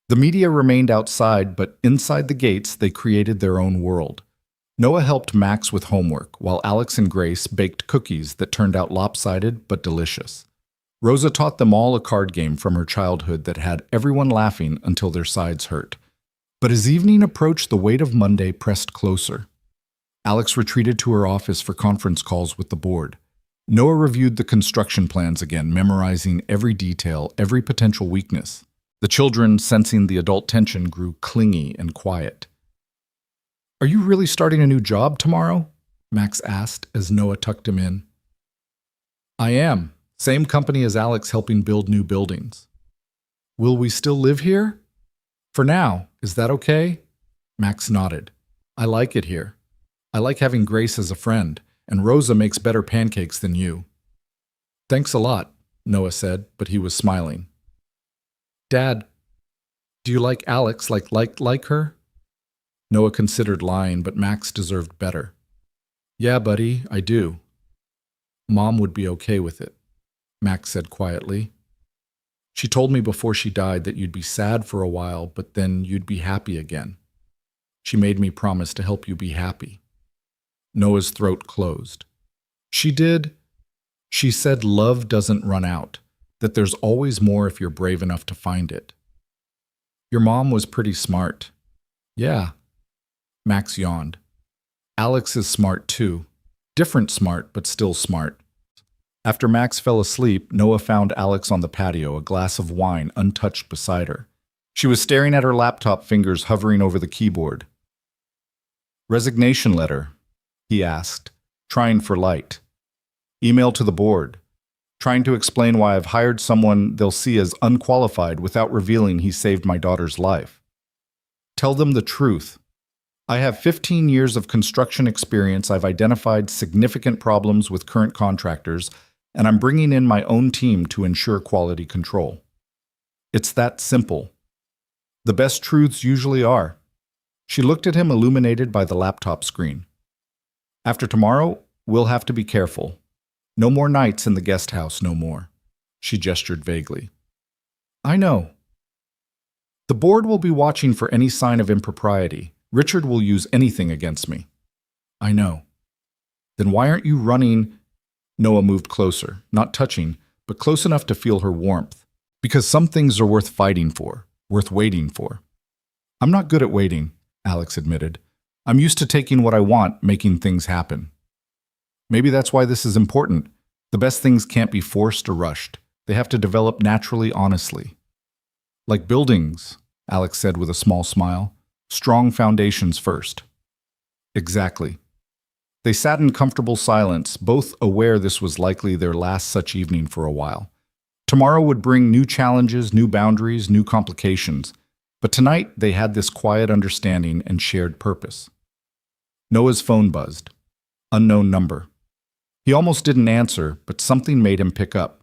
The media remained outside, but inside the gates they created their own world. Noah helped Max with homework, while Alex and Grace baked cookies that turned out lopsided but delicious. Rosa taught them all a card game from her childhood that had everyone laughing until their sides hurt. But as evening approached, the weight of Monday pressed closer. Alex retreated to her office for conference calls with the board. Noah reviewed the construction plans again, memorizing every detail, every potential weakness. The children, sensing the adult tension, grew clingy and quiet. "Are you really starting a new job tomorrow?" Max asked as Noah tucked him in. "I am. Same company as Alex, helping build new buildings." "Will we still live here?" "For now. Is that okay?" Max nodded. "I like it here. I like having Grace as a friend, and Rosa makes better pancakes than you." "Thanks a lot," Noah said, but he was smiling. "Dad, do you like Alex like her?" Noah considered lying, but Max deserved better. "Yeah, buddy, I do." "Mom would be okay with it," Max said quietly. "She told me before she died that you'd be sad for a while, but then you'd be happy again. She made me promise to help you be happy." Noah's throat closed. "She did?" "She said love doesn't run out, that there's always more if you're brave enough to find it." "Your mom was pretty smart." "Yeah." Max yawned. Alex is smart too. Different smart, but still smart. After Max fell asleep, Noah found Alex on the patio, a glass of wine untouched beside her. She was staring at her laptop, fingers hovering over the keyboard. Resignation letter, he asked, trying for light. Email to the board, trying to explain why I've hired someone they'll see as unqualified without revealing he saved my daughter's life. Tell them the truth. I have 15 years of construction experience. I've identified significant problems with current contractors, and I'm bringing in my own team to ensure quality control. It's that simple. The best truths usually are. She looked at him, illuminated by the laptop screen. After tomorrow, we'll have to be careful. No more nights in the guest house, no more. She gestured vaguely. I know. The board will be watching for any sign of impropriety. Richard will use anything against me. I know. Then why aren't you running? Noah moved closer, not touching, but close enough to feel her warmth. Because some things are worth fighting for, worth waiting for. I'm not good at waiting, Alex admitted. I'm used to taking what I want, making things happen. Maybe that's why this is important. The best things can't be forced or rushed. They have to develop naturally, honestly. Like buildings, Alex said with a small smile. Strong foundations first. Exactly. They sat in comfortable silence, both aware this was likely their last such evening for a while. Tomorrow would bring new challenges, new boundaries, new complications. But tonight they had this quiet understanding and shared purpose. Noah's phone buzzed. Unknown number. He almost didn't answer, but something made him pick up.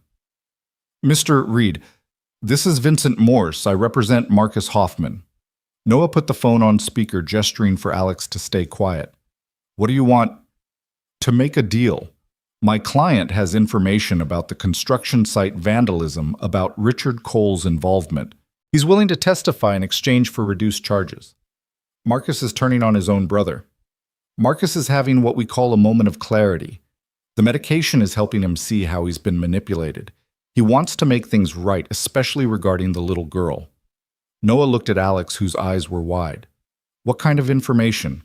Mr. Reed, this is Vincent Morse. I represent Marcus Hoffman. Noah put the phone on speaker, gesturing for Alex to stay quiet. What do you want? To make a deal. My client has information about the construction site vandalism, about Richard Cole's involvement. He's willing to testify in exchange for reduced charges. Marcus is turning on his own brother. Marcus is having what we call a moment of clarity. The medication is helping him see how he's been manipulated. He wants to make things right, especially regarding the little girl. Noah looked at Alex, whose eyes were wide. What kind of information?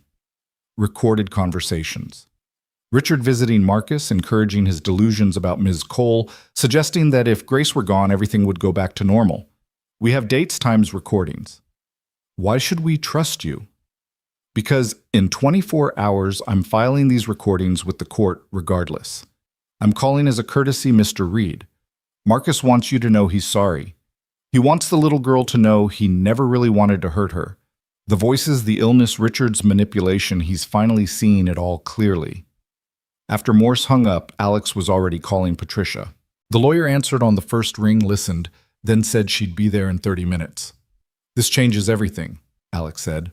Recorded conversations. Richard visiting Marcus, encouraging his delusions about Ms. Cole, suggesting that if Grace were gone, everything would go back to normal. We have dates, times, recordings. Why should we trust you? Because in 24 hours, I'm filing these recordings with the court regardless. I'm calling as a courtesy, Mr. Reed. Marcus wants you to know he's sorry. He wants the little girl to know he never really wanted to hurt her. The voices, the illness, Richard's manipulation, he's finally seeing it all clearly. After Morse hung up, Alex was already calling Patricia. The lawyer answered on the first ring, listened, then said she'd be there in 30 minutes. This changes everything, Alex said.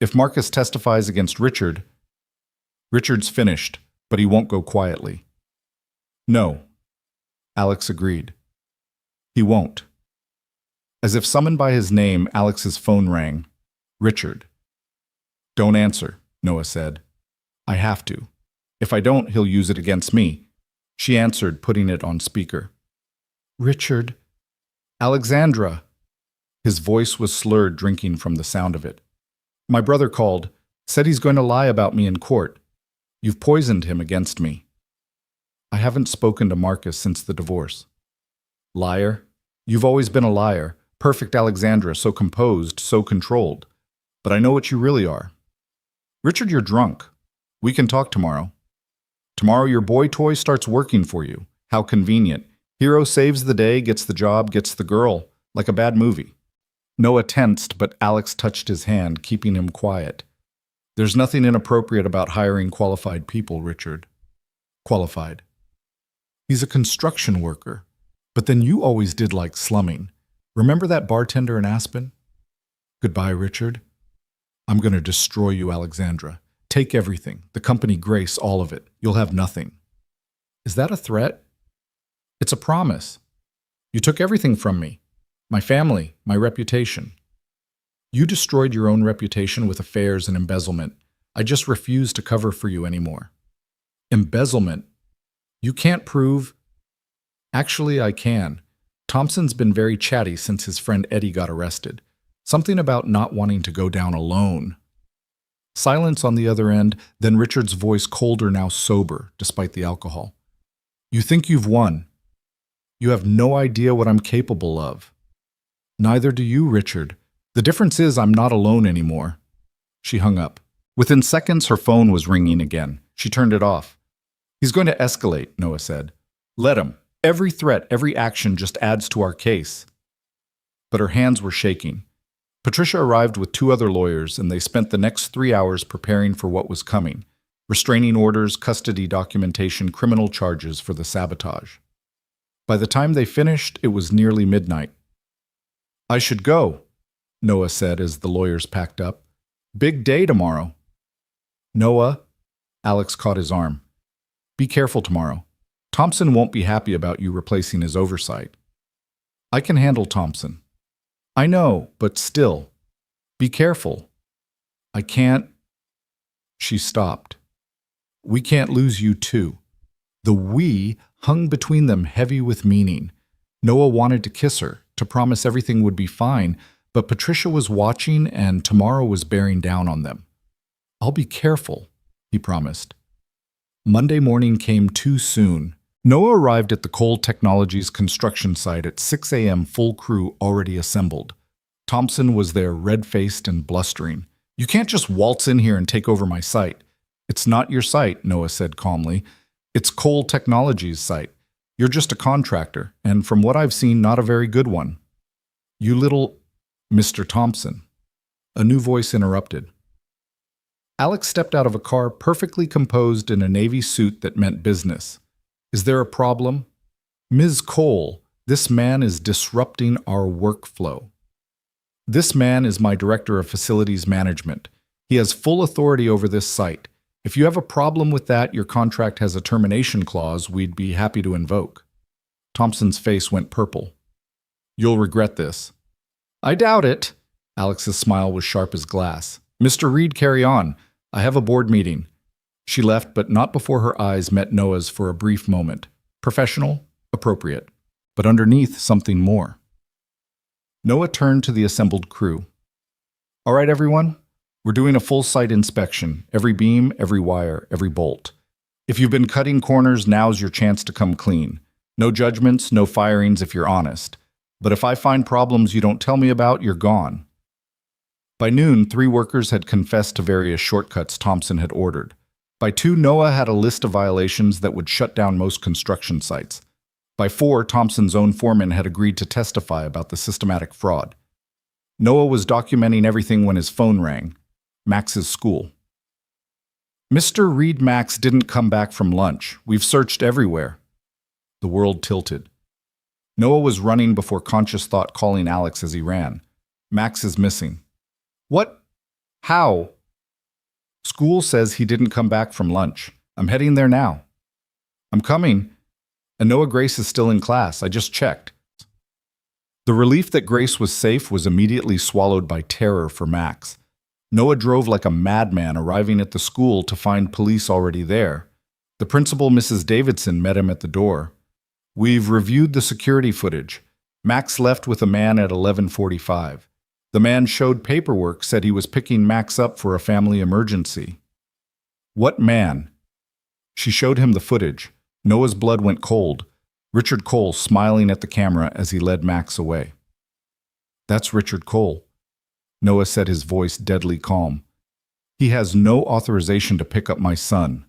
If Marcus testifies against Richard, Richard's finished, but he won't go quietly. No, Alex agreed. He won't. As if summoned by his name, Alex's phone rang. Richard. Don't answer, Noah said. I have to. If I don't, he'll use it against me. She answered, putting it on speaker. Richard. Alexandra. His voice was slurred, drinking from the sound of it. My brother called, said he's going to lie about me in court. You've poisoned him against me. I haven't spoken to Marcus since the divorce. Liar. You've always been a liar. Perfect Alexandra, so composed, so controlled. But I know what you really are. Richard, you're drunk. We can talk tomorrow. Tomorrow your boy toy starts working for you. How convenient. Hero saves the day, gets the job, gets the girl. Like a bad movie. Noah tensed, but Alex touched his hand, keeping him quiet. There's nothing inappropriate about hiring qualified people, Richard. Qualified. He's a construction worker. But then you always did like slumming. Remember that bartender in Aspen? Goodbye, Richard. I'm going to destroy you, Alexandra. Take everything. The company, Grace, all of it. You'll have nothing. Is that a threat? It's a promise. You took everything from me. My family, my reputation. You destroyed your own reputation with affairs and embezzlement. I just refuse to cover for you anymore. Embezzlement? You can't prove... Actually, I can. Thompson's been very chatty since his friend Eddie got arrested. Something about not wanting to go down alone. Silence on the other end, then Richard's voice colder, now sober, despite the alcohol. You think you've won. You have no idea what I'm capable of. Neither do you, Richard. The difference is I'm not alone anymore. She hung up. Within seconds, her phone was ringing again. She turned it off. He's going to escalate, Noah said. Let him. Every threat, every action just adds to our case. But her hands were shaking. Patricia arrived with 2 other lawyers, and they spent the next 3 hours preparing for what was coming. Restraining orders, custody documentation, criminal charges for the sabotage. By the time they finished, it was nearly midnight. I should go, Noah said as the lawyers packed up. Big day tomorrow. Noah, Alex caught his arm. Be careful tomorrow. Thompson won't be happy about you replacing his oversight. I can handle Thompson. I know, but still. Be careful. I can't. She stopped. We can't lose you too. The we hung between them heavy with meaning. Noah wanted to kiss her, to promise everything would be fine, but Patricia was watching and tomorrow was bearing down on them. I'll be careful, he promised. Monday morning came too soon. Noah arrived at the Cole Technologies construction site at 6 a.m., full crew already assembled. Thompson was there, red-faced and blustering. You can't just waltz in here and take over my site. It's not your site, Noah said calmly. It's Cole Technologies' site. You're just a contractor, and from what I've seen, not a very good one. You little... Mr. Thompson. A new voice interrupted. Alex stepped out of a car perfectly composed in a navy suit that meant business. Is there a problem? Ms. Cole, this man is disrupting our workflow. This man is my director of facilities management. He has full authority over this site. If you have a problem with that, your contract has a termination clause we'd be happy to invoke. Thompson's face went purple. You'll regret this. I doubt it. Alex's smile was sharp as glass. Mr. Reed, carry on. I have a board meeting. She left, but not before her eyes met Noah's for a brief moment. Professional, appropriate, but underneath something more. Noah turned to the assembled crew. All right, everyone, we're doing a full site inspection, every beam, every wire, every bolt. If you've been cutting corners, now's your chance to come clean. No judgments, no firings if you're honest. But if I find problems you don't tell me about, you're gone. By noon, 3 workers had confessed to various shortcuts Thompson had ordered. By 2, Noah had a list of violations that would shut down most construction sites. By 4, Thompson's own foreman had agreed to testify about the systematic fraud. Noah was documenting everything when his phone rang. Max's school. Mr. Reed, Max didn't come back from lunch. We've searched everywhere. The world tilted. Noah was running before conscious thought, calling Alex as he ran. Max is missing. What? How? School says he didn't come back from lunch. I'm heading there now. I'm coming. And Noah, Grace is still in class. I just checked. The relief that Grace was safe was immediately swallowed by terror for Max. Noah drove like a madman, arriving at the school to find police already there. The principal, Mrs. Davidson, met him at the door. We've reviewed the security footage. Max left with a man at 11:45. The man showed paperwork, said he was picking Max up for a family emergency. What man? She showed him the footage. Noah's blood went cold. Richard Cole smiling at the camera as he led Max away. That's Richard Cole, Noah said, his voice deadly calm. He has no authorization to pick up my son.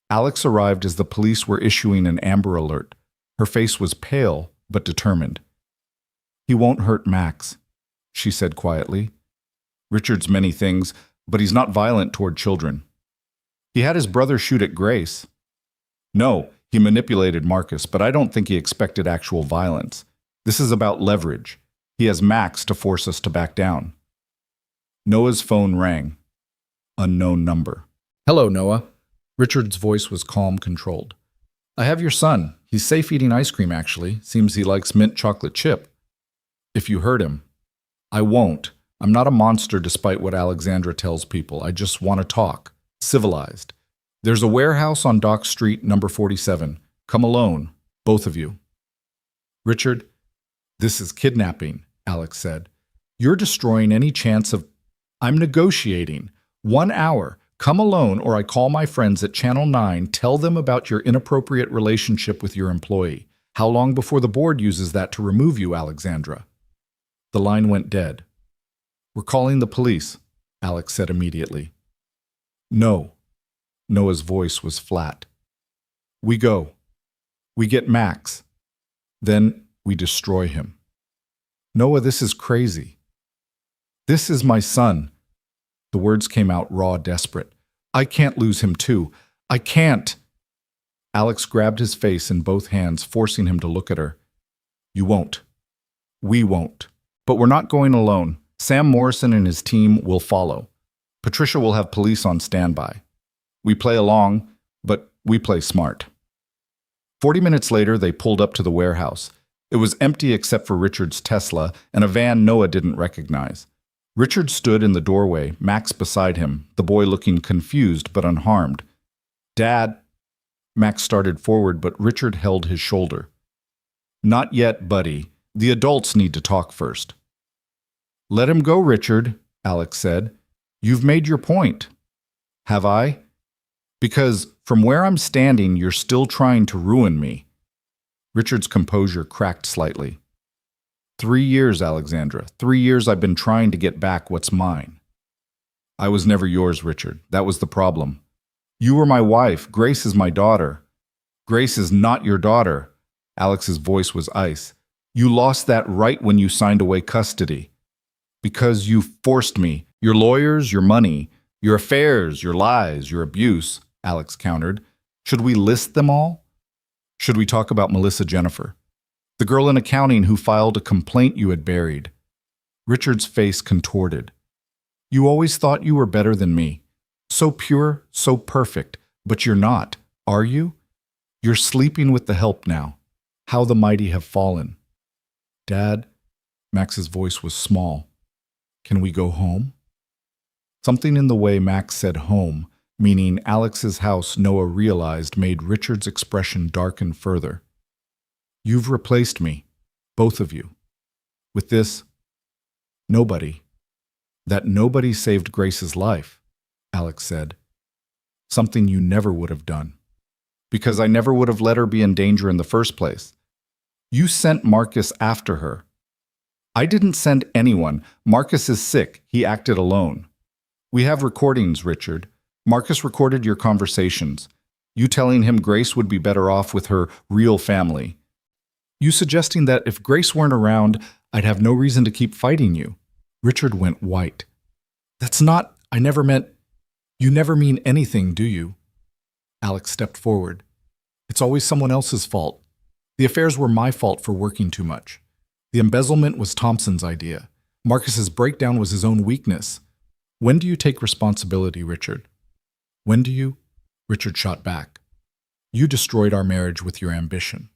Alex arrived as the police were issuing an Amber Alert. Her face was pale but determined. He won't hurt Max, she said quietly. Richard's many things, but he's not violent toward children. He had his brother shoot at Grace. No, he manipulated Marcus, but I don't think he expected actual violence. This is about leverage. He has Max to force us to back down. Noah's phone rang. Unknown number. Hello, Noah. Richard's voice was calm, controlled. I have your son. He's safe eating ice cream, actually. Seems he likes mint chocolate chip. If you hurt him. I won't. I'm not a monster despite what Alexandra tells people. I just want to talk. Civilized. There's a warehouse on Dock Street, number 47. Come alone, both of you. Richard, this is kidnapping, Alex said. You're destroying any chance of... I'm negotiating. 1 hour. Come alone or I call my friends at Channel 9, tell them about your inappropriate relationship with your employee. How long before the board uses that to remove you, Alexandra? The line went dead. We're calling the police, Alex said immediately. No. Noah's voice was flat. We go. We get Max. Then we destroy him. Noah, this is crazy. This is my son. The words came out raw, desperate. I can't lose him too. I can't. Alex grabbed his face in both hands, forcing him to look at her. You won't. We won't. But we're not going alone. Sam Morrison and his team will follow. Patricia will have police on standby. We play along, but we play smart. 40 minutes later, they pulled up to the warehouse. It was empty except for Richard's Tesla and a van Noah didn't recognize. Richard stood in the doorway, Max beside him, the boy looking confused but unharmed. Dad. Max started forward, but Richard held his shoulder. Not yet, buddy. The adults need to talk first. Let him go, Richard, Alex said. You've made your point. Have I? Because from where I'm standing, you're still trying to ruin me. Richard's composure cracked slightly. 3 years, Alexandra. 3 years I've been trying to get back what's mine. I was never yours, Richard. That was the problem. You were my wife. Grace is my daughter. Grace is not your daughter. Alex's voice was ice. You lost that right when you signed away custody. Because you forced me. Your lawyers, your money, your affairs, your lies, your abuse, Alex countered. Should we list them all? Should we talk about Melissa Jennifer? The girl in accounting who filed a complaint you had buried. Richard's face contorted. You always thought you were better than me. So pure, so perfect, but you're not, are you? You're sleeping with the help now. How the mighty have fallen. Dad, Max's voice was small. Can we go home? Something in the way Max said home, meaning Alex's house, Noah realized made Richard's expression darken further. You've replaced me, both of you. With this, nobody. That nobody saved Grace's life, Alex said. Something you never would have done. Because I never would have let her be in danger in the first place. You sent Marcus after her. I didn't send anyone. Marcus is sick. He acted alone. We have recordings, Richard. Marcus recorded your conversations. You telling him Grace would be better off with her real family. You suggesting that if Grace weren't around, I'd have no reason to keep fighting you. Richard went white. That's not, I never meant, you never mean anything, do you? Alex stepped forward. It's always someone else's fault. The affairs were my fault for working too much. The embezzlement was Thompson's idea. Marcus's breakdown was his own weakness. When do you take responsibility, Richard? When do you? Richard shot back. You destroyed our marriage with your ambition.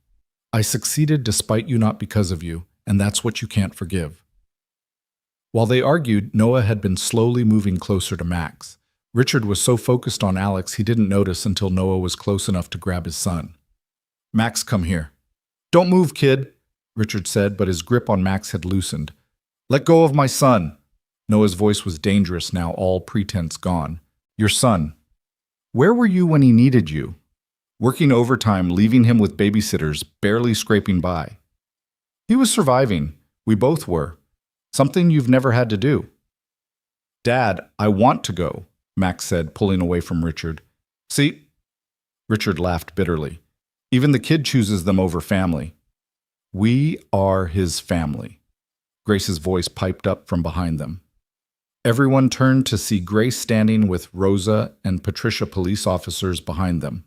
I succeeded despite you, not because of you, and that's what you can't forgive. While they argued, Noah had been slowly moving closer to Max. Richard was so focused on Alex he didn't notice until Noah was close enough to grab his son. Max, come here. Don't move, kid, Richard said, but his grip on Max had loosened. Let go of my son. Noah's voice was dangerous now, all pretense gone. Your son. Where were you when he needed you? Working overtime, leaving him with babysitters, barely scraping by. He was surviving. We both were. Something you've never had to do. Dad, I want to go, Max said, pulling away from Richard. See? Richard laughed bitterly. Even the kid chooses them over family. We are his family. Grace's voice piped up from behind them. Everyone turned to see Grace standing with Rosa and Patricia police officers behind them.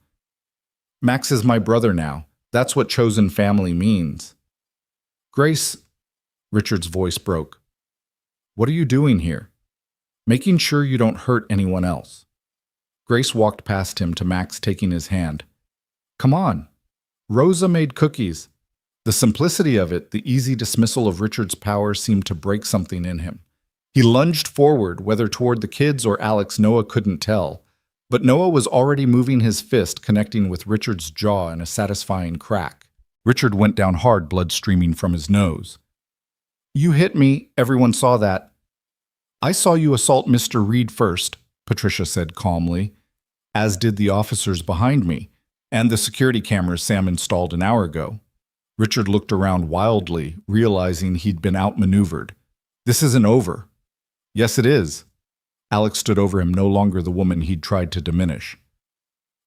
Max is my brother now. That's what chosen family means. Grace, Richard's voice broke. What are you doing here? Making sure you don't hurt anyone else. Grace walked past him to Max, taking his hand. Come on. Rosa made cookies. The simplicity of it, the easy dismissal of Richard's power seemed to break something in him. He lunged forward, whether toward the kids or Alex, Noah couldn't tell. But Noah was already moving his fist, connecting with Richard's jaw in a satisfying crack. Richard went down hard, blood streaming from his nose. You hit me. Everyone saw that. I saw you assault Mr. Reed first, Patricia said calmly, as did the officers behind me, and the security cameras Sam installed an hour ago. Richard looked around wildly, realizing he'd been outmaneuvered. This isn't over. Yes, it is. Alex stood over him, no longer the woman he'd tried to diminish.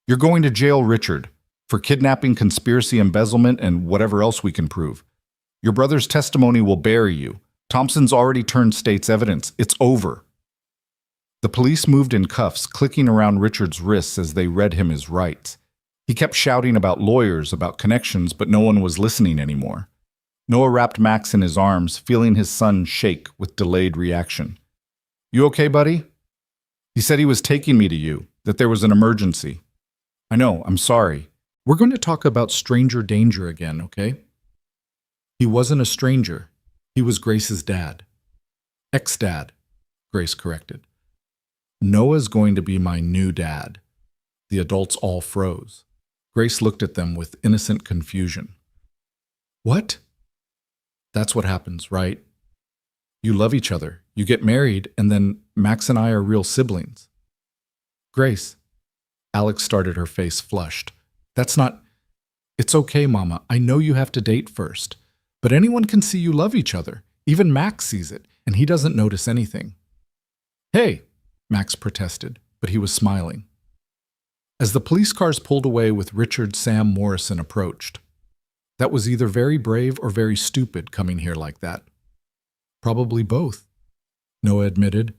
You're going to jail, Richard, for kidnapping, conspiracy, embezzlement, and whatever else we can prove. Your brother's testimony will bury you. Thompson's already turned state's evidence. It's over. The police moved in cuffs, clicking around Richard's wrists as they read him his rights. He kept shouting about lawyers, about connections, but no one was listening anymore. Noah wrapped Max in his arms, feeling his son shake with delayed reaction. You okay, buddy? He said he was taking me to you, that there was an emergency. I know, I'm sorry. We're going to talk about stranger danger again, okay? He wasn't a stranger. He was Grace's dad. Ex-dad, Grace corrected. Noah's going to be my new dad. The adults all froze. Grace looked at them with innocent confusion. What? That's what happens, right? You love each other, you get married, and then Max and I are real siblings. Grace. Alex started, her face flushed. That's not... It's okay, Mama. I know you have to date first. But anyone can see you love each other. Even Max sees it, and he doesn't notice anything. Hey, Max protested, but he was smiling. As the police cars pulled away with Richard, Sam Morrison approached. That was either very brave or very stupid coming here like that. Probably both, Noah admitted.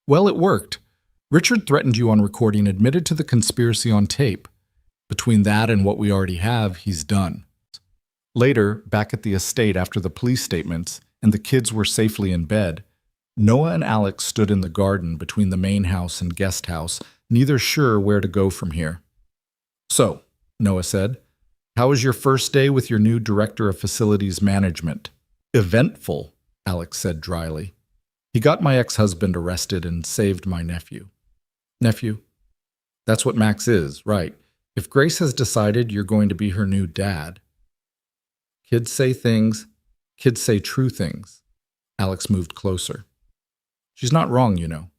Well, it worked. Richard threatened you on recording, admitted to the conspiracy on tape. Between that and what we already have, he's done. Later, back at the estate after the police statements, and the kids were safely in bed, Noah and Alex stood in the garden between the main house and guest house, neither sure where to go from here. So, Noah said, how was your first day with your new director of facilities management? Eventful, Alex said dryly. He got my ex-husband arrested and saved my nephew. Nephew? That's what Max is, right. If Grace has decided you're going to be her new dad. Kids say things. Kids say true things. Alex moved closer. She's not wrong, you know,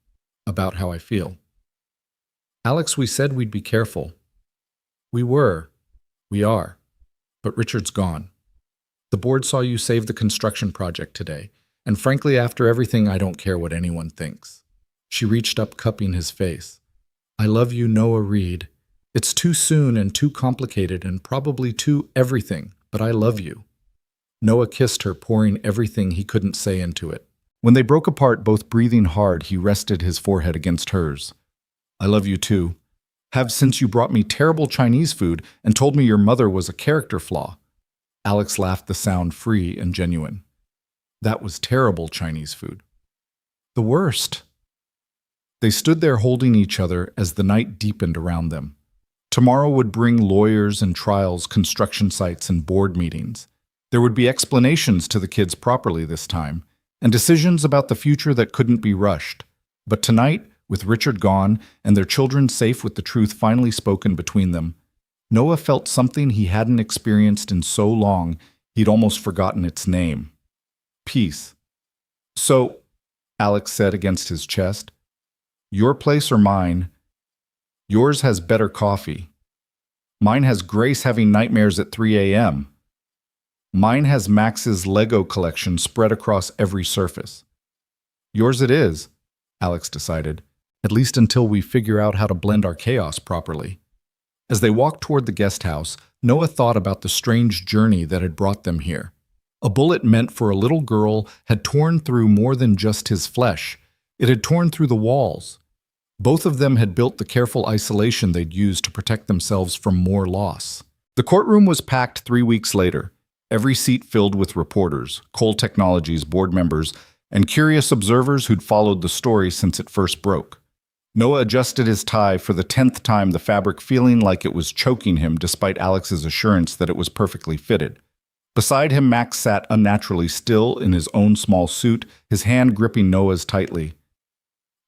about how I feel. Alex, we said we'd be careful. We were. We are. But Richard's gone. The board saw you save the construction project today, and frankly, after everything, I don't care what anyone thinks. She reached up, cupping his face. I love you, Noah Reed. It's too soon and too complicated and probably too everything, but I love you. Noah kissed her, pouring everything he couldn't say into it. When they broke apart, both breathing hard, he rested his forehead against hers. I love you too. Have since you brought me terrible Chinese food and told me your mother was a character flaw. Alex laughed, the sound free and genuine. That was terrible Chinese food. The worst. They stood there holding each other as the night deepened around them. Tomorrow would bring lawyers and trials, construction sites, and board meetings. There would be explanations to the kids properly this time, and decisions about the future that couldn't be rushed. But tonight, with Richard gone and their children safe with the truth finally spoken between them, Noah felt something he hadn't experienced in so long he'd almost forgotten its name. Peace. So, Alex said against his chest, your place or mine? Yours has better coffee. Mine has Grace having nightmares at 3 a.m. Mine has Max's Lego collection spread across every surface. Yours it is, Alex decided, at least until we figure out how to blend our chaos properly. As they walked toward the guest house, Noah thought about the strange journey that had brought them here. A bullet meant for a little girl had torn through more than just his flesh. It had torn through the walls. Both of them had built the careful isolation they'd used to protect themselves from more loss. The courtroom was packed 3 weeks later, every seat filled with reporters, Cole Technologies board members, and curious observers who'd followed the story since it first broke. Noah adjusted his tie for the 10th time, the fabric feeling like it was choking him despite Alex's assurance that it was perfectly fitted. Beside him, Max sat unnaturally still in his own small suit, his hand gripping Noah's tightly.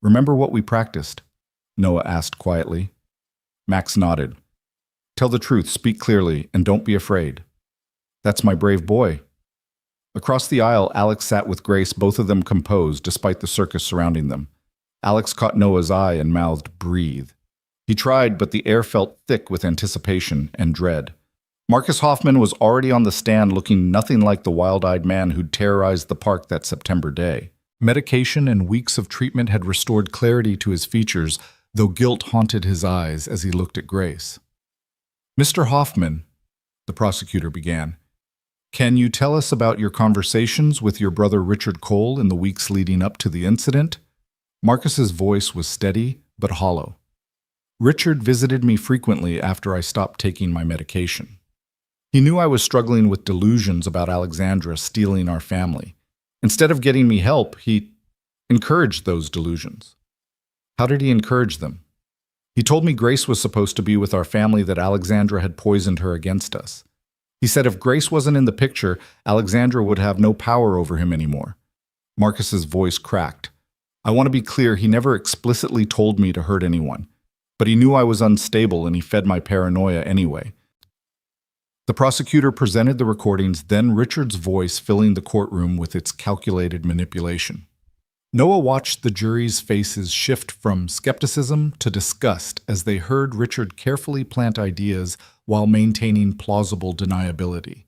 Remember what we practiced? Noah asked quietly. Max nodded. Tell the truth, speak clearly, and don't be afraid. That's my brave boy. Across the aisle, Alex sat with Grace, both of them composed despite the circus surrounding them. Alex caught Noah's eye and mouthed, "Breathe." He tried, but the air felt thick with anticipation and dread. Marcus Hoffman was already on the stand looking nothing like the wild-eyed man who'd terrorized the park that September day. Medication and weeks of treatment had restored clarity to his features, though guilt haunted his eyes as he looked at Grace. "Mr. Hoffman," the prosecutor began, "can you tell us about your conversations with your brother Richard Cole in the weeks leading up to the incident?" Marcus's voice was steady but hollow. "Richard visited me frequently after I stopped taking my medication. He knew I was struggling with delusions about Alexandra stealing our family. Instead of getting me help, he encouraged those delusions." "How did he encourage them?" "He told me Grace was supposed to be with our family, that Alexandra had poisoned her against us. He said if Grace wasn't in the picture, Alexandra would have no power over him anymore." Marcus's voice cracked. "I want to be clear, he never explicitly told me to hurt anyone, but he knew I was unstable and he fed my paranoia anyway." The prosecutor presented the recordings, then Richard's voice filling the courtroom with its calculated manipulation. Noah watched the jury's faces shift from skepticism to disgust as they heard Richard carefully plant ideas while maintaining plausible deniability.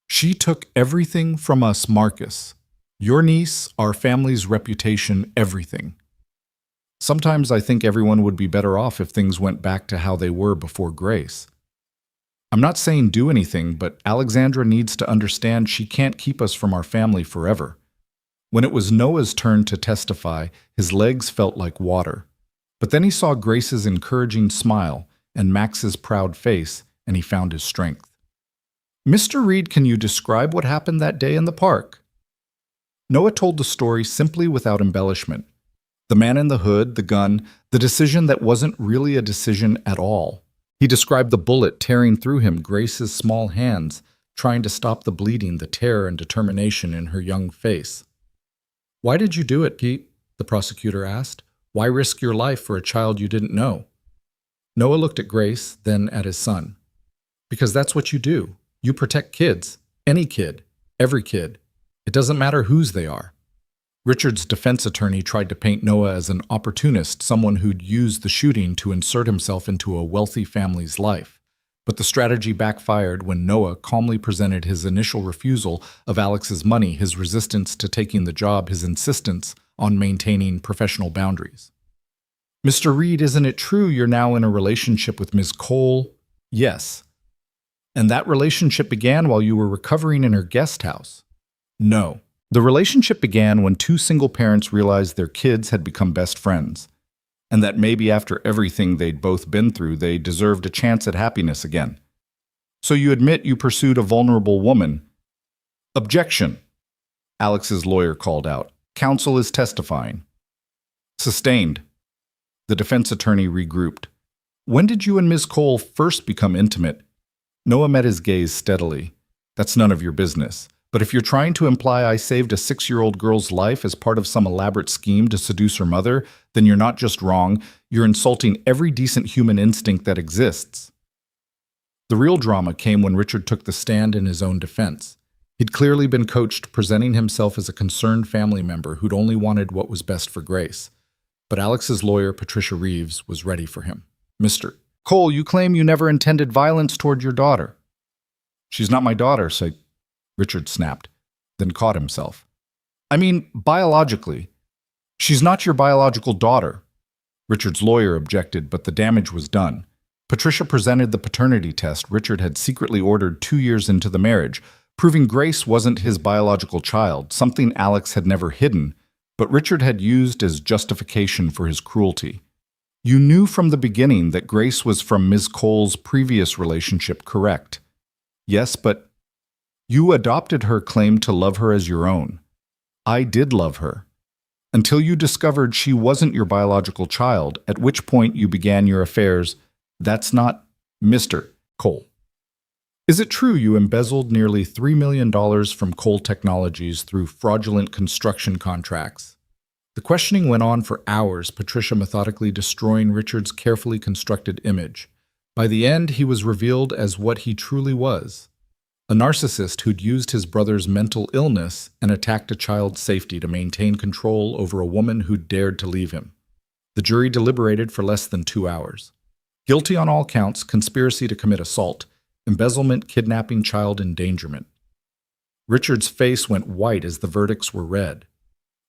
"She took everything from us, Marcus. Your niece, our family's reputation, everything. Sometimes I think everyone would be better off if things went back to how they were before Grace. I'm not saying do anything, but Alexandra needs to understand she can't keep us from our family forever." When it was Noah's turn to testify, his legs felt like water. But then he saw Grace's encouraging smile and Max's proud face, and he found his strength. "Mr. Reed, can you describe what happened that day in the park?" Noah told the story simply without embellishment. The man in the hood, the gun, the decision that wasn't really a decision at all. He described the bullet tearing through him, Grace's small hands, trying to stop the bleeding, the terror and determination in her young face. "Why did you do it, Pete?" the prosecutor asked. "Why risk your life for a child you didn't know?" Noah looked at Grace, then at his son. "Because that's what you do. You protect kids. Any kid. Every kid. It doesn't matter whose they are." Richard's defense attorney tried to paint Noah as an opportunist, someone who'd used the shooting to insert himself into a wealthy family's life. But the strategy backfired when Noah calmly presented his initial refusal of Alex's money, his resistance to taking the job, his insistence on maintaining professional boundaries. "Mr. Reed, isn't it true you're now in a relationship with Ms. Cole?" "Yes." "And that relationship began while you were recovering in her guest house?" "No. The relationship began when two single parents realized their kids had become best friends, and that maybe after everything they'd both been through, they deserved a chance at happiness again." "So you admit you pursued a vulnerable woman?" "Objection," Alex's lawyer called out. "Counsel is testifying." "Sustained." The defense attorney regrouped. "When did you and Ms. Cole first become intimate?" Noah met his gaze steadily. "That's none of your business. But if you're trying to imply I saved a 6-year-old girl's life as part of some elaborate scheme to seduce her mother, then you're not just wrong, you're insulting every decent human instinct that exists." The real drama came when Richard took the stand in his own defense. He'd clearly been coached, presenting himself as a concerned family member who'd only wanted what was best for Grace. But Alex's lawyer, Patricia Reeves, was ready for him. "Mr. Cole, you claim you never intended violence toward your daughter." "She's not my daughter," Richard snapped, then caught himself. "I mean, biologically. She's not your biological daughter." Richard's lawyer objected, but the damage was done. Patricia presented the paternity test Richard had secretly ordered 2 years into the marriage, proving Grace wasn't his biological child, something Alex had never hidden, but Richard had used as justification for his cruelty. "You knew from the beginning that Grace was from Ms. Cole's previous relationship, correct?" "Yes, but..." "You adopted her claim to love her as your own. I did love her. Until you discovered she wasn't your biological child, at which point you began your affairs. That's not..." "Mr. Cole, is it true you embezzled nearly $3 million from Cole Technologies through fraudulent construction contracts?" The questioning went on for hours, Patricia methodically destroying Richard's carefully constructed image. By the end, he was revealed as what he truly was: a narcissist who'd used his brother's mental illness and attacked a child's safety to maintain control over a woman who'd dared to leave him. The jury deliberated for less than 2 hours. Guilty on all counts: conspiracy to commit assault, embezzlement, kidnapping, child endangerment. Richard's face went white as the verdicts were read.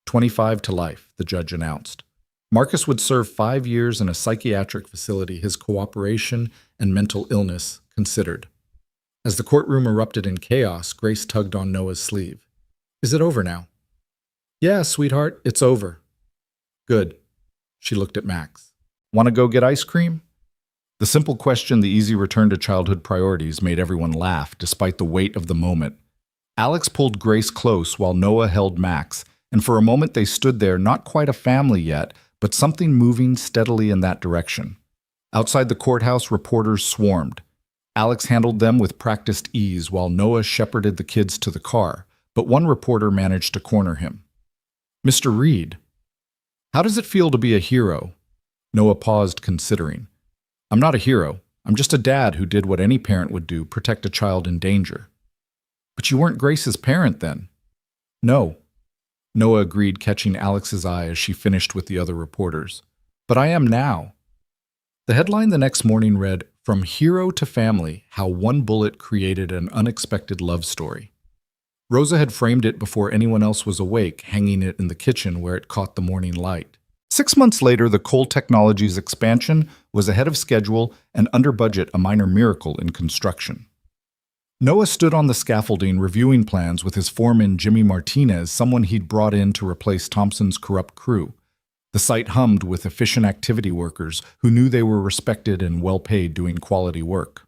25 to life, the judge announced. Marcus would serve 5 years in a psychiatric facility, his cooperation and mental illness considered. As the courtroom erupted in chaos, Grace tugged on Noah's sleeve. "Is it over now?" "Yeah, sweetheart, it's over." "Good." She looked at Max. "Want to go get ice cream?" The simple question, the easy return to childhood priorities, made everyone laugh, despite the weight of the moment. Alex pulled Grace close while Noah held Max, and for a moment they stood there, not quite a family yet, but something moving steadily in that direction. Outside the courthouse, reporters swarmed. Alex handled them with practiced ease while Noah shepherded the kids to the car, but one reporter managed to corner him. "Mr. Reed, how does it feel to be a hero?" Noah paused, considering. "I'm not a hero. I'm just a dad who did what any parent would do, protect a child in danger." "But you weren't Grace's parent then." "No," Noah agreed, catching Alex's eye as she finished with the other reporters. "But I am now." The headline the next morning read, "From Hero to Family, How One Bullet Created an Unexpected Love Story." Rosa had framed it before anyone else was awake, hanging it in the kitchen where it caught the morning light. 6 months later, the Cole Technologies expansion was ahead of schedule and under budget, a minor miracle in construction. Noah stood on the scaffolding reviewing plans with his foreman Jimmy Martinez, someone he'd brought in to replace Thompson's corrupt crew. The site hummed with efficient activity workers who knew they were respected and well-paid doing quality work.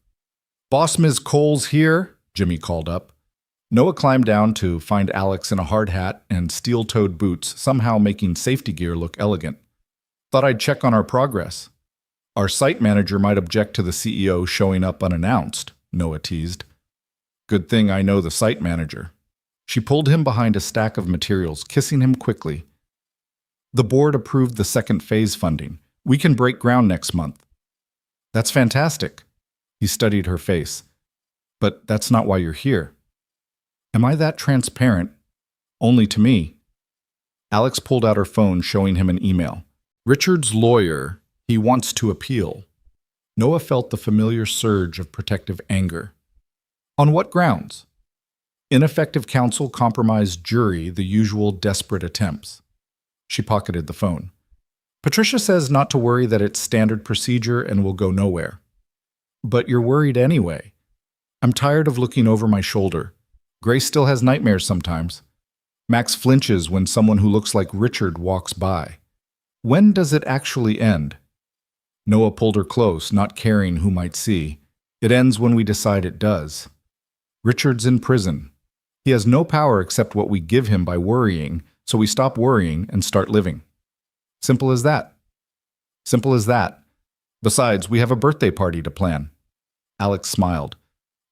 "Boss Ms. Cole's here," Jimmy called up. Noah climbed down to find Alex in a hard hat and steel-toed boots, somehow making safety gear look elegant. "Thought I'd check on our progress." "Our site manager might object to the CEO showing up unannounced," Noah teased. "Good thing I know the site manager." She pulled him behind a stack of materials, kissing him quickly. "The board approved the second phase funding. We can break ground next month." "That's fantastic." He studied her face. "But that's not why you're here." "Am I that transparent?" "Only to me." Alex pulled out her phone, showing him an email. "Richard's lawyer, he wants to appeal." Noah felt the familiar surge of protective anger. "On what grounds?" "Ineffective counsel, compromised jury, the usual desperate attempts." She pocketed the phone. "Patricia says not to worry, that it's standard procedure and will go nowhere." "But you're worried anyway." "I'm tired of looking over my shoulder. Grace still has nightmares sometimes." Max flinches when someone who looks like Richard walks by. "When does it actually end?" Noah pulled her close, not caring who might see. "It ends when we decide it does." "Richard's in prison. He has no power except what we give him by worrying, so we stop worrying and start living. Simple as that." "Simple as that. Besides, we have a birthday party to plan." Alex smiled.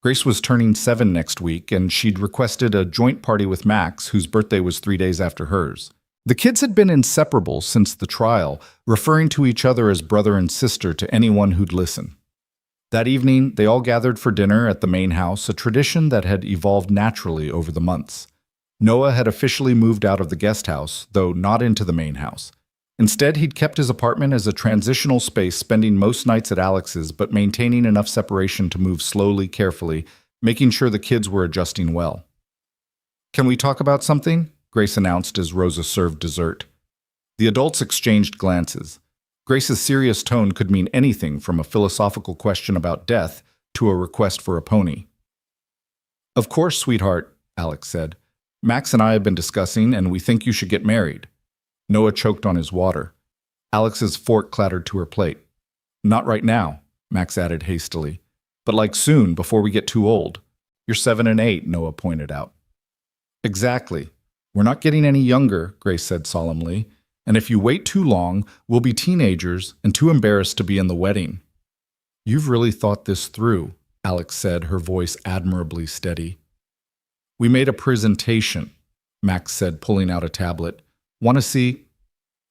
Grace was turning 7 next week, and she'd requested a joint party with Max, whose birthday was 3 days after hers. The kids had been inseparable since the trial, referring to each other as brother and sister to anyone who'd listen. That evening, they all gathered for dinner at the main house, a tradition that had evolved naturally over the months. Noah had officially moved out of the guest house, though not into the main house. Instead, he'd kept his apartment as a transitional space, spending most nights at Alex's, but maintaining enough separation to move slowly, carefully, making sure the kids were adjusting well. "Can we talk about something?" Grace announced as Rosa served dessert. The adults exchanged glances. Grace's serious tone could mean anything from a philosophical question about death to a request for a pony. "Of course, sweetheart," Alex said. "Max and I have been discussing, and we think you should get married." Noah choked on his water. Alex's fork clattered to her plate. "Not right now," Max added hastily. "But like soon, before we get too old." "You're 7 and 8, Noah pointed out. "Exactly. We're not getting any younger," Grace said solemnly. "And if you wait too long, we'll be teenagers and too embarrassed to be in the wedding." "You've really thought this through," Alex said, her voice admirably steady. "We made a presentation," Max said, pulling out a tablet. "Want to see?"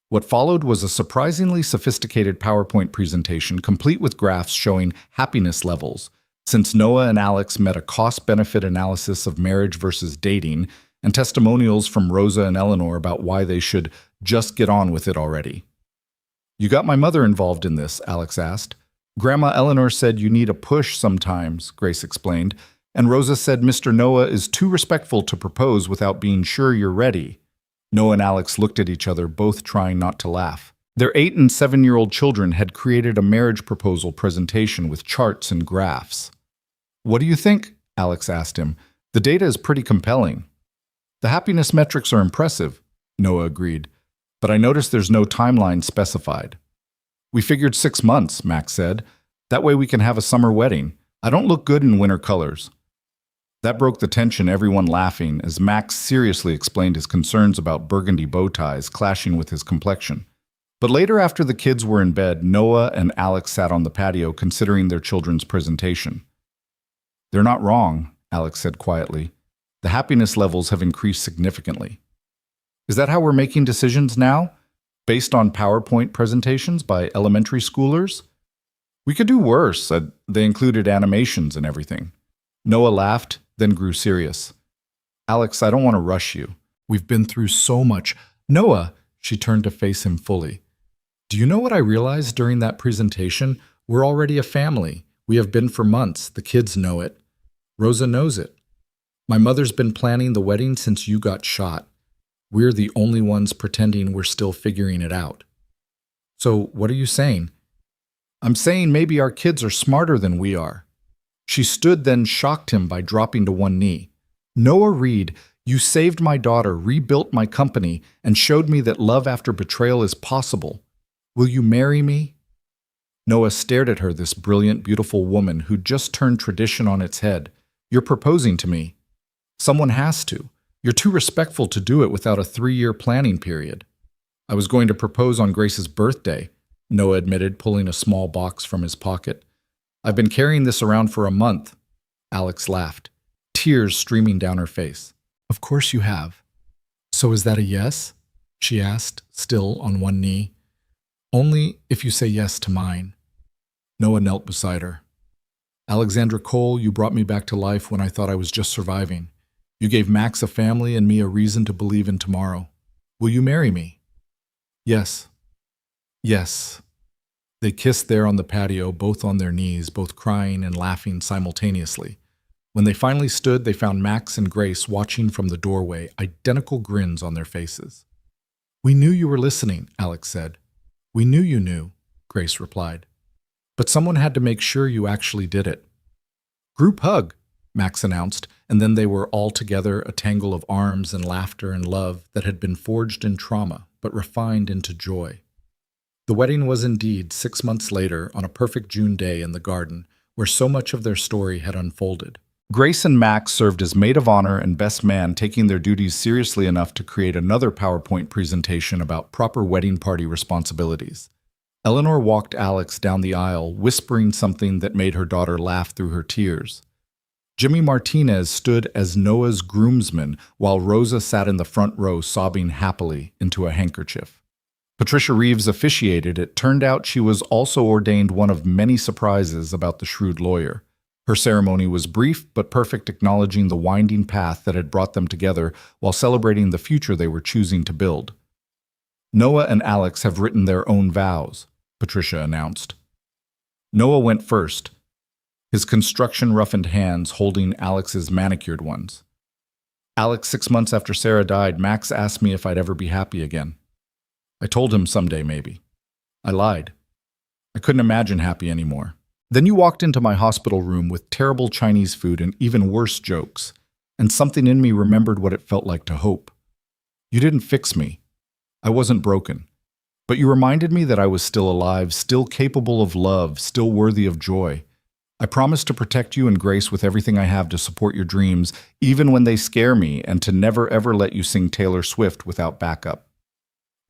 What followed was a surprisingly sophisticated PowerPoint presentation, complete with graphs showing happiness levels, Since Noah and Alex met a cost-benefit analysis of marriage versus dating and testimonials from Rosa and Eleanor about why they should just get on with it already. "You got my mother involved in this," Alex asked. "Grandma Eleanor said you need a push sometimes," Grace explained, and Rosa said Mr. Noah is too respectful to propose without being sure you're ready. Noah and Alex looked at each other, both trying not to laugh. Their 8- and 7-year-old children had created a marriage proposal presentation with charts and graphs. "What do you think?" Alex asked him. "The data is pretty compelling." "The happiness metrics are impressive," Noah agreed, "but I noticed there's no timeline specified." "We figured 6 months," Max said. "That way we can have a summer wedding. I don't look good in winter colors." That broke the tension, everyone laughing, as Max seriously explained his concerns about burgundy bow ties clashing with his complexion. But later, after the kids were in bed, Noah and Alex sat on the patio considering their children's presentation. "They're not wrong," Alex said quietly. "The happiness levels have increased significantly." "Is that how we're making decisions now? Based on PowerPoint presentations by elementary schoolers?" "We could do worse. They included animations and everything." Noah laughed, then grew serious. "Alex, I don't want to rush you. We've been through so much." "Noah," she turned to face him fully. "Do you know what I realized during that presentation? We're already a family. We have been for months. The kids know it. Rosa knows it. My mother's been planning the wedding since you got shot. We're the only ones pretending we're still figuring it out." "So what are you saying?" "I'm saying maybe our kids are smarter than we are." She stood, then shocked him by dropping to one knee. "Noah Reed, you saved my daughter, rebuilt my company, and showed me that love after betrayal is possible. Will you marry me?" Noah stared at her, this brilliant, beautiful woman who'd just turned tradition on its head. "You're proposing to me. Someone has to. You're too respectful to do it without a 3-year planning period." "I was going to propose on Grace's birthday," Noah admitted, pulling a small box from his pocket. "I've been carrying this around for a month." Alex laughed, tears streaming down her face. "Of course you have." "So is that a yes?" she asked, still on one knee. "Only if you say yes to mine." Noah knelt beside her. "Alexandra Cole, you brought me back to life when I thought I was just surviving. You gave Max a family and me a reason to believe in tomorrow. Will you marry me?" "Yes. Yes." They kissed there on the patio, both on their knees, both crying and laughing simultaneously. When they finally stood, they found Max and Grace watching from the doorway, identical grins on their faces. "We knew you were listening," Alex said. "We knew you knew," Grace replied. "But someone had to make sure you actually did it." "Group hug," Max announced, and then they were all together, a tangle of arms and laughter and love that had been forged in trauma, but refined into joy. The wedding was indeed 6 months later, on a perfect June day in the garden, where so much of their story had unfolded. Grace and Max served as maid of honor and best man, taking their duties seriously enough to create another PowerPoint presentation about proper wedding party responsibilities. Eleanor walked Alex down the aisle, whispering something that made her daughter laugh through her tears. Jimmy Martinez stood as Noah's groomsman, while Rosa sat in the front row sobbing happily into a handkerchief. Patricia Reeves officiated. It turned out she was also ordained one of many surprises about the shrewd lawyer. Her ceremony was brief but perfect, acknowledging the winding path that had brought them together while celebrating the future they were choosing to build. "Noah and Alex have written their own vows," Patricia announced. Noah went first, his construction-roughened hands holding Alex's manicured ones. "Alex, 6 months after Sarah died, Max asked me if I'd ever be happy again. I told him someday, maybe. I lied. I couldn't imagine happy anymore. Then you walked into my hospital room with terrible Chinese food and even worse jokes, and something in me remembered what it felt like to hope. You didn't fix me. I wasn't broken. But you reminded me that I was still alive, still capable of love, still worthy of joy. I promise to protect you and Grace with everything I have to support your dreams, even when they scare me, and to never ever let you sing Taylor Swift without backup."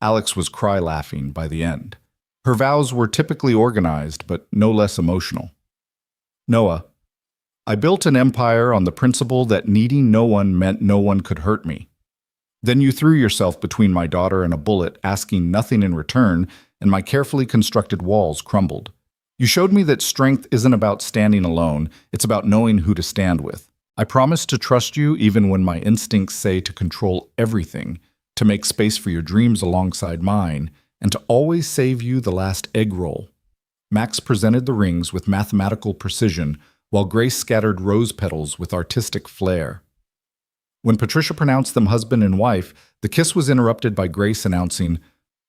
Alex was cry-laughing by the end. Her vows were typically organized, but no less emotional. "Noah, I built an empire on the principle that needing no one meant no one could hurt me. Then you threw yourself between my daughter and a bullet, asking nothing in return, and my carefully constructed walls crumbled. You showed me that strength isn't about standing alone, it's about knowing who to stand with. I promise to trust you even when my instincts say to control everything, to make space for your dreams alongside mine, and to always save you the last egg roll. Max presented the rings with mathematical precision, while Grace scattered rose petals with artistic flair. When Patricia pronounced them husband and wife, the kiss was interrupted by Grace announcing,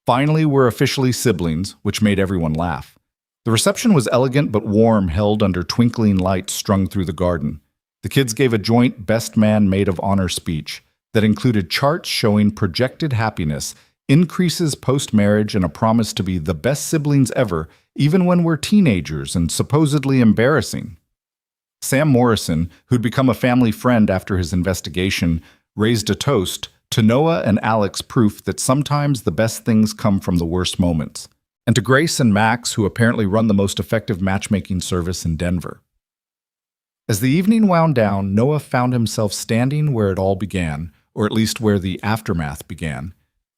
"Finally, we're officially siblings," which made everyone laugh. The reception was elegant but warm, held under twinkling lights strung through the garden. The kids gave a joint Best Man Maid of Honor speech that included charts showing projected happiness, increases post-marriage, and a promise to be the best siblings ever, even when we're teenagers and supposedly embarrassing. Sam Morrison, who'd become a family friend after his investigation, raised a toast to Noah and Alex, proof that sometimes the best things come from the worst moments, and to Grace and Max, who apparently run the most effective matchmaking service in Denver. As the evening wound down, Noah found himself standing where it all began, or at least where the aftermath began.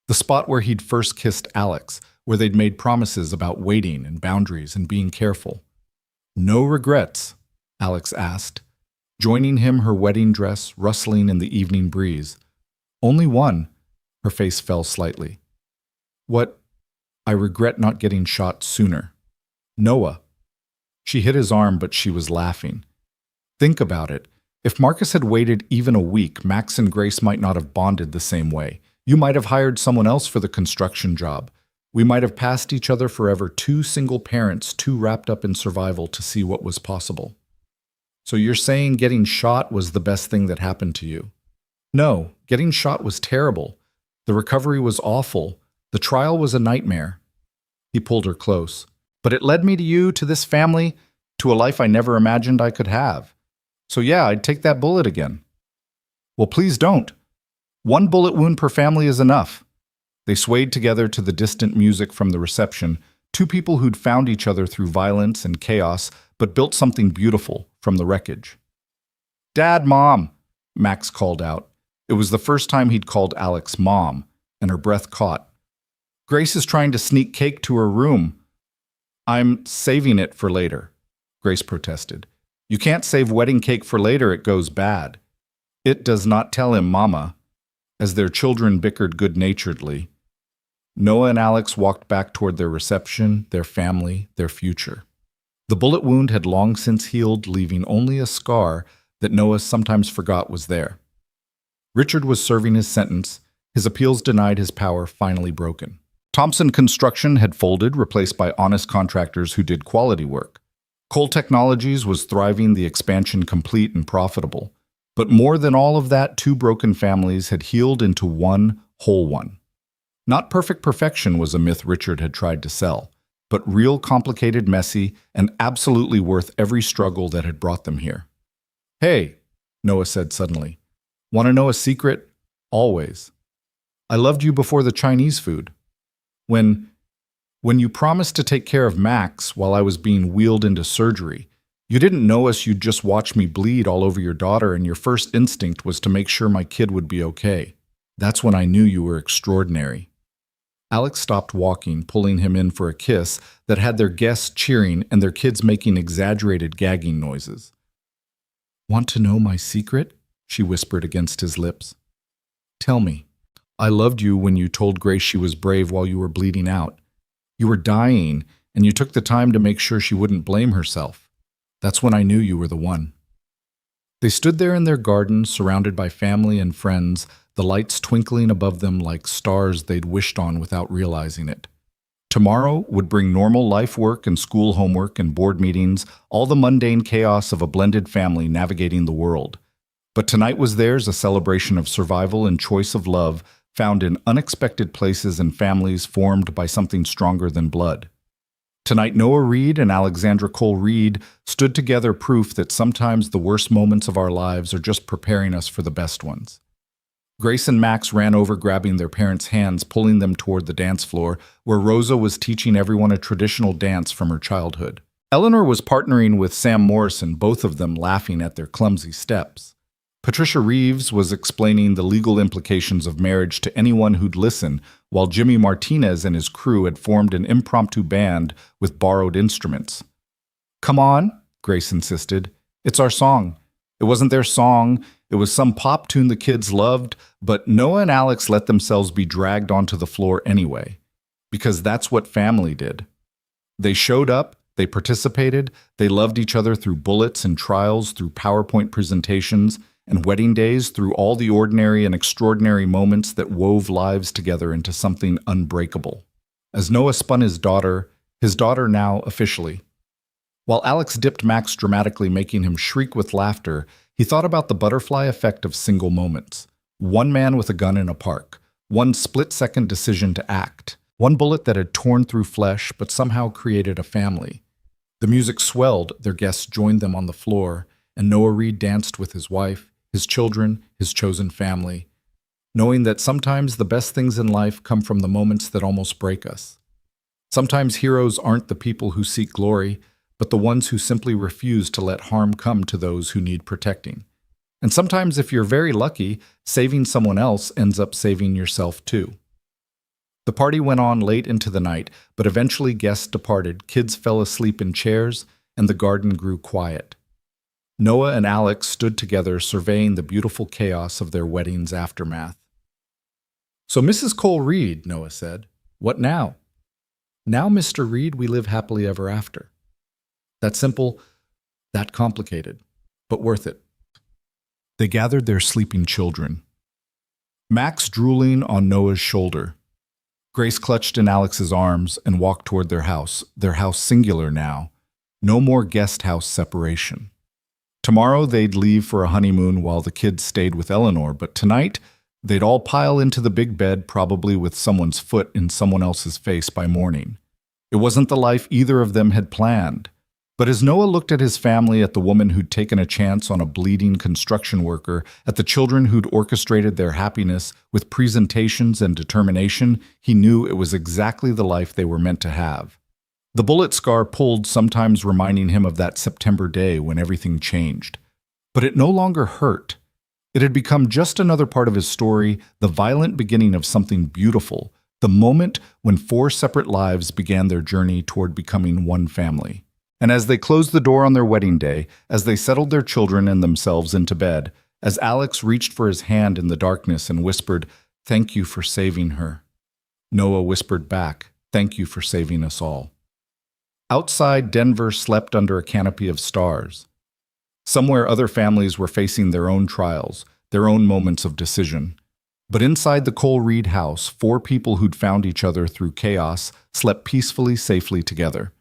The spot where he'd first kissed Alex, where they'd made promises about waiting and boundaries and being careful. "No regrets?" Alex asked, joining him, her wedding dress rustling in the evening breeze. "Only one." Her face fell slightly. "What? I regret not getting shot sooner." "Noah." She hit his arm, but she was laughing. "Think about it. If Marcus had waited even a week, Max and Grace might not have bonded the same way. You might have hired someone else for the construction job. We might have passed each other forever, two single parents, too wrapped up in survival to see what was possible." "So you're saying getting shot was the best thing that happened to you?" "No, getting shot was terrible. The recovery was awful. The trial was a nightmare." He pulled her close. "But it led me to you, to this family, to a life I never imagined I could have. So yeah, I'd take that bullet again." "Well, please don't. One bullet wound per family is enough." They swayed together to the distant music from the reception, two people who'd found each other through violence and chaos, but built something beautiful from the wreckage. "Dad, Mom," Max called out. It was the first time he'd called Alex Mom, and her breath caught. "Grace is trying to sneak cake to her room." "I'm saving it for later," Grace protested. "You can't save wedding cake for later, it goes bad." "It does not, tell him, Mama," as their children bickered good-naturedly. Noah and Alex walked back toward their reception, their family, their future. The bullet wound had long since healed, leaving only a scar that Noah sometimes forgot was there. Richard was serving his sentence, his appeals denied, his power finally broken. Thompson Construction had folded, replaced by honest contractors who did quality work. Cole Technologies was thriving, the expansion complete and profitable. But more than all of that, two broken families had healed into one whole one. Not perfect perfection was a myth Richard had tried to sell, but real, complicated, messy, and absolutely worth every struggle that had brought them here. "Hey," Noah said suddenly. "Want to know a secret? Always. I loved you before the Chinese food. When you promised to take care of Max while I was being wheeled into surgery, you didn't know us, you'd just watch me bleed all over your daughter, and your first instinct was to make sure my kid would be okay. That's when I knew you were extraordinary." Alex stopped walking, pulling him in for a kiss that had their guests cheering and their kids making exaggerated gagging noises. "Want to know my secret?" she whispered against his lips. "Tell me. I loved you when you told Grace she was brave while you were bleeding out. You were dying, and you took the time to make sure she wouldn't blame herself. That's when I knew you were the one." They stood there in their garden, surrounded by family and friends, the lights twinkling above them like stars they'd wished on without realizing it. Tomorrow would bring normal life work and school homework and board meetings, all the mundane chaos of a blended family navigating the world. But tonight was theirs, a celebration of survival and choice of love, found in unexpected places and families formed by something stronger than blood. Tonight, Noah Reed and Alexandra Cole Reed stood together, proof that sometimes the worst moments of our lives are just preparing us for the best ones. Grace and Max ran over, grabbing their parents' hands, pulling them toward the dance floor, where Rosa was teaching everyone a traditional dance from her childhood. Eleanor was partnering with Sam Morrison, both of them laughing at their clumsy steps. Patricia Reeves was explaining the legal implications of marriage to anyone who'd listen, while Jimmy Martinez and his crew had formed an impromptu band with borrowed instruments. Come on, Grace insisted. It's our song. It wasn't their song. It was some pop tune the kids loved, but Noah and Alex let themselves be dragged onto the floor anyway, because that's what family did. They showed up, they participated, they loved each other through bullets and trials, through PowerPoint presentations, and wedding days, through all the ordinary and extraordinary moments that wove lives together into something unbreakable. As Noah spun his daughter now officially. While Alex dipped Max dramatically, making him shriek with laughter, he thought about the butterfly effect of single moments. One man with a gun in a park, one split-second decision to act, one bullet that had torn through flesh but somehow created a family. The music swelled, their guests joined them on the floor, and Noah Reed danced with his wife, his children, his chosen family, knowing that sometimes the best things in life come from the moments that almost break us. Sometimes heroes aren't the people who seek glory, but the ones who simply refuse to let harm come to those who need protecting. And sometimes, if you're very lucky, saving someone else ends up saving yourself too. The party went on late into the night, but eventually guests departed, kids fell asleep in chairs, and the garden grew quiet. Noah and Alex stood together surveying the beautiful chaos of their wedding's aftermath. "So, Mrs. Cole Reed," Noah said, "what now?" "Now, Mr. Reed, we live happily ever after." That simple, that complicated, but worth it. They gathered their sleeping children. Max drooling on Noah's shoulder. Grace clutched in Alex's arms and walked toward their house singular now. No more guest house separation. Tomorrow they'd leave for a honeymoon while the kids stayed with Eleanor, but tonight they'd all pile into the big bed, probably with someone's foot in someone else's face by morning. It wasn't the life either of them had planned. But as Noah looked at his family, at the woman who'd taken a chance on a bleeding construction worker, at the children who'd orchestrated their happiness with presentations and determination, he knew it was exactly the life they were meant to have. The bullet scar pulled, sometimes reminding him of that September day when everything changed. But it no longer hurt. It had become just another part of his story, the violent beginning of something beautiful, the moment when 4 separate lives began their journey toward becoming one family. And as they closed the door on their wedding day, as they settled their children and themselves into bed, as Alex reached for his hand in the darkness and whispered, "Thank you for saving her," Noah whispered back, "Thank you for saving us all." Outside, Denver slept under a canopy of stars. Somewhere other families were facing their own trials, their own moments of decision. But inside the Cole Reed house, 4 people who'd found each other through chaos slept peacefully, safely together.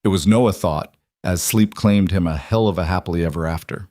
It was, Noah thought, as sleep claimed him, a hell of a happily ever after.